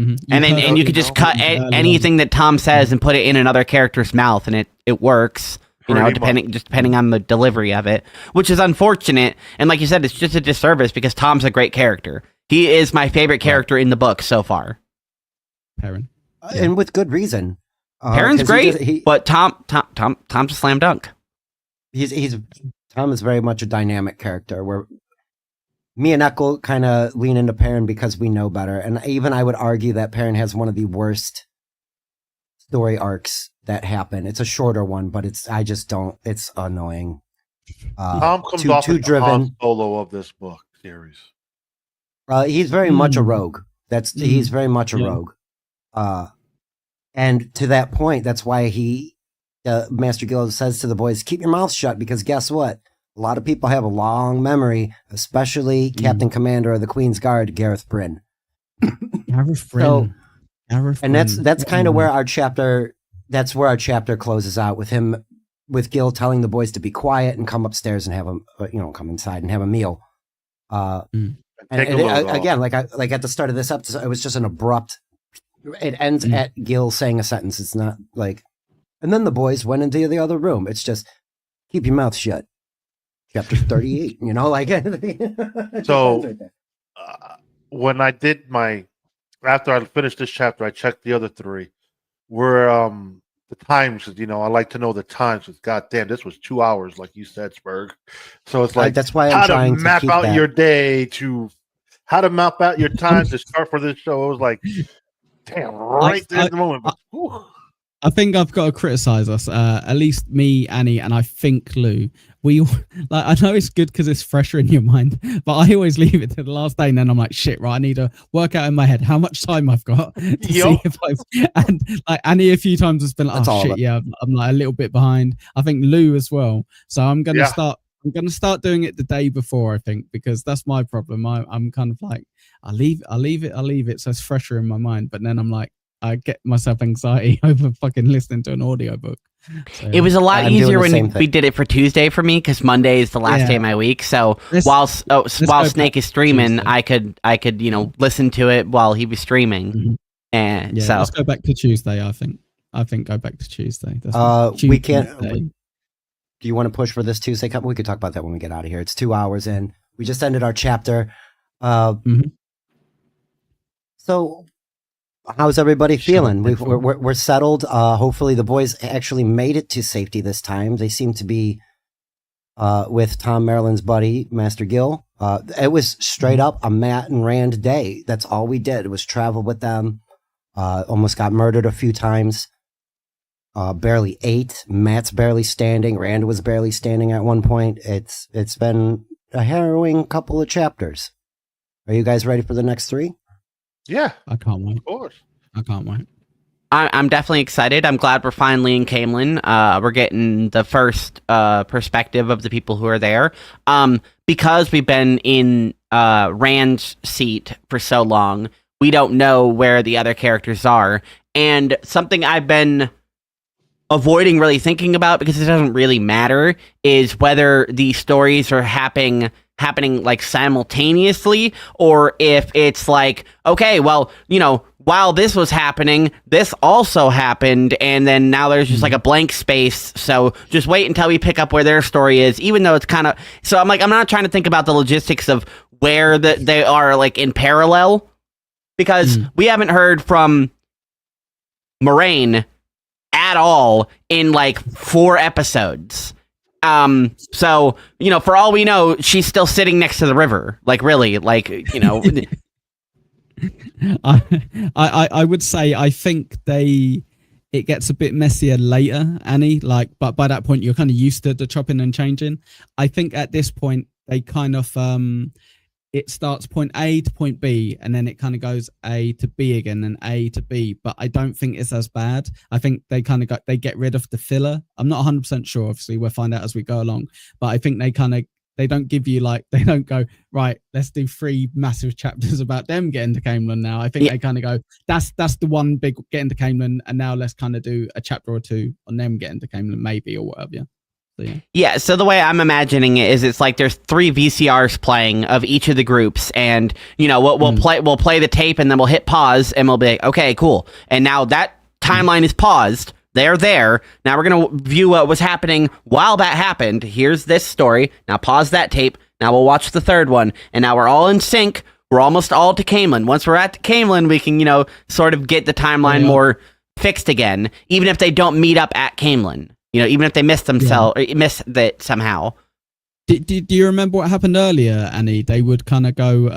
Mm-hmm. And you could just cut anything that Tom says and put it in another character's mouth, and it works. Depending on the delivery of it, which is unfortunate. And like you said, it's just a disservice because Tom's a great character. He is my favorite character in the book so far. Perrin, and with good reason. Perrin's great, but Tom's a slam dunk. Tom is very much a dynamic character. Where me and Echo kind of lean into Perrin because we know better, and even I would argue that Perrin has one of the worst story arcs that happen. It's a shorter one, but it's annoying. Tom comes off too as the driven. Han Solo of this book series. He's very much a rogue. He's very much a rogue. And to that point, that's why Master Gil says to the boys, keep your mouth shut, because guess what? A lot of people have a long memory, especially Captain Commander of the Queen's Guard, Gareth Bryn. Gareth Bryn. And that's kind of where our chapter closes out with Gil telling the boys to be quiet and come upstairs and come inside and have a meal. Again, like at the start of this episode, it was just an abrupt It ends at Gil saying a sentence. It's not like, and then the boys went into the other room. It's just, keep your mouth shut. Chapter 38, you know, like. So when I did after I finished this chapter, I checked the other three where the times, you know, I like to know the times. Because goddamn, this was 2 hours, like you said, Spurg. So it's like, that's why I'm how trying to map keep out that. your day how to map out your time to start for this show. It was like, damn, right there at the moment. But, I think I've got to criticize us, at least me, Annie, and I think Lou. We like, I know it's good because it's fresher in your mind, but I always leave it to the last day, and then I'm like, shit, right? I need to work out in my head how much time I've got to see if and like Annie a few times has been like, oh shit, yeah, I'm like a little bit behind. I think Lou as well. So I'm gonna start. I'm gonna start doing it the day before, I think, because that's my problem. I'm kind of like, I'll leave it, so it's fresher in my mind. But then I'm like, I get myself anxiety over fucking listening to an audiobook. So, it was a lot easier when we did it for Tuesday for me because Monday is the last day of my week. So while Snake is streaming, I could listen to it while he was streaming. And so let's go back to Tuesday. I think go back to Tuesday. We can't. Do you want to push for this Tuesday? We could talk about that when we get out of here. It's 2 hours in. We just ended our chapter. So. How's everybody feeling? We're settled. Hopefully the boys actually made it to safety this time. They seem to be with Tom Maryland's buddy, Master Gil. It was straight up a Matt and Rand day. That's all we did. It was travel with them. Almost got murdered a few times. Barely ate. Matt's barely standing. Rand was barely standing at one point. It's been a harrowing couple of chapters. Are you guys ready for the next 3? Yeah, I can't wait. Of course, I can't wait. I'm definitely excited. I'm glad we're finally in Camelin. We're getting the first perspective of the people who are there. Because we've been in Rand's seat for so long, we don't know where the other characters are. And something I've been avoiding really thinking about, because it doesn't really matter, is whether the stories are happening like simultaneously, or if it's like, okay, well, you know, while this was happening, this also happened, and then now there's just like a blank space, so just wait until we pick up where their story is, even though it's kind of, so I'm not trying to think about the logistics of where they are like in parallel, because we haven't heard from Moraine at all in like 4 episodes. So, you know, for all we know, she's still sitting next to the river. Like, really, like, you know. I would say I think it gets a bit messier later, Annie. Like, but by that point, you're kind of used to the chopping and changing. I think at this point, they kind of it starts point A to point B, and then it kind of goes A to B again, and A to B. But I don't think it's as bad. I think they kind of they get rid of the filler. I'm not 100% sure. Obviously, we'll find out as we go along. But I think they don't give you like, they don't go, right, let's do 3 massive chapters about them getting to Camelin now. I think they kind of go, that's the one big getting to Camelin, and now let's kind of do a chapter or 2 on them getting to Camelin, maybe, or whatever. Yeah. Yeah, so the way I'm imagining it is it's like there's 3 VCRs playing of each of the groups, and you know we'll play the tape, and then we'll hit pause, and we'll be like, okay, cool, and now that timeline is paused. They're there. Now we're gonna view what was happening while that happened. Here's this story. Now pause that tape. Now we'll watch the 3rd one, and now we're all in sync. We're almost all to Camelin. Once we're at Camelin, we can sort of get the timeline more fixed again, even if they don't meet up at Camelin. You know, even if they miss themselves, or miss that somehow. Do you remember what happened earlier, Annie? They would kind of go,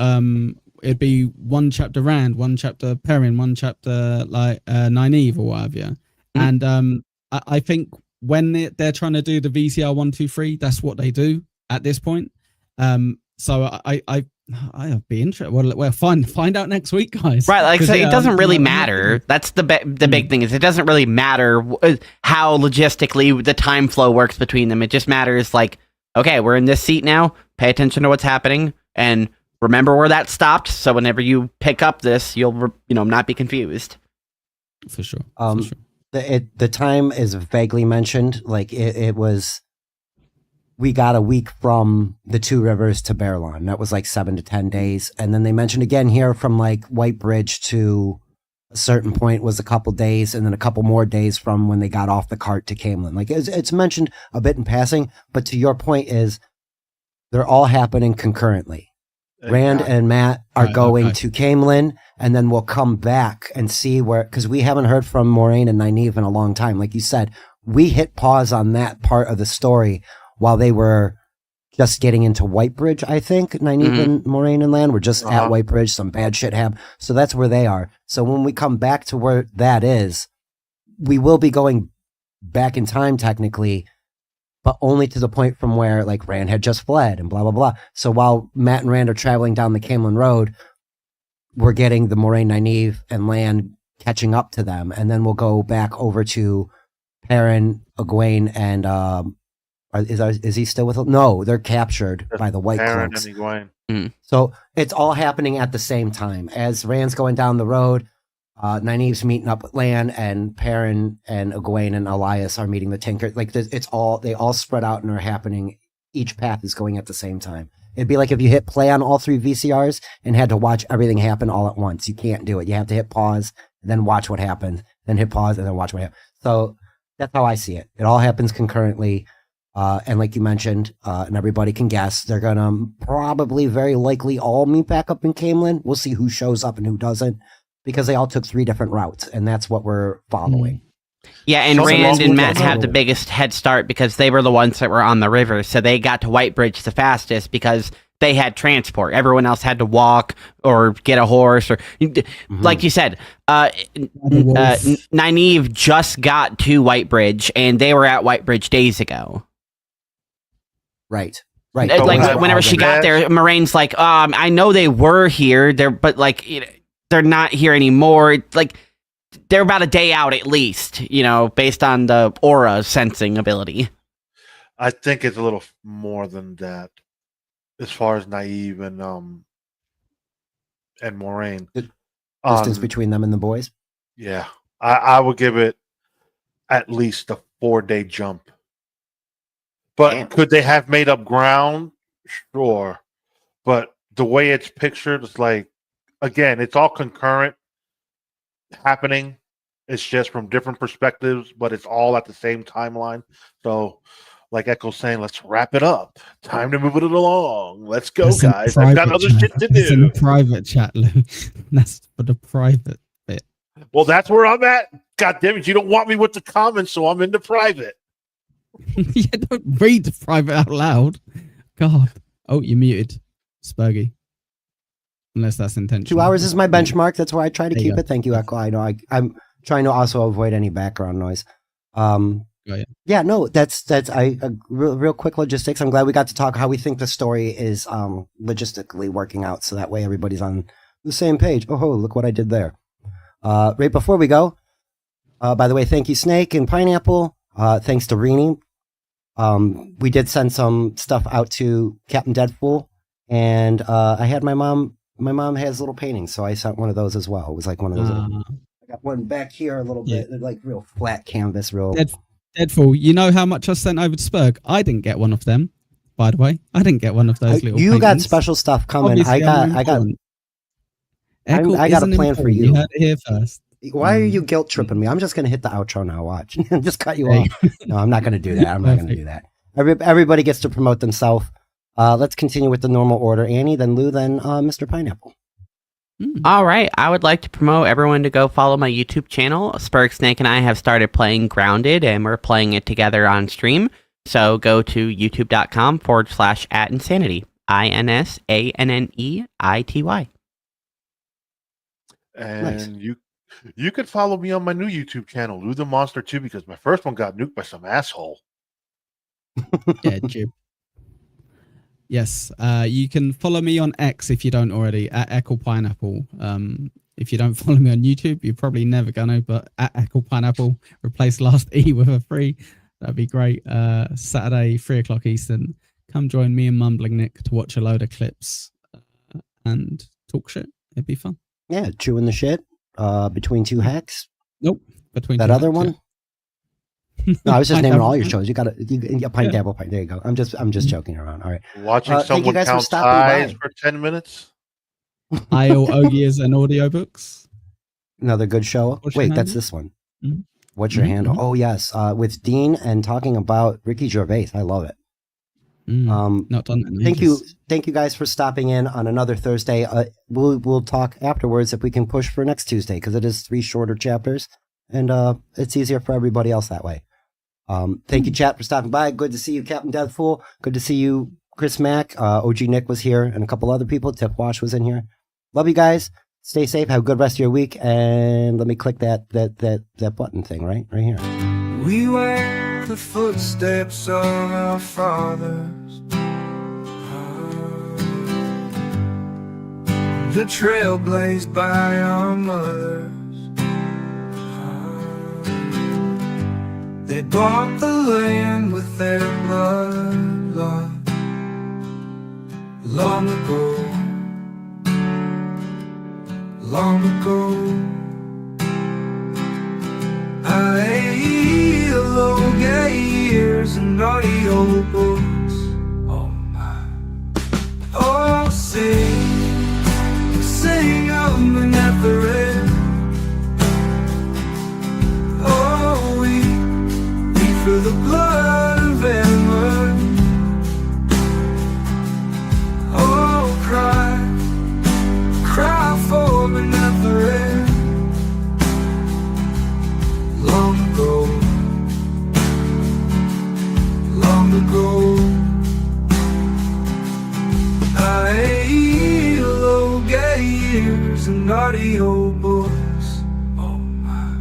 it'd be 1 chapter Rand, 1 chapter Perrin, 1 chapter like Nynaeve or whatever. Yeah. And I think when they're trying to do the VCR 1, 2, 3, that's what they do at this point. So I'd be interested. Well, find out next week, guys. Right, like so it doesn't really matter. That's the big thing is it doesn't really matter how logistically the time flow works between them. It just matters like, okay, we're in this seat now. Pay attention to what's happening and remember where that stopped. So whenever you pick up this, you'll not be confused. For sure. The time is vaguely mentioned. Like it was. We got a week from the 2 rivers to Berlon. That was like 7 to 10 days. And then they mentioned again here from like White Bridge to a certain point was a couple days, and then a couple more days from when they got off the cart to Camelin. Like it's mentioned a bit in passing, but to your point is they're all happening concurrently. Rand and Matt are going to Camelin, and then we'll come back and see where, because we haven't heard from Moraine and Nynaeve in a long time. Like you said, we hit pause on that part of the story while they were just getting into Whitebridge, I think. Nynaeve and Moraine and Lan were just at Whitebridge. Some bad shit happened. So that's where they are. So when we come back to where that is, we will be going back in time technically, but only to the point from where like Rand had just fled and blah, blah, blah. So while Matt and Rand are traveling down the Camelin Road, we're getting the Moraine, Nynaeve, and Lan catching up to them. And then we'll go back over to Perrin, Egwene, and is he still with them? No, they're captured by the White Cloaks. And Egwene. So it's all happening at the same time. As Rand's going down the road, Nynaeve's meeting up with Lan, and Perrin and Egwene and Elias are meeting the Tinker. Like they all spread out and are happening. Each path is going at the same time. It'd be like if you hit play on all 3 VCRs and had to watch everything happen all at once. You can't do it. You have to hit pause, and then watch what happens, then hit pause, and then watch what happens. So that's how I see it. It all happens concurrently. And like you mentioned, and everybody can guess, they're going to probably very likely all meet back up in Camelin. We'll see who shows up and who doesn't, because they all took 3 different routes, and that's what we're following. Yeah, and Rand and Matt have the biggest head start because they were the ones that were on the river, so they got to Whitebridge the fastest because they had transport. Everyone else had to walk or get a horse, or like you said, Nynaeve just got to Whitebridge, and they were at Whitebridge days ago. Right. Like whenever she got there, Moraine's like, I know they were here, but like they're not here anymore. Like they're about a day out at least, based on the aura sensing ability. I think it's a little more than that, as far as Nynaeve and Moraine. The distance between them and the boys. Yeah, I would give it at least a 4-day jump. But could they have made up ground? Sure. But the way it's pictured, it's like, again, it's all concurrent happening. It's just from different perspectives, but it's all at the same timeline. So, like Echo's saying, let's wrap it up. Time to move it along. Let's go, That's guys. I've got other shit to That's in do. the private chat, Lou. That's for the private bit. Well, that's where I'm at. God damn it. You don't want me with the comments, so I'm in the private. Yeah, don't read the private out loud. God. Oh, you're muted, Spurgy. Unless that's intentional. 2 hours is my benchmark. That's where I try to There you keep go. it. Thank you, Echo. I know I'm trying to also avoid any background noise. Yeah, no, that's real quick logistics. I'm glad we got to talk how we think the story is logistically working out, so that way everybody's on the same page. Oh, look what I did there. Right before we go, by the way, thank you, Snake and Pineapple. Thanks to Rini. We did send some stuff out to Captain Deadpool, and I had my mom has little paintings, so I sent one of those as well. It was like one of those. I got one back here a little bit, like real flat canvas, real. Deadpool, you know how much I sent over to Spurg? I didn't get one of them, by the way. I didn't get one of those little You got paintings. special stuff coming. Obviously, I got a plan for you. You heard it here first. Why are you guilt tripping me? I'm just going to hit the outro now. Watch. Just cut you off. No, I'm not going to do that. I'm not going to do that. Everybody gets to promote themselves. Let's continue with the normal order. Annie, then Lou, then Mr. Pineapple. All right. I would like to promote everyone to go follow my YouTube channel. Spurg Snake and I have started playing Grounded, and we're playing it together on stream. So go to youtube.com/@insanity. INSANNEITY. And Nice. you could follow me on my new YouTube channel, Lou the Monster 2, because my first one got nuked by some asshole. Yeah, Jib. Yes, you can follow me on X if you don't already, at Echo Pineapple. If you don't follow me on YouTube, you're probably never gonna, but at Echo Pineapple, replace last E with a 3. That'd be great. Saturday, 3:00 Eastern. Come join me and Mumbling Nick to watch a load of clips and talk shit. It'd be fun. Yeah, chewing the shit between two hacks. Nope. Between That two other hacks, one? No, I was just naming all your shows. You got to pint dabble pint. There you go. I'm just joking around. All right. Watching Thank you someone guys for count stopping ties by. for 10 minutes. Aiel, Ogiers, and audiobooks. Another good show. What's your Wait, that's handle? this one. Mhm. What's your Mhm, handle? mhm. Oh, yes. With Dean and talking about Ricky Gervais. I love it. Not done that in Thank you. ages. Thank you guys for stopping in on another Thursday. We'll talk afterwards if we can push for next Tuesday, because it is 3 shorter chapters, and it's easier for everybody else that way. Thank you, chat, for stopping by. Good to see you, Captain Deathfool. Good to see you, Chris Mack. OG Nick was here, and a couple other people. Tip Wash was in here. Love you guys. Stay safe. Have a good rest of your week. And let me click that button thing right here. We wear the footsteps of our fathers, the trail blazed by our mothers. They bought the land with their blood, Lord, long ago, long ago. Aiel, Ogiers, and AudioBooks. Oh my. Oh, sing of Manetharin. Oh, we for the blood of Ammon. Oh, cry for Manetharin. Long ago, long ago. Aiel, Ogiers, and AudioBooks. Oh my.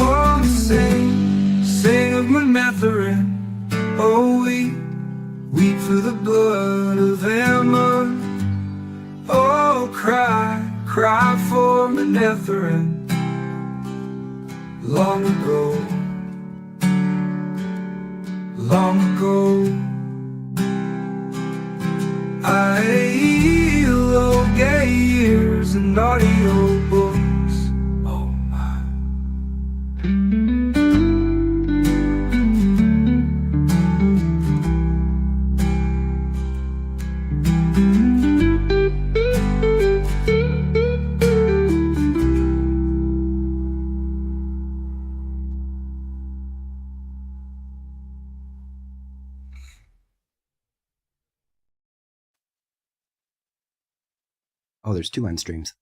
Oh, sing of Manetharin. Oh, weep for the blood of Ammon. Oh, cry for Manetharin. Long ago, long ago. Aiel, Ogiers, and AudioBooks. Oh my. Oh, there's 2 end streams.